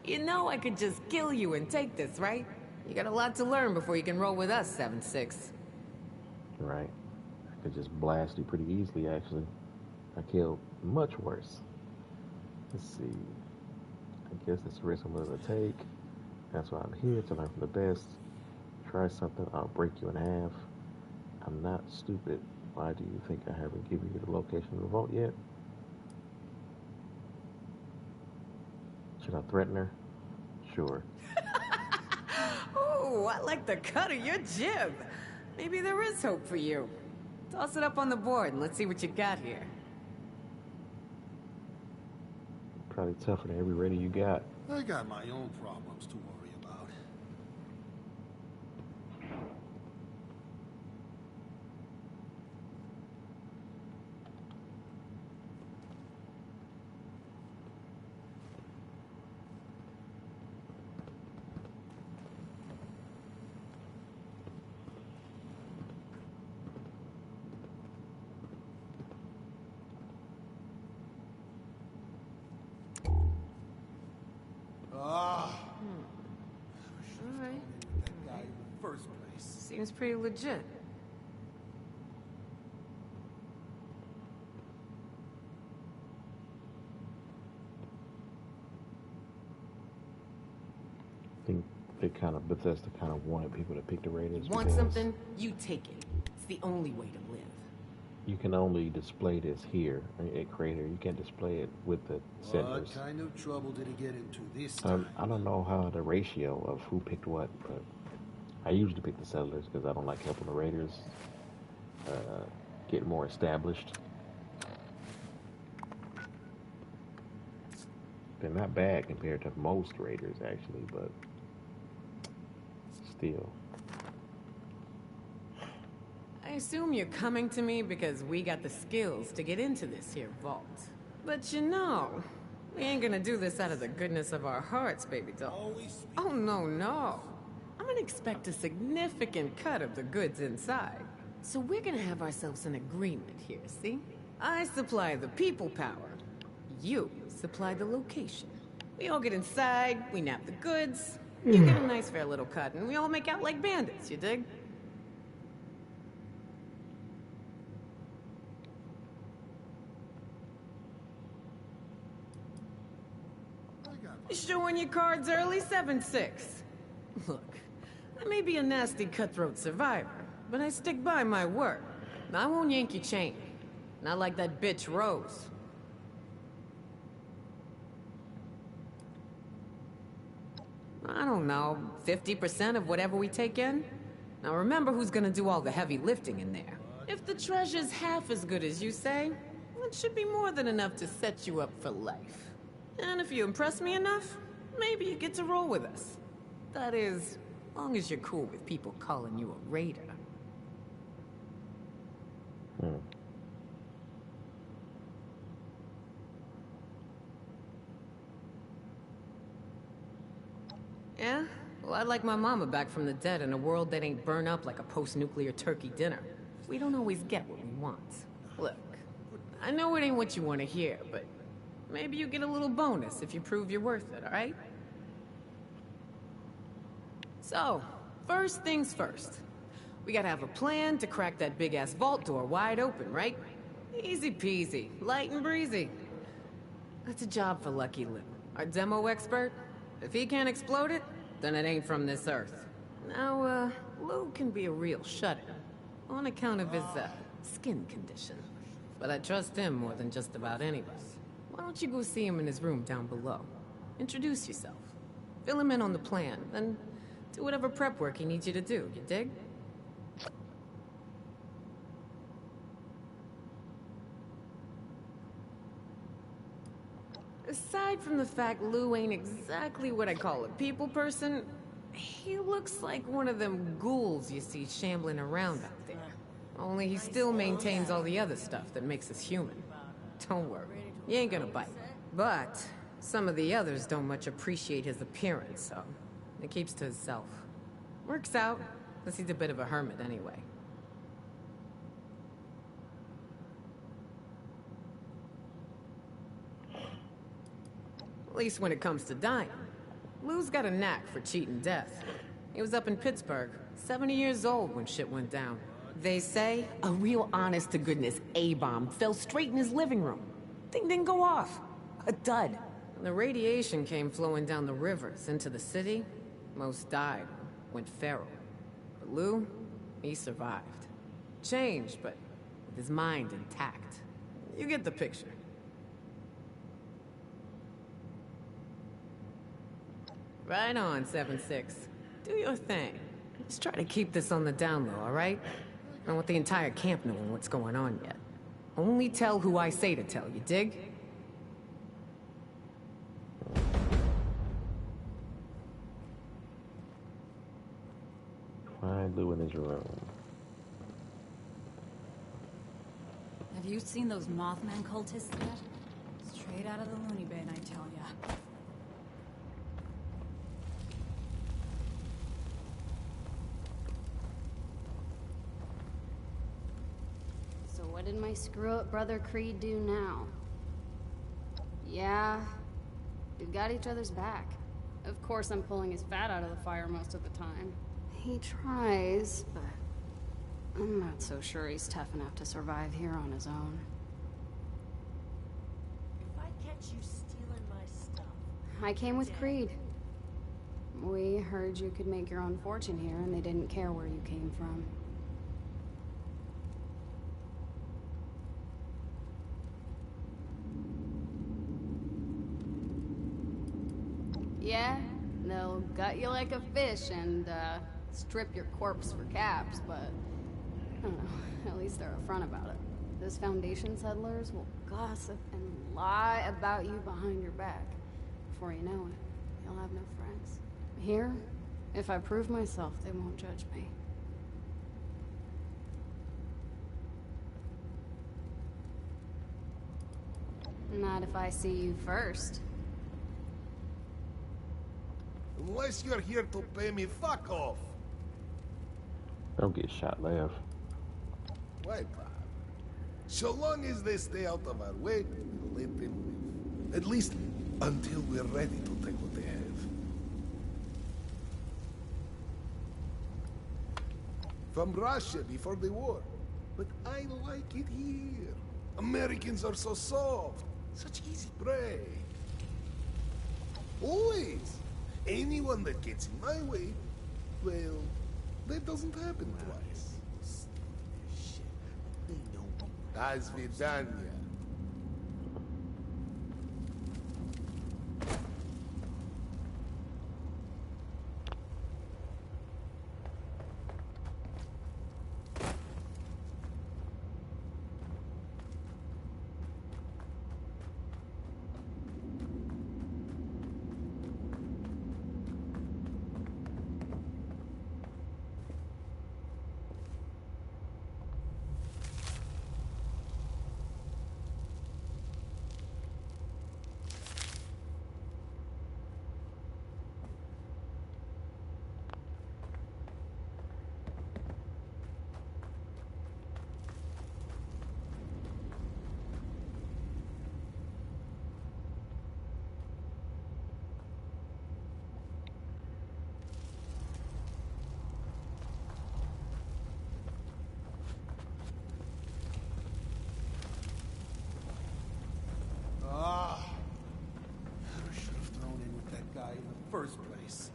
You know I could just kill you and take this, right? You got a lot to learn before you can roll with us, 7-6. Right. I could just blast you pretty easily, actually. I killed much worse. Let's see. I guess that's the risk I'm willing to take. That's why I'm here, to learn from the best. Try something, I'll break you in half. I'm not stupid. Why do you think I haven't given you the location of the vault yet? Should I threaten her? Sure. Ooh, I like the cut of your jib. Maybe there is hope for you. Toss it up on the board and let's see what you got here. Probably tougher than every rating you got. I got my own problems to worry about. Alright. That guy in the first place. Seems pretty legit. I think they Bethesda kind of wanted people to pick the Raiders. You want something? You take it. It's the only way to live. You can only display this here at Crater. You can't display it with the settlers. What kind of trouble did he get into this time? I don't know how the ratio of who picked what, but I usually pick the settlers because I don't like helping the Raiders get more established. They're not bad compared to most Raiders, actually, but still. I assume you're coming to me because we got the skills to get into this here vault. But you know, we ain't gonna do this out of the goodness of our hearts, baby doll. Oh, no. I'm gonna expect a significant cut of the goods inside. So we're gonna have ourselves an agreement here, see? I supply the people power. You supply the location. We all get inside, we nab the goods. You get a nice fair little cut, and we all make out like bandits, you dig? You showing your cards early, 7-6. Look, I may be a nasty cutthroat survivor, but I stick by my word. I won't yank your chain. Not like that bitch Rose. I don't know, 50% of whatever we take in? Now remember who's gonna do all the heavy lifting in there. If the treasure's half as good as you say, it should be more than enough to set you up for life. And if you impress me enough, maybe you get to roll with us. That is, long as you're cool with people calling you a raider. Yeah? Well, I'd like my mama back from the dead in a world that ain't burned up like a post-nuclear turkey dinner. We don't always get what we want. Look, I know it ain't what you want to hear, but maybe you get a little bonus if you prove you're worth it, alright? So, first things first. We gotta have a plan to crack that big-ass vault door wide open, right? Easy peasy, light and breezy. That's a job for Lucky Lou, our demo expert. If he can't explode it, then it ain't from this earth. Now, Lou can be a real shut-in, on account of his, skin condition. But I trust him more than just about any of us. Why don't you go see him in his room down below? Introduce yourself. Fill him in on the plan, then do whatever prep work he needs you to do, you dig? Aside from the fact Lou ain't exactly what I call a people person, he looks like one of them ghouls you see shambling around out there. Only he still maintains all the other stuff that makes us human. Don't worry, he ain't gonna bite. But some of the others don't much appreciate his appearance, so he keeps to himself. Works out, because he's a bit of a hermit anyway. At least when it comes to dying. Lou's got a knack for cheating death. He was up in Pittsburgh, 70 years old when shit went down. They say a real honest-to-goodness A-bomb fell straight in his living room. Thing didn't go off. A dud. The radiation came flowing down the rivers into the city. Most died, went feral. But Lou, he survived. Changed, but with his mind intact. You get the picture. Right on, 7-6. Do your thing. Let's try to keep this on the down low, alright? I don't want the entire camp knowing what's going on yet. Only tell who I say to tell, you dig? Find Lou in his room. Have you seen those Mothman cultists yet? Straight out of the loony bin, I tell ya. So what did my screw-up brother Creed do now? Yeah, we've got each other's back. Of course I'm pulling his fat out of the fire most of the time. He tries, but I'm not so sure he's tough enough to survive here on his own. If I catch you stealing my stuff... I came with Creed. We heard you could make your own fortune here, and they didn't care where you came from. Yeah, they'll gut you like a fish and, strip your corpse for caps, but... I don't know, at least they're upfront about it. Those Foundation settlers will gossip and lie about you behind your back. Before you know it, you'll have no friends. Here, if I prove myself, they won't judge me. Not if I see you first. Unless you're here to pay me, fuck off! Don't get shot, Lev. Why, pal? So long as they stay out of our way, we'll let them live. At least until we're ready to take what they have. From Russia before the war. But I like it here. Americans are so soft. Such easy prey. Always. Anyone that gets in my way, well, that doesn't happen twice. Shit. They know. До свидания. I should have thrown in with that guy in the first place.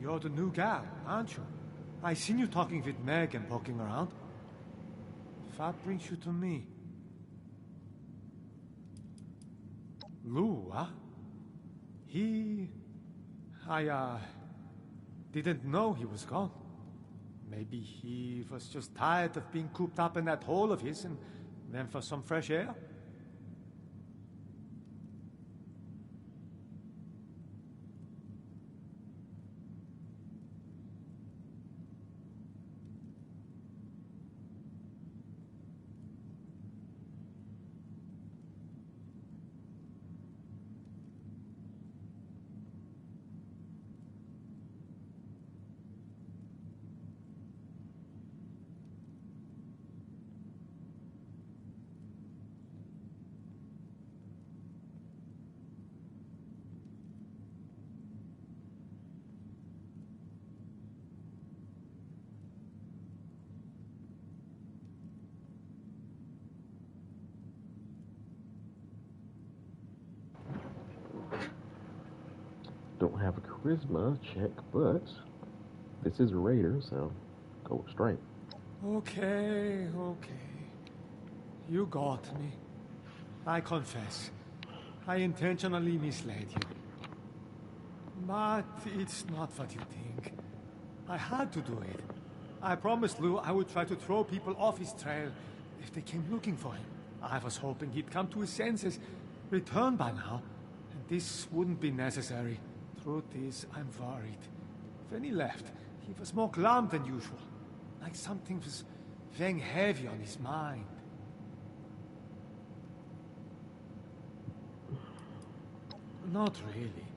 You're the new gal, aren't you? I seen you talking with Meg and poking around. What brings you to me? Lou, huh? I didn't know he was gone. Maybe he was just tired of being cooped up in that hole of his and went for some fresh air? Don't have a charisma check, but this is a raider, so go with strength. Okay. You got me. I confess. I intentionally misled you. But it's not what you think. I had to do it. I promised Lou I would try to throw people off his trail if they came looking for him. I was hoping he'd come to his senses, return by now, and this wouldn't be necessary. Truth is, I'm worried. When he left, he was more glum than usual. Like something was weighing heavy on his mind. Not really.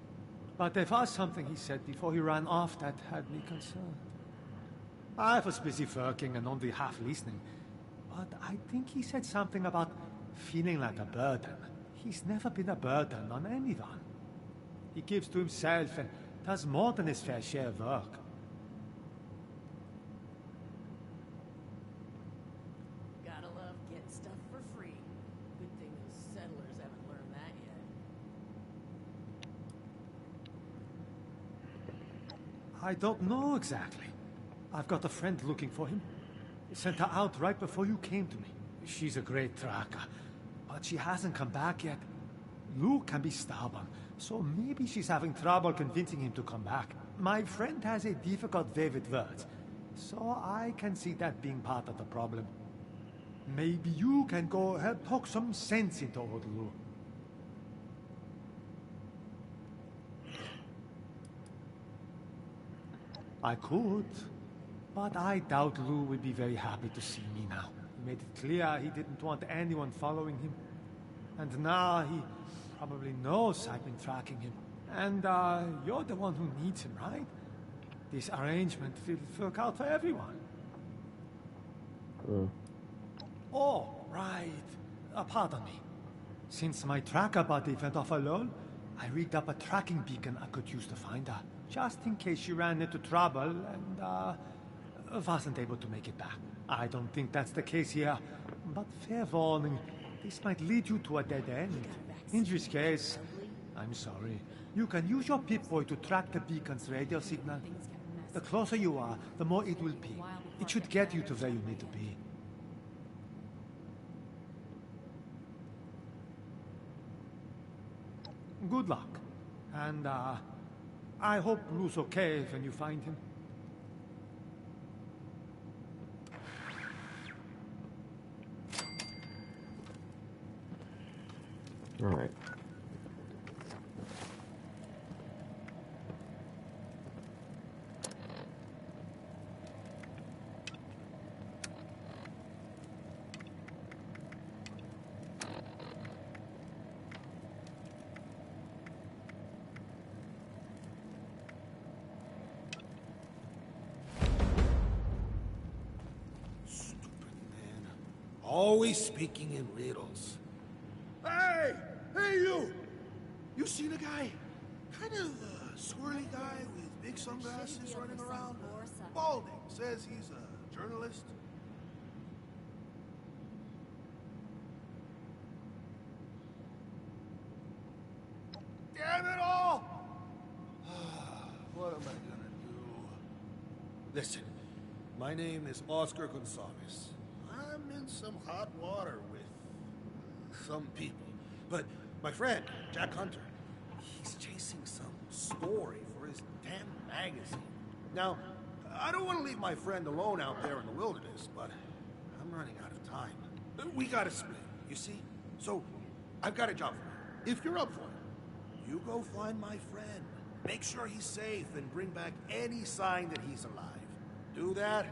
But there was something he said before he ran off that had me concerned. I was busy working and only half listening. But I think he said something about feeling like a burden. He's never been a burden on anyone. He gives to himself and does more than his fair share of work. Gotta love getting stuff for free. Good thing those settlers haven't learned that yet. I don't know exactly. I've got a friend looking for him. Sent her out right before you came to me. She's a great tracker, but she hasn't come back yet. Lou can be stubborn, so maybe she's having trouble convincing him to come back. My friend has a difficult way with words, so I can see that being part of the problem. Maybe you can go help talk some sense into old Lou. I could, but I doubt Lou would be very happy to see me now. He made it clear he didn't want anyone following him. And now he probably knows I've been tracking him. And you're the one who needs him, right? This arrangement will work out for everyone. Oh, right. Pardon me. Since my tracker buddy went off alone, I rigged up a tracking beacon I could use to find her, just in case she ran into trouble and wasn't able to make it back. I don't think that's the case here, but fair warning, This might lead you to a dead end. In this case, I'm sorry. You can use your Pip-Boy to track the beacon's radio signal. The closer you are, the more it will ping. It should get you to where you need to be. Good luck. And, I hope Blue's okay when you find him. All right. Always speaking in riddles. Hey! Hey, you! You seen a guy? Kind of a swirly guy with big sunglasses running around? Balding. Says he's a journalist. Damn it all! What am I gonna do? Listen, my name is Oscar Gonzalez. I'm in some hot water with some people. But my friend, Jack Hunter, he's chasing some story for his damn magazine. Now, I don't want to leave my friend alone out there in the wilderness, but I'm running out of time. We gotta split, you see? So, I've got a job for you. If you're up for it, you go find my friend. Make sure he's safe and bring back any sign that he's alive. Do that,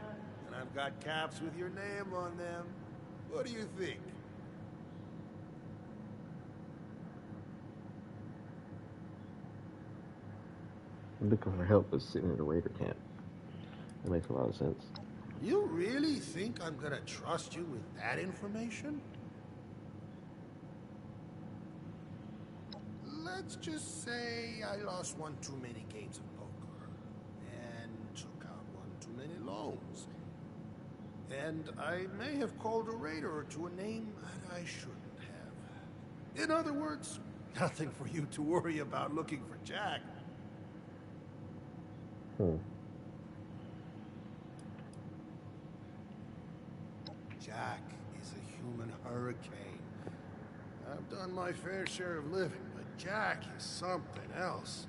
and I've got caps with your name on them. What do you think? I'm looking for help with sitting at a raider camp. That makes a lot of sense. You really think I'm gonna trust you with that information? Let's just say I lost one too many games of poker and took out one too many loans. And I may have called a raider to a name that I shouldn't have. In other words, nothing for you to worry about looking for Jack. Jack is a human hurricane. I've done my fair share of living, but Jack is something else.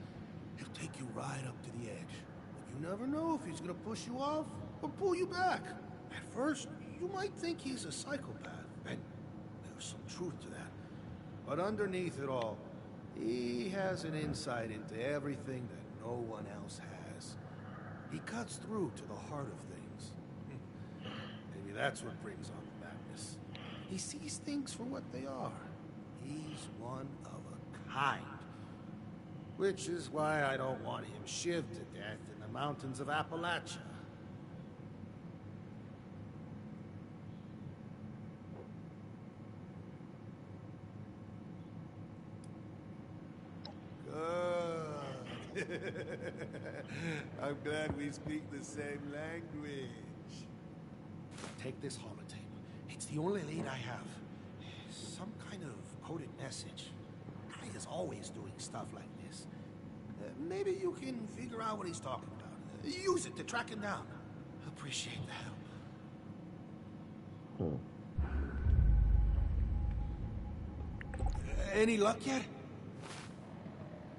He'll take you right up to the edge. But you never know if he's gonna push you off or pull you back. At first, you might think he's a psychopath, and there's some truth to that. But underneath it all, he has an insight into everything that no one else has. He cuts through to the heart of things. Maybe that's what brings on the madness. He sees things for what they are. He's one of a kind. Which is why I don't want him shivved to death in the mountains of Appalachia. I'm glad we speak the same language. Take this holotape. It's the only lead I have. Some kind of coded message. Guy is always doing stuff like this. Maybe you can figure out what he's talking about. Use it to track him down. Appreciate the help. Any luck yet?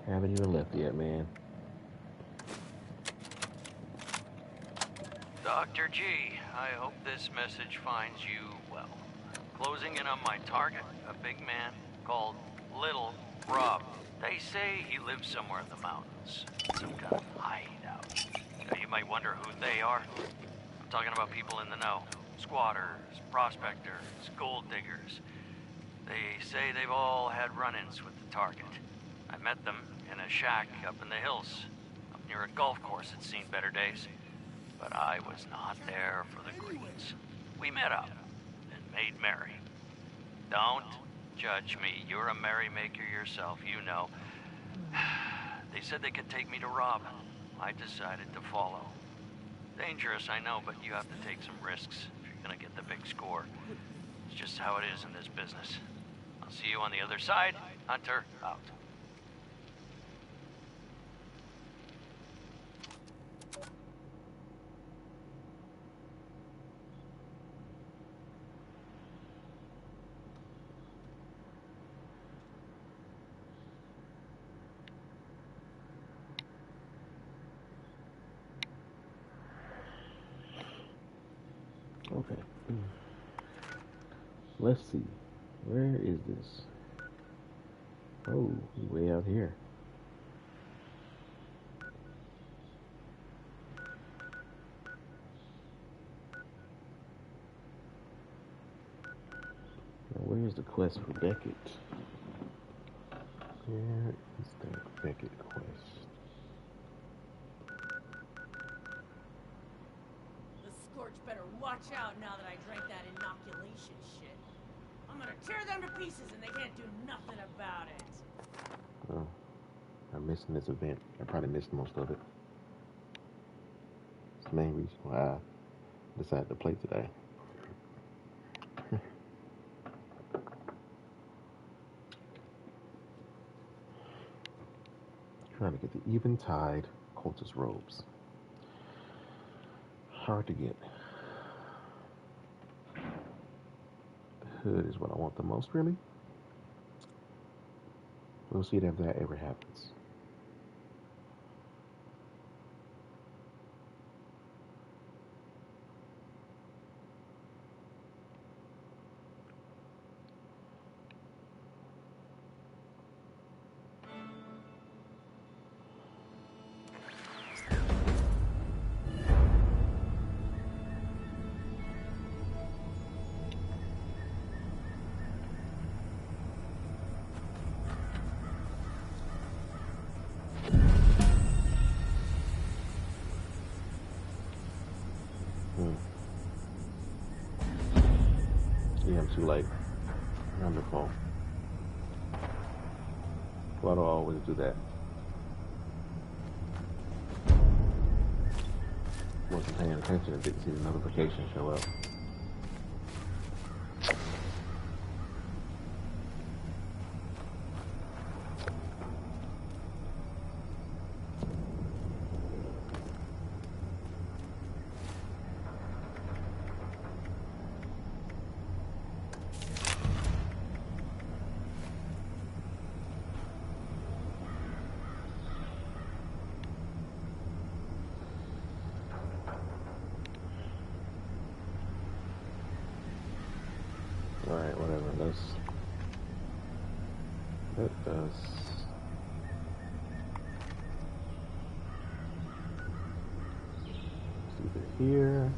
Haven't even left yet, man. Dr. G, I hope this message finds you well. Closing in on my target, a big man called Little Rob. They say he lives somewhere in the mountains. Some kind of hideout. Now, you might wonder who they are. I'm talking about people in the know. Squatters, prospectors, gold diggers. They say they've all had run-ins with the target. I met them in a shack up in the hills, up near a golf course that's seen better days. But I was not there for the greens. We met up and made merry. Don't judge me. You're a merrymaker yourself, you know. They said they could take me to Rob. I decided to follow. Dangerous, I know, but you have to take some risks if you're gonna get the big score. It's just how it is in this business. I'll see you on the other side. Hunter, out. Okay. Let's see. Where is this? Oh, way out here. Now, where's the quest for Beckett? Where is that Beckett quest? The Scorch better watch out now that I drank that inoculation shit. I'm gonna tear them to pieces and they can't do nothing about it. Oh, I'm missing this event. I probably missed most of it. It's the main reason why I decided to play today. Trying to get the Eventide cultist robes. Hard to get. The hood is what I want the most, really. We'll see if that ever happens. Yeah, I'm too late. Wonderful. Why do I always do that? Wasn't paying attention and didn't see the notification show up. Alright, whatever. Let us either here.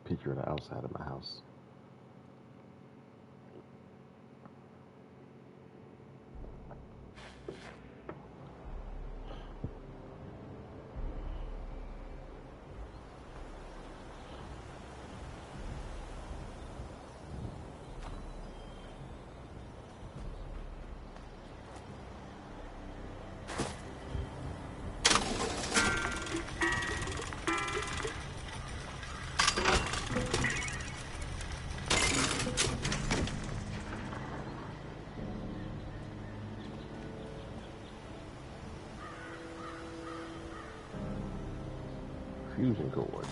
Picture of the outside of my house. Fusion cores.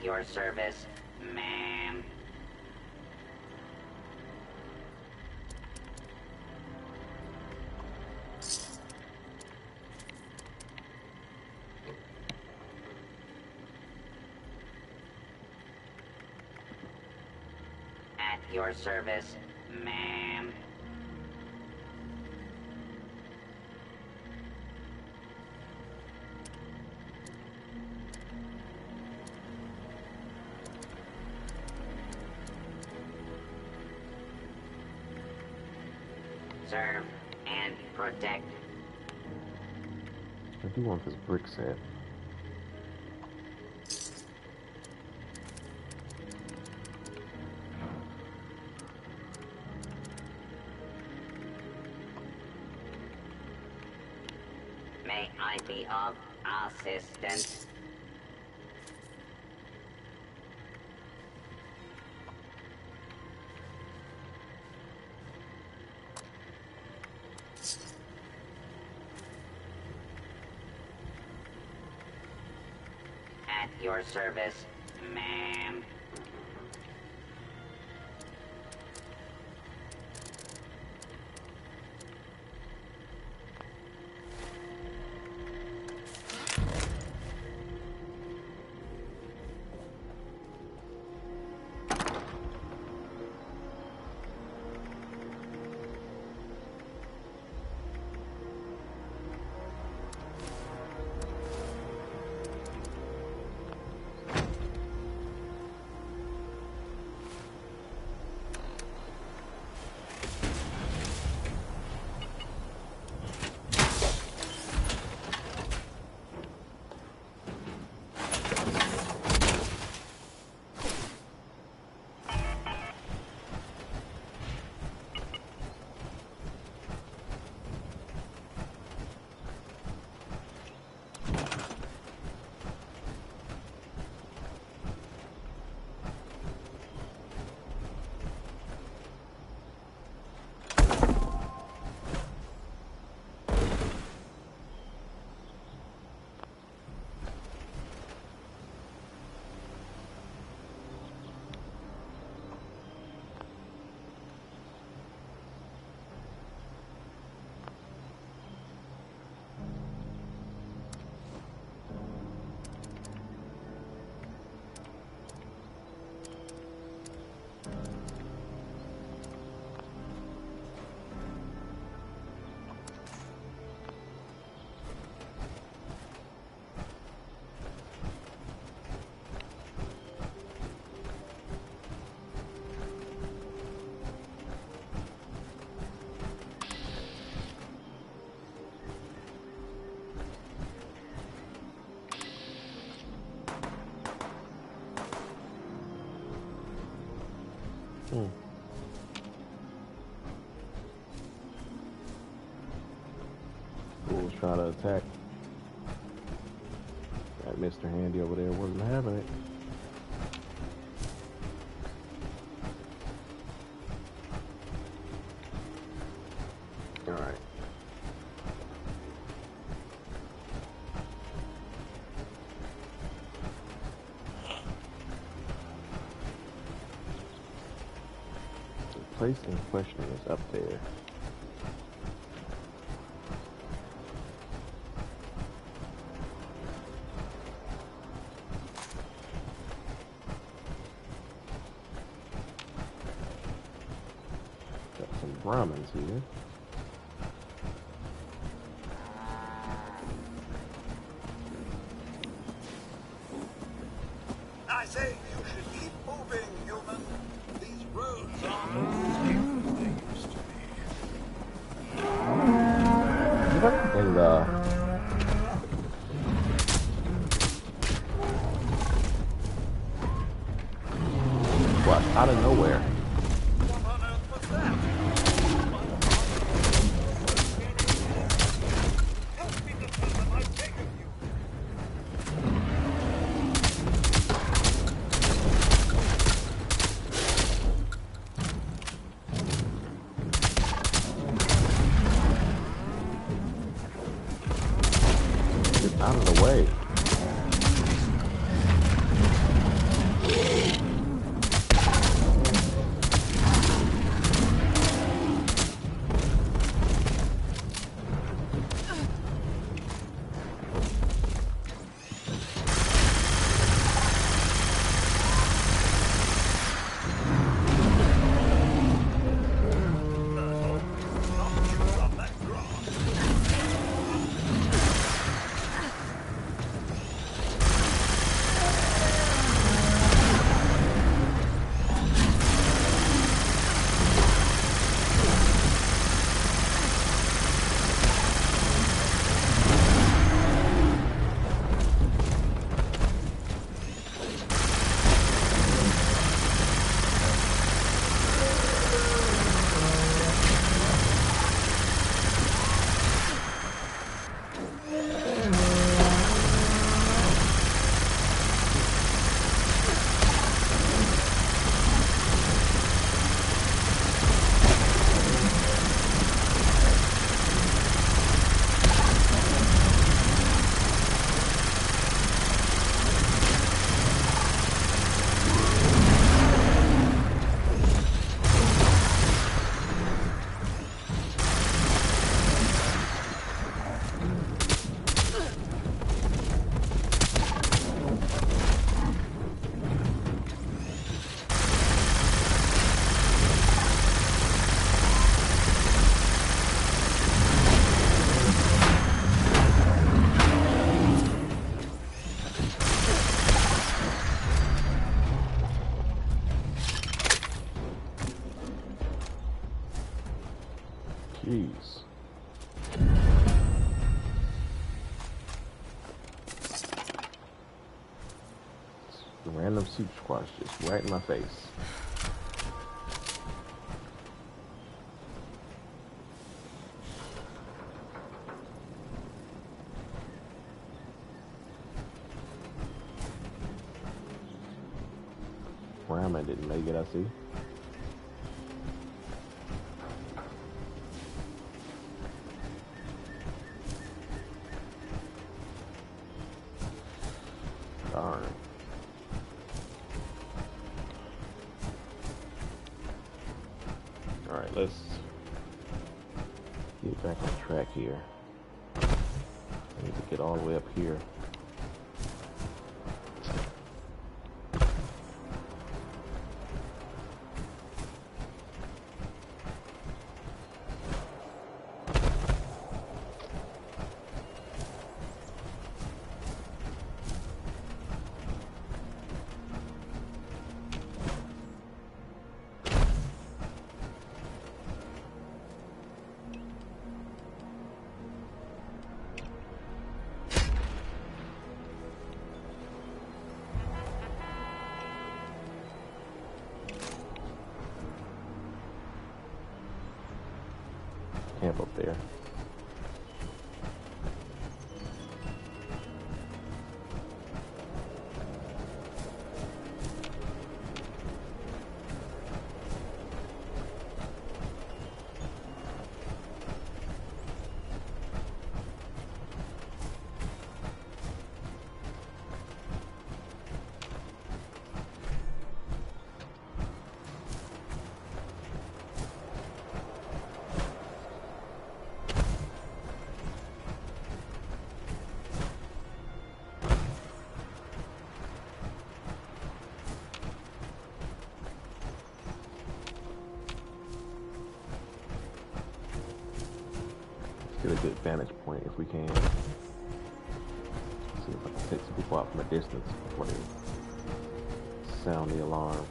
your service, ma'am. At your service, ma'am. Serve and protect. I do want this brick set. May I be of assistance? At your service, ma'am. Fool's trying to attack. That Mr. Handy over there wasn't having it. Alright. The place in question is up there. Got some Brahmins here. I say you should keep moving, human. These roads are no safe as they used to be. And what? Out of nowhere. Out of the way. Random soup squash just right in my face. Ramen didn't make it, I see. Darn. Alright, let's get back on track here. I need to get all the way up here. Camp up there. Get a good vantage point if we can. See if I can take some people out from a distance before they sound the alarm.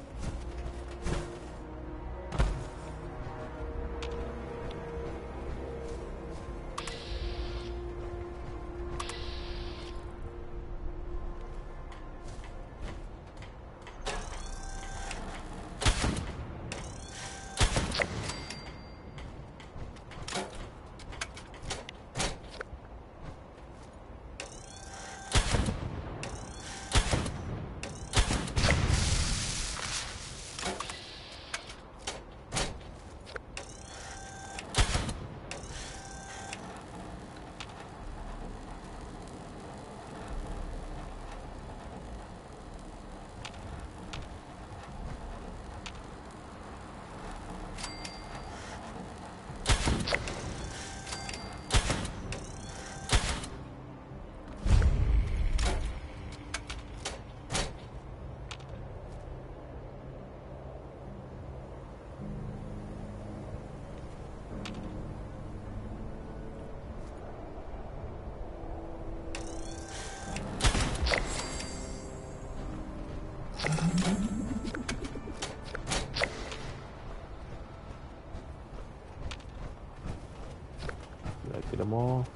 Get them all.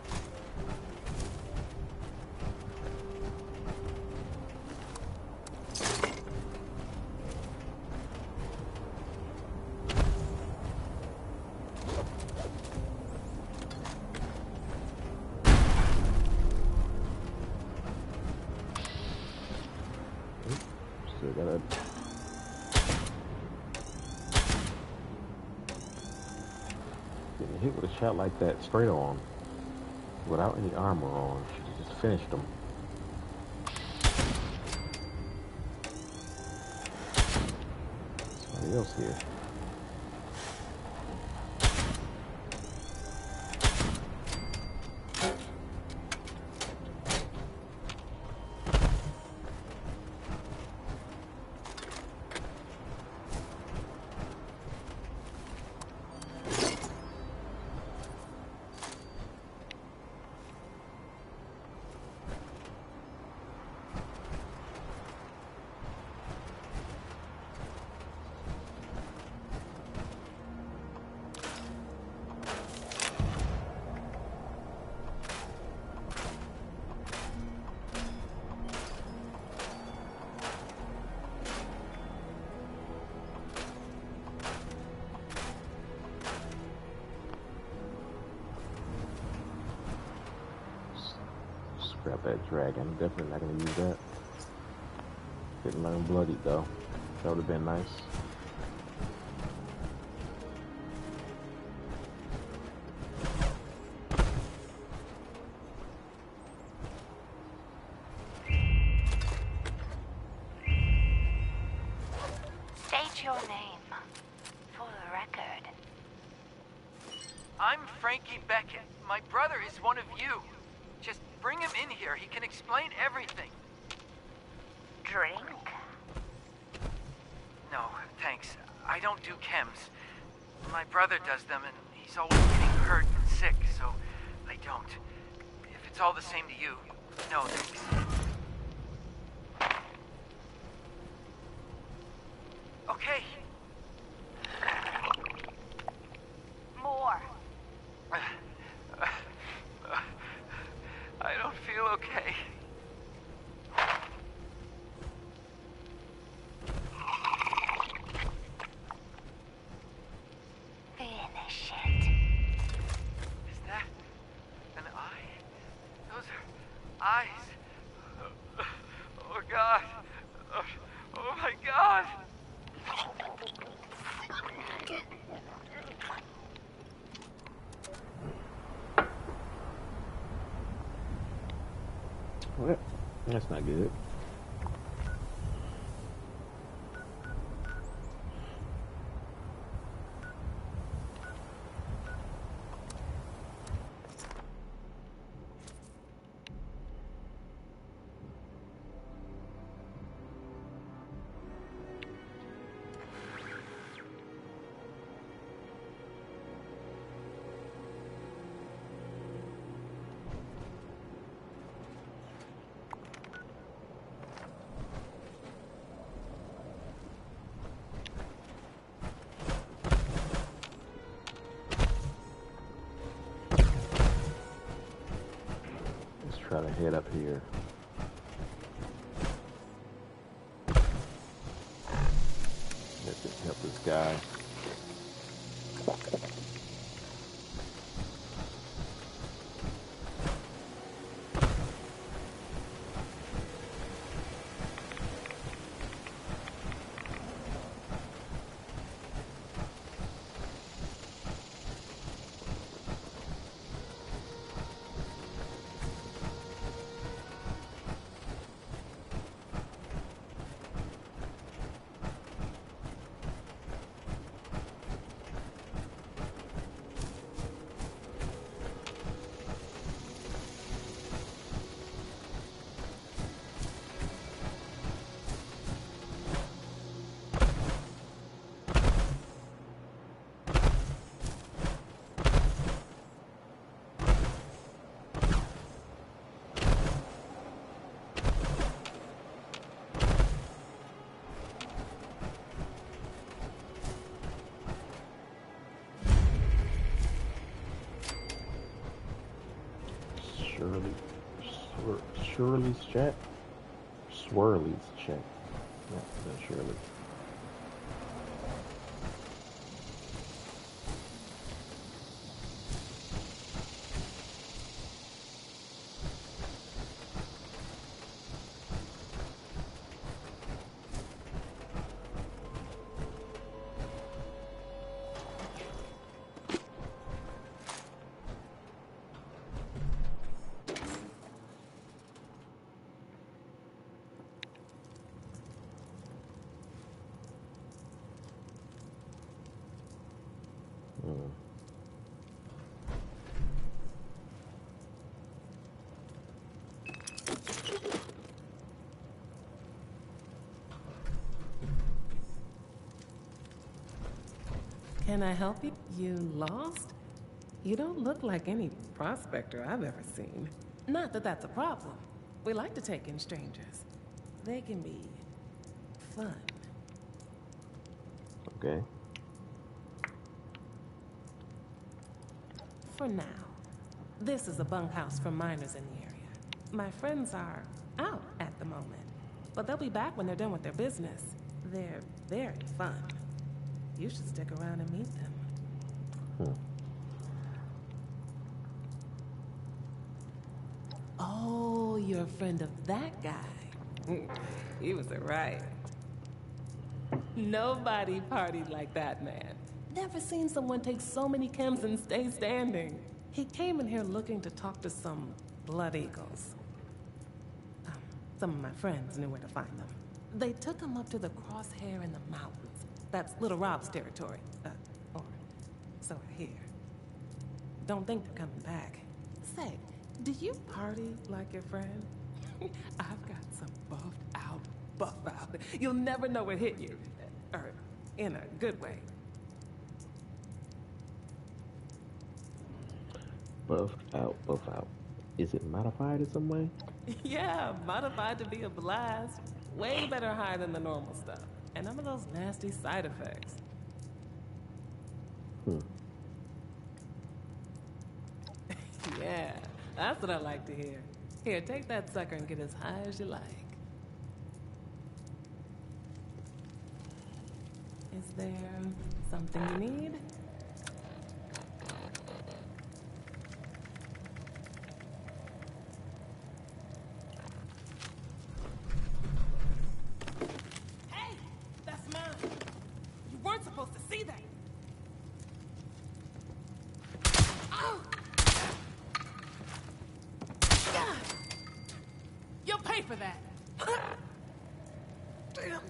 Still gotta. Getting hit with a shot like that straight on, without any armor on, she just finished them. Somebody else here. Grab that dragon. Definitely not gonna use that. Didn't learn bloody though. That would have been nice. State your name for the record. I'm Frankie Beckett. My brother is one of you. Just bring him in here. He can explain everything. Drink? No, thanks. I don't do chems. My brother does them, and he's always getting hurt and sick, so I don't. If it's all the same to you, no thanks. Okay. More. I don't feel okay. Finish it. Is that an eye? Those are eyes. Oh God. Oh my God. Well, that's not good. Try to head up here. Let's just help this guy. Shirley's chat? Swirly's chat. Not Shirley. Can I help you? You lost? You don't look like any prospector I've ever seen. Not that that's a problem. We like to take in strangers. They can be fun. Okay. For now. This is a bunkhouse for miners in the area. My friends are out at the moment, but they'll be back when they're done with their business. They're very fun. You should stick around and meet them. Oh, So you're a friend of that guy. He was right. Nobody partied like that man. Never seen someone take so many chems and stay standing. He came in here looking to talk to some Blood Eagles. Some of my friends knew where to find them. They took him up to the Crosshair in the mountains. That's Little Rob's territory. Or so I hear. Don't think they're coming back. Say, do you party like your friend? I've got some buff out. You'll never know what hit you. Or in a good way. Buffed out. Is it modified in some way? Yeah, modified to be a blast. Way better high than the normal stuff. And none of those nasty side effects. Yeah, that's what I like to hear. Here, take that sucker and get as high as you like. Is there something you need? Hey! That's mine! You weren't supposed to see that! Oh! God! You'll pay for that! Damn you!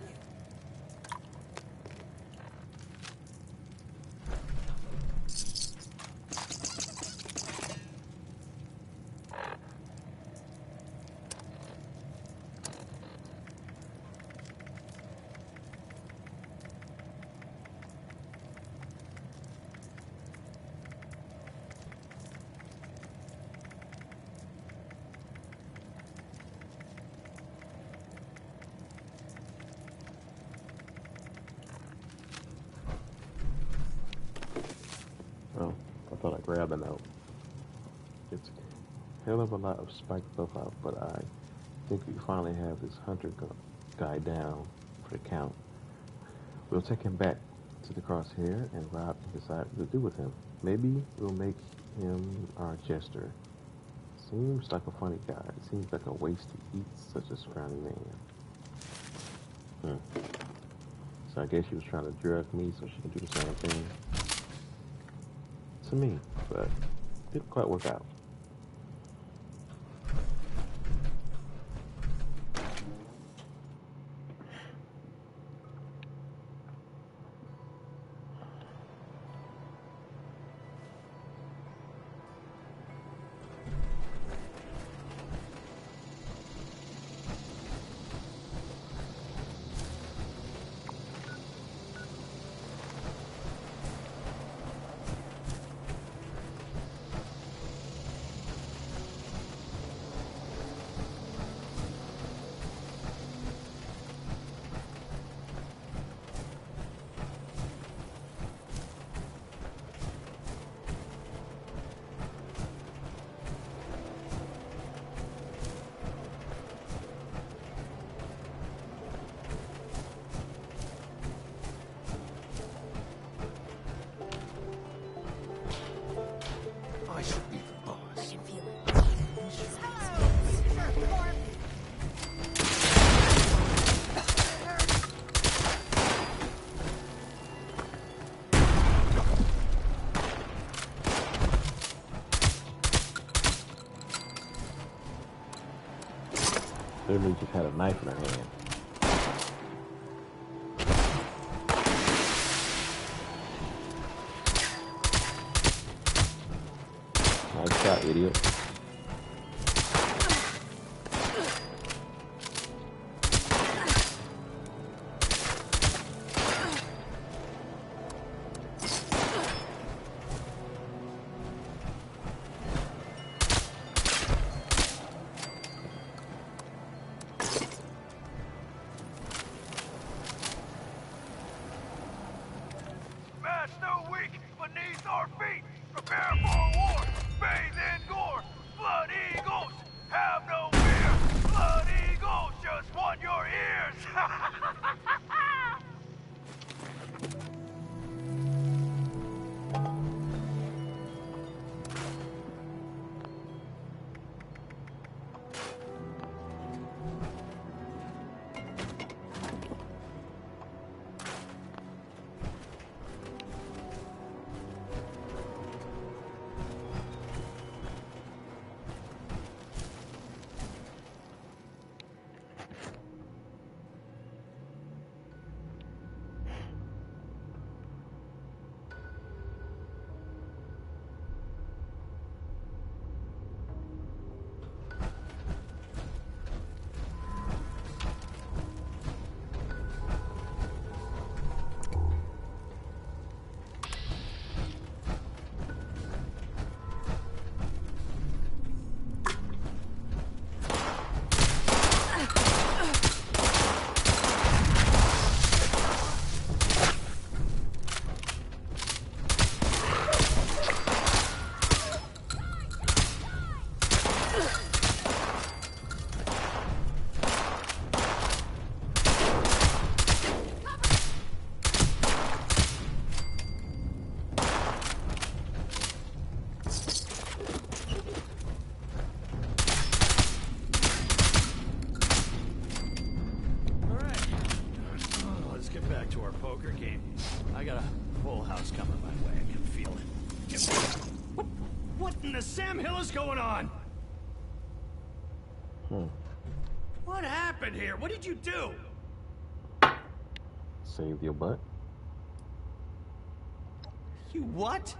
Oh, I thought I grabbed a note. It's a hell of a lot of spiked stuff out, but I think we finally have this hunter guy down for the count. We'll take him back to the Crosshair and Rob can decide what to do with him. Maybe we'll make him our jester. Seems like a funny guy. It seems like a waste to eat such a scrawny man. So I guess she was trying to drug me so she can do the same thing to me, but didn't quite work out. I should be the boss. I can feel it. Literally just had a knife in her hand. Nice shot, idiot. Master weak beneath our feet. Prepare for war. Bathe in gore. Blood eagles have no fear. Blood eagles just want your ears. to our poker game. I got a full house coming my way. I can feel it. What in the Sam Hill is going on? What happened here? What did you do? Save your butt. You what?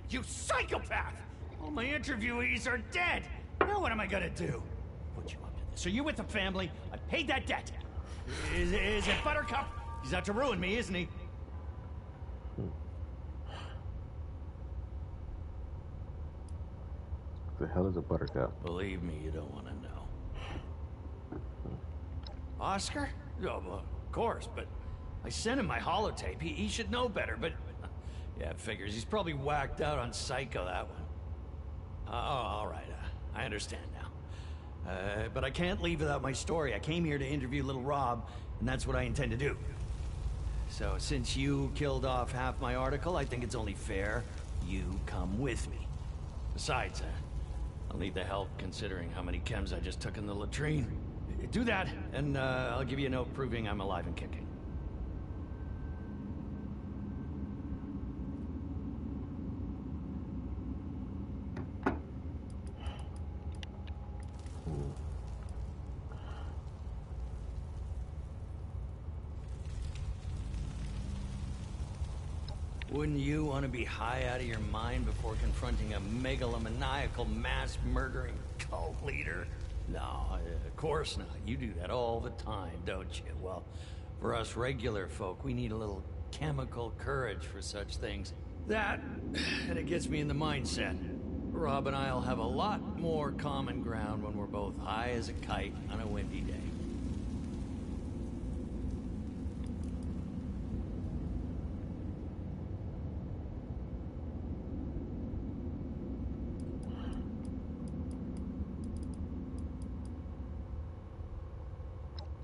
You psychopath! All my interviewees are dead. Now what am I gonna do? Put you up to this. Are you with the family? I paid that debt. Is it Buttercup? He's out to ruin me, isn't he? The hell is a Buttercup? Believe me, you don't want to know. Oscar? Oh, well, of course, but I sent him my holotape. He should know better, but... yeah, figures. He's probably whacked out on Psycho, that one. Oh, all right. I understand now. But I can't leave without my story. I came here to interview Little Rob, and that's what I intend to do. So, since you killed off half my article, I think it's only fair you come with me. Besides, I'll need the help considering how many chems I just took in the latrine. Do that, and I'll give you a note proving I'm alive and kicking. Wouldn't you want to be high out of your mind before confronting a megalomaniacal, mass-murdering cult leader? No, of course not. You do that all the time, don't you? Well, for us regular folk, we need a little chemical courage for such things. That, and it gets me in the mindset. Rob and I'll have a lot more common ground when we're both high as a kite on a windy day.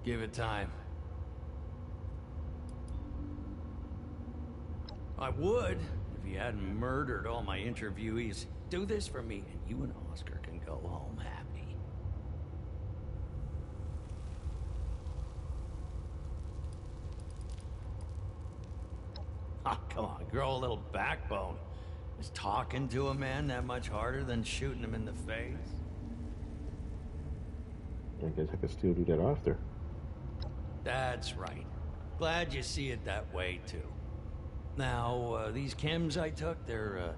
Give it time. I would, if you hadn't murdered all my interviewees. Do this for me, and you and Oscar can go home happy. Oh, come on, grow a little backbone. Is talking to a man that much harder than shooting him in the face? I guess I could still do that after. That's right. Glad you see it that way, too. Now, these chems I took, they're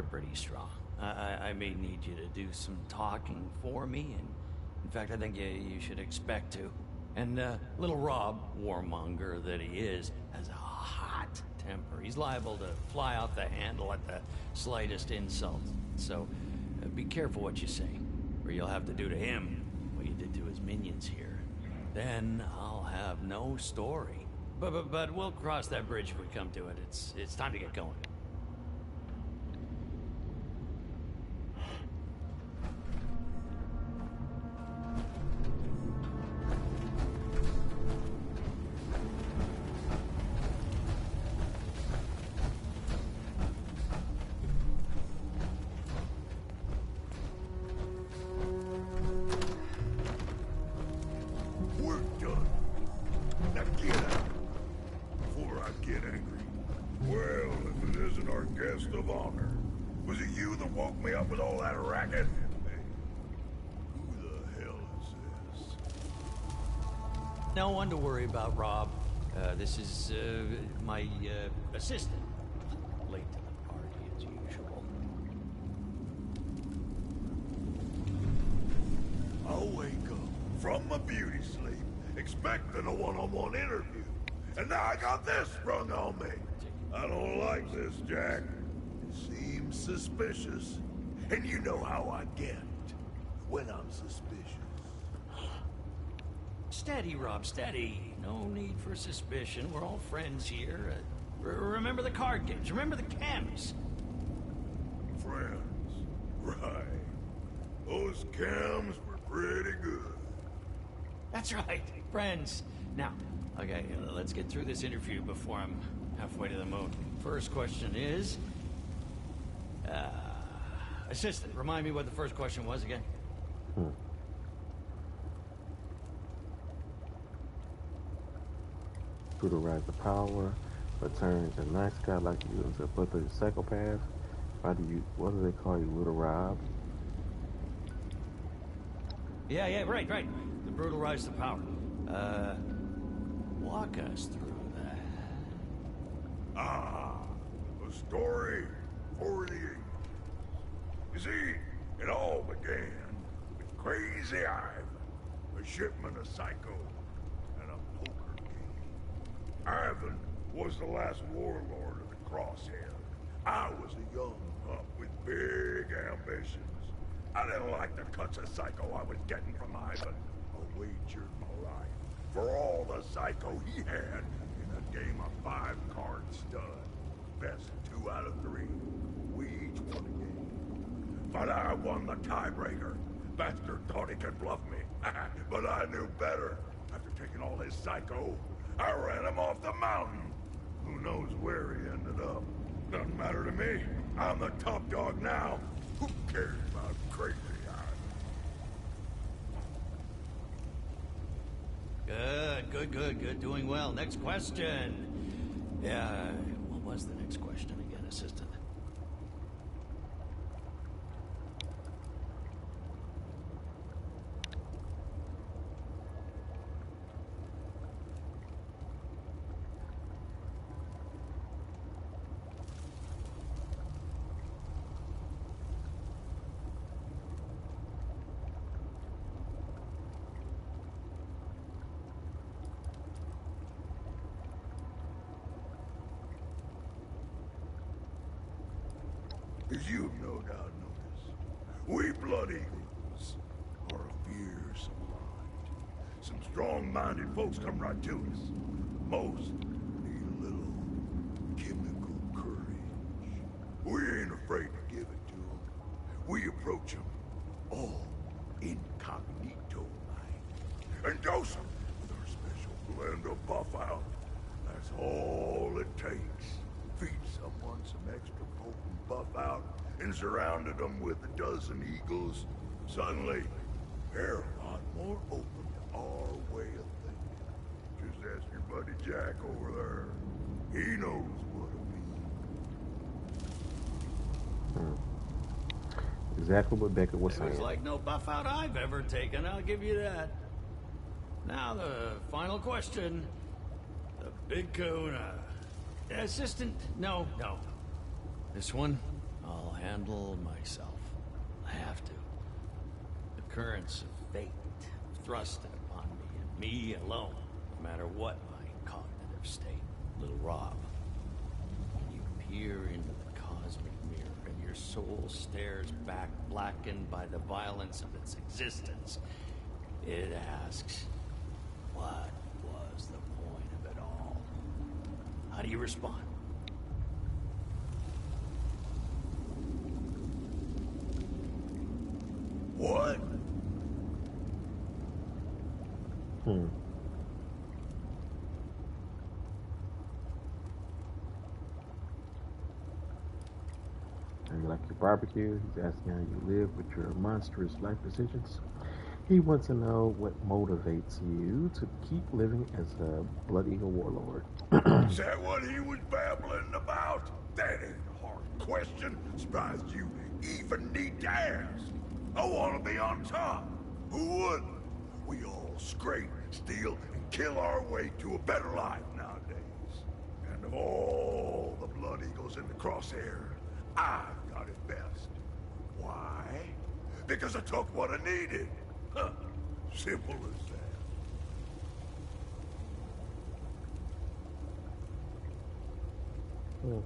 pretty strong. I may need you to do some talking for me, and in fact, I think you should expect to. And little Rob, warmonger that he is, has a hot temper. He's liable to fly out the handle at the slightest insult. So, be careful what you say, or you'll have to do to him what you did to his minions here. Then I'll have no story. But we'll cross that bridge if we come to it. It's time to get going. No one to worry about, Rob. This is my assistant. Late to the party as usual. I'll wake up from my beauty sleep, expecting a one-on-one interview. And now I got this sprung on me. I don't like this, Jack. It seems suspicious. And you know how I get when I'm suspicious. Steady, Rob, steady. No need for suspicion. We're all friends here. Remember the card games. Remember the chems. Friends. Right. Those chems were pretty good. That's right. Friends. Now, okay, let's get through this interview before I'm halfway to the moon. First question is... assistant, remind me what the first question was again. brutalize the power, but turns a nice guy like you into a bloodthirsty psychopath. What do they call you, Little Rob? Yeah, right. The brutal rise to power. Walk us through that. A story for the ages. You see, it all began with Crazy Ivan, a shipment of psycho, and a poker game. Ivan was the last warlord of the Crosshair. I was a young pup with big ambitions. I didn't like the cuts of psycho I was getting from Ivan. I wagered my life for all the psycho he had in a game of 5-card stud. Best 2 out of 3. We each won a game. But I won the tiebreaker. Bastard thought he could bluff me. But I knew better. After taking all his psycho, I ran him off the mountain. Who knows where he ended up? Doesn't matter to me. I'm the top dog now. Who cares about Crazy Ivan? Good. Doing well. Next question. Yeah, what was the next question again, Assistant? As you've no doubt noticed, we Blood Eagles are a fearsome lot. Some strong-minded folks come right to us. Most need a little chemical courage. We ain't afraid to give it to them. We approach them all incognito like, and dose them with our special blend of buff out. That's all it takes. Feed someone some extra potent buff out and surrounded them with a dozen eagles. Suddenly, they're a lot more open to our way of thinking. Just ask your buddy Jack over there. He knows what it means. Exactly what Becca was saying. It was like no buff out I've ever taken, I'll give you that. Now the final question. The big kahuna. Assistant, no. This one, I'll handle myself. I have to. The currents of fate thrusted upon me, and me alone, no matter what my cognitive state. Little Rob, when you peer into the cosmic mirror and your soul stares back, blackened by the violence of its existence, it asks, what was the point of it all? How do you respond? What? How you like your barbecue? He's asking how you live with your monstrous life decisions. He wants to know what motivates you to keep living as a Blood Eagle warlord. Is that what he was babbling about? That ain't a hard question. Surprised you even need to ask. I want to be on top. Who wouldn't? We all scrape, steal, and kill our way to a better life nowadays. And of all the Blood Eagles in the Crosshair, I've got it best. Why? Because I took what I needed. Huh. Simple as that.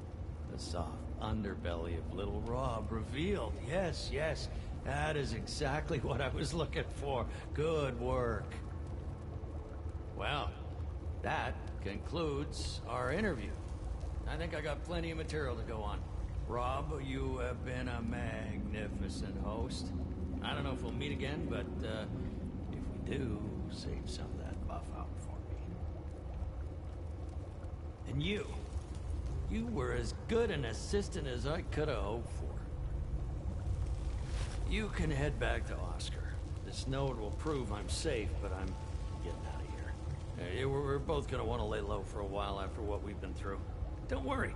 The soft underbelly of Little Rob revealed. Yes. That is exactly what I was looking for. Good work. Well, that concludes our interview. I think I got plenty of material to go on. Rob, you have been a magnificent host. I don't know if we'll meet again, but if we do, save some of that buff out for me. And you were as good an assistant as I could have hoped for. You can head back to Oscar. This note will prove I'm safe, but I'm getting out of here. We're both gonna want to lay low for a while after what we've been through. Don't worry.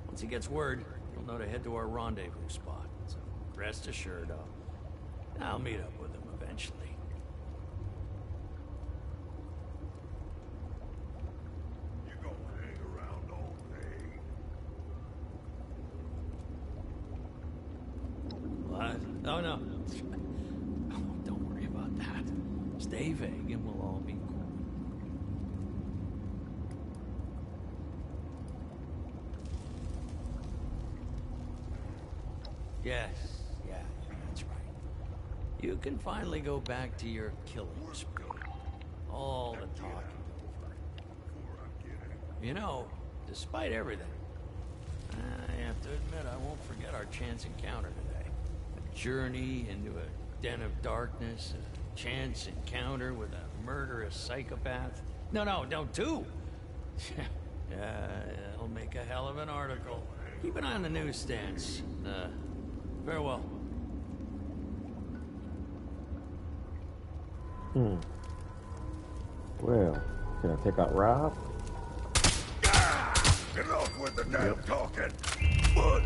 Once he gets word, he'll know to head to our rendezvous spot. So rest assured, I'll meet up with him eventually. You gonna hang around all day? What? Oh, no. Oh, don't worry about that. Stay vague and we'll all be cool. Yes, yeah, that's right. You can finally go back to your killing spree. All the talking over. You know, despite everything, I have to admit I won't forget our chance encounter today. A journey into a den of darkness, a chance encounter with a murderous psychopath. No, two! Yeah, it'll make a hell of an article. Keep an eye on the newsstands. Farewell. Well, can I take out Rob? Enough with the damn talking. But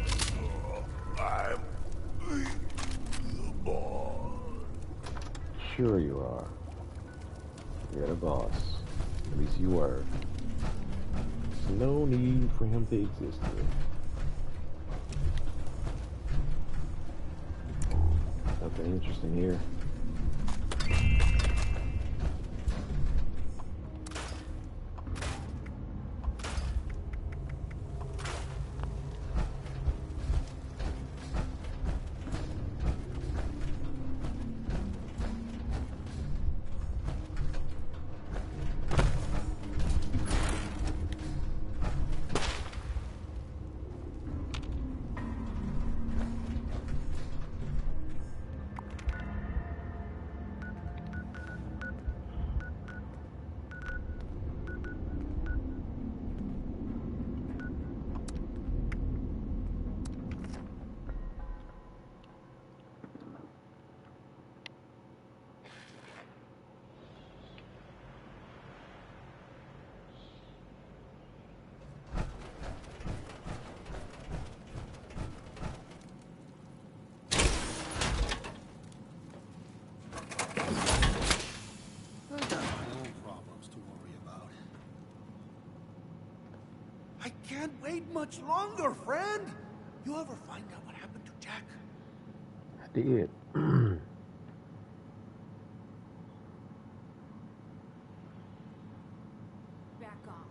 I'm the boss. Sure you are. You're the boss. At least you were. There's no need for him to exist here. Nothing interesting here. Can't wait much longer, friend. You ever find out what happened to Jack? I did. Back off.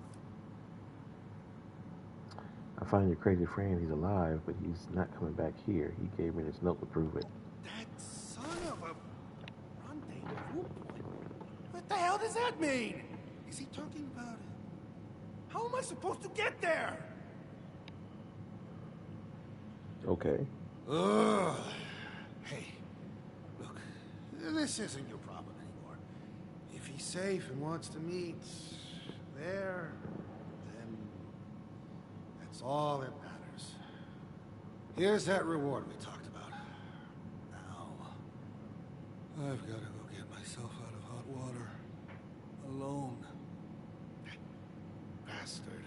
I find your crazy friend. He's alive, but he's not coming back here. He gave me this note to prove it. That son of a rendezvous point. What the hell does that mean? Is he talking about it? How am I supposed to get there? Okay. Ugh. Hey, look, this isn't your problem anymore. If he's safe and wants to meet there, then that's all that matters. Here's that reward we talked about. Now, I've got to go get myself out of hot water. Alone. Bastard.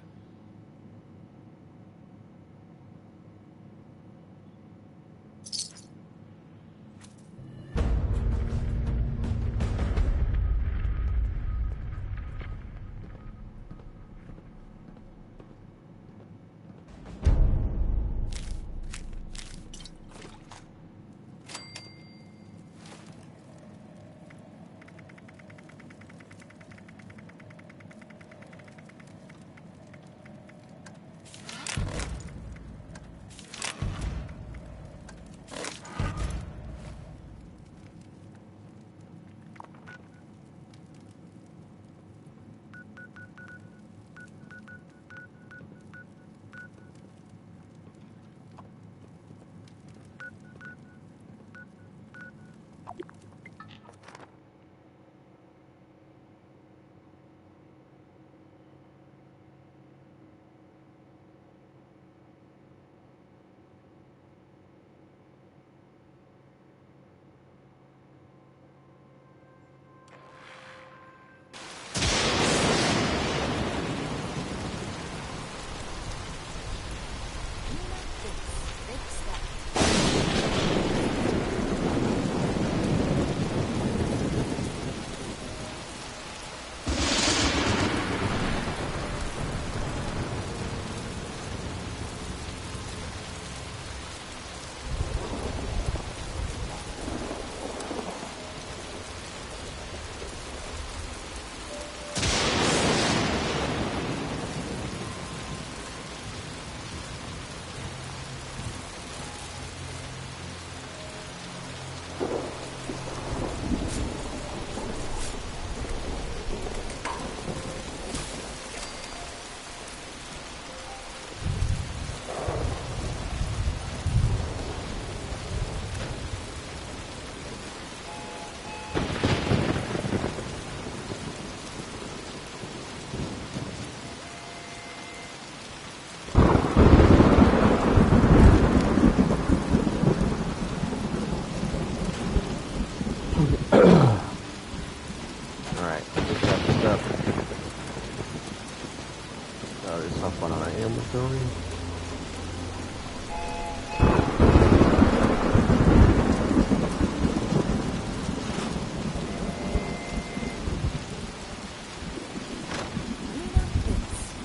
But I am returning.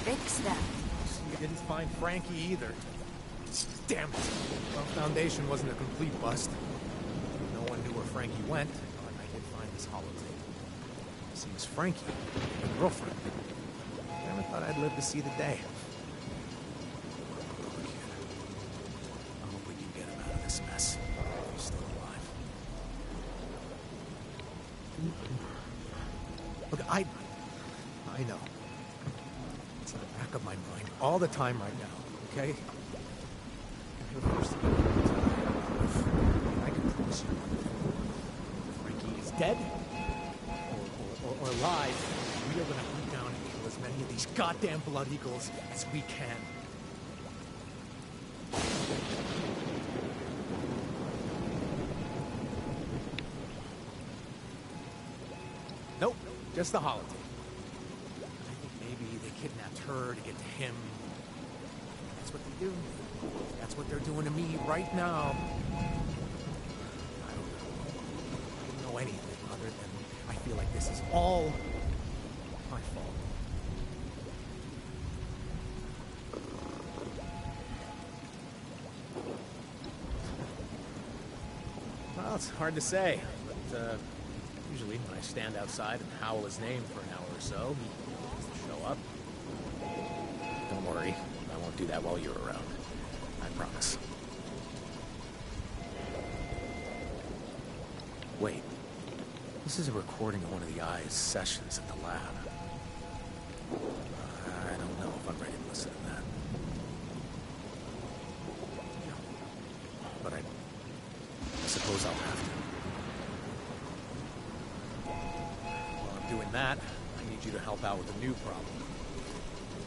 Fix that. You didn't find Frankie either. Damn it. Well, Foundation wasn't a complete bust. No one knew where Frankie went, but I did find this holotape. Seems Frankie, my girlfriend. Never thought I'd live to see the day. Poor kid. I hope we can get him out of this mess. If he's still alive. Look, I know. It's in the back of my mind all the time right now, okay? You're the first thing I can promise you. Frankie is dead or alive. We are gonna hunt down and kill as many of these goddamn Blood Eagles as we can. Nope, just the holotape. I think maybe they kidnapped her to get to him. That's what they do. That's what they're doing to me right now. I don't know anything other than I feel like this is all my fault. Well, it's hard to say, but usually when I stand outside and howl his name for an hour or so, he tends to show up. Don't worry, I won't do that while you're around. I promise. Wait. This is a recording of one of the Eye's sessions at the lab. I don't know if I'm ready to listen to that. Yeah. But I suppose I'll have to. While I'm doing that, I need you to help out with a new problem.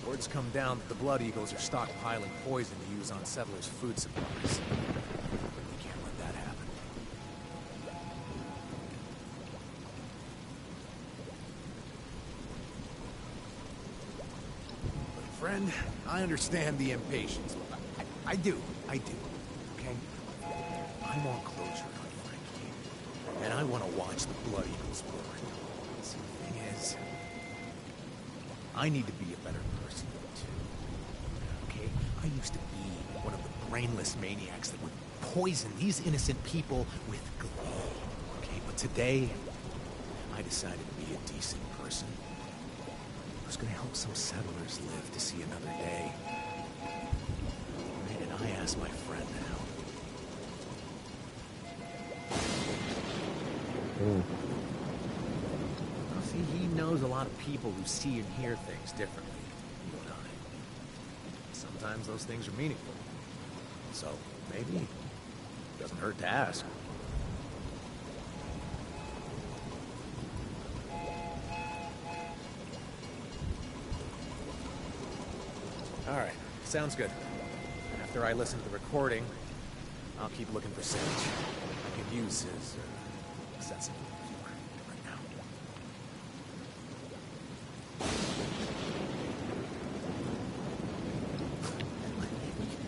Word's come down that the Blood Eagles are stockpiling poison to use on settlers' food supplies. We can't let that happen. But friend, I understand the impatience. I do, okay? I want closure on Frankie. And I want to watch the Blood Eagles burn. See, the thing is, I need to be a better person, too. Okay? I used to be one of the brainless maniacs that would poison these innocent people with glee. Okay? But today, I decided to be a decent person. Who's gonna help some settlers live to see another day. Right? And I asked my friend to help. See, he knows a lot of people who see and hear things differently than you and I. Sometimes those things are meaningful. So, maybe it doesn't hurt to ask. Alright, sounds good. After I listen to the recording, I'll keep looking for Sage. I could use his sense of humor right now.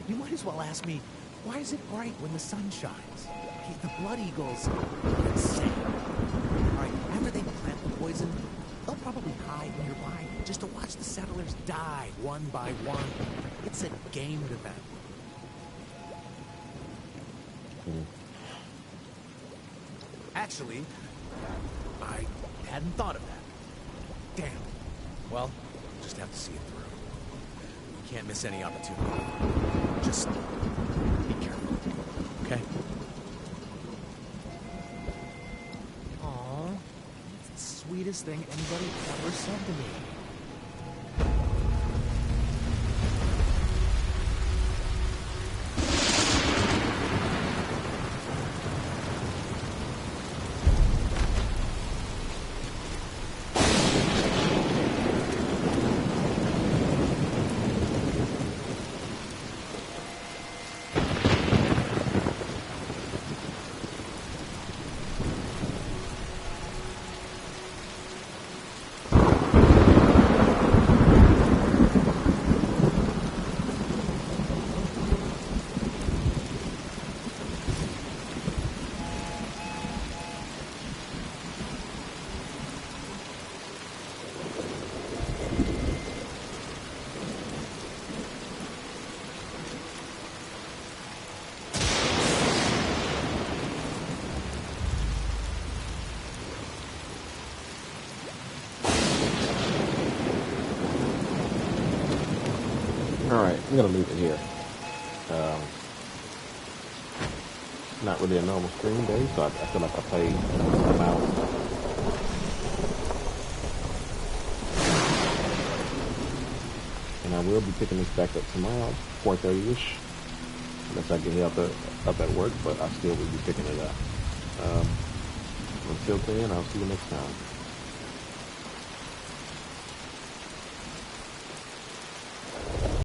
You might as well ask me, why is it bright when the sun shines? Okay, the Blood Eagles are insane. Alright, after they plant the poison, they'll probably hide nearby just to watch the settlers die one by one. It's a game to them. Actually, I hadn't thought of that. Damn. Well, we'll just have to see it through. We can't miss any opportunity. Just be careful, okay? Aw, that's the sweetest thing anybody ever said to me. Alright, I'm gonna leave it here. Not really a normal stream day, so I feel like I played some out. And I will be picking this back up tomorrow, 4:30ish. Unless I get up at work, but I still will be picking it up. Until then, I'll see you next time.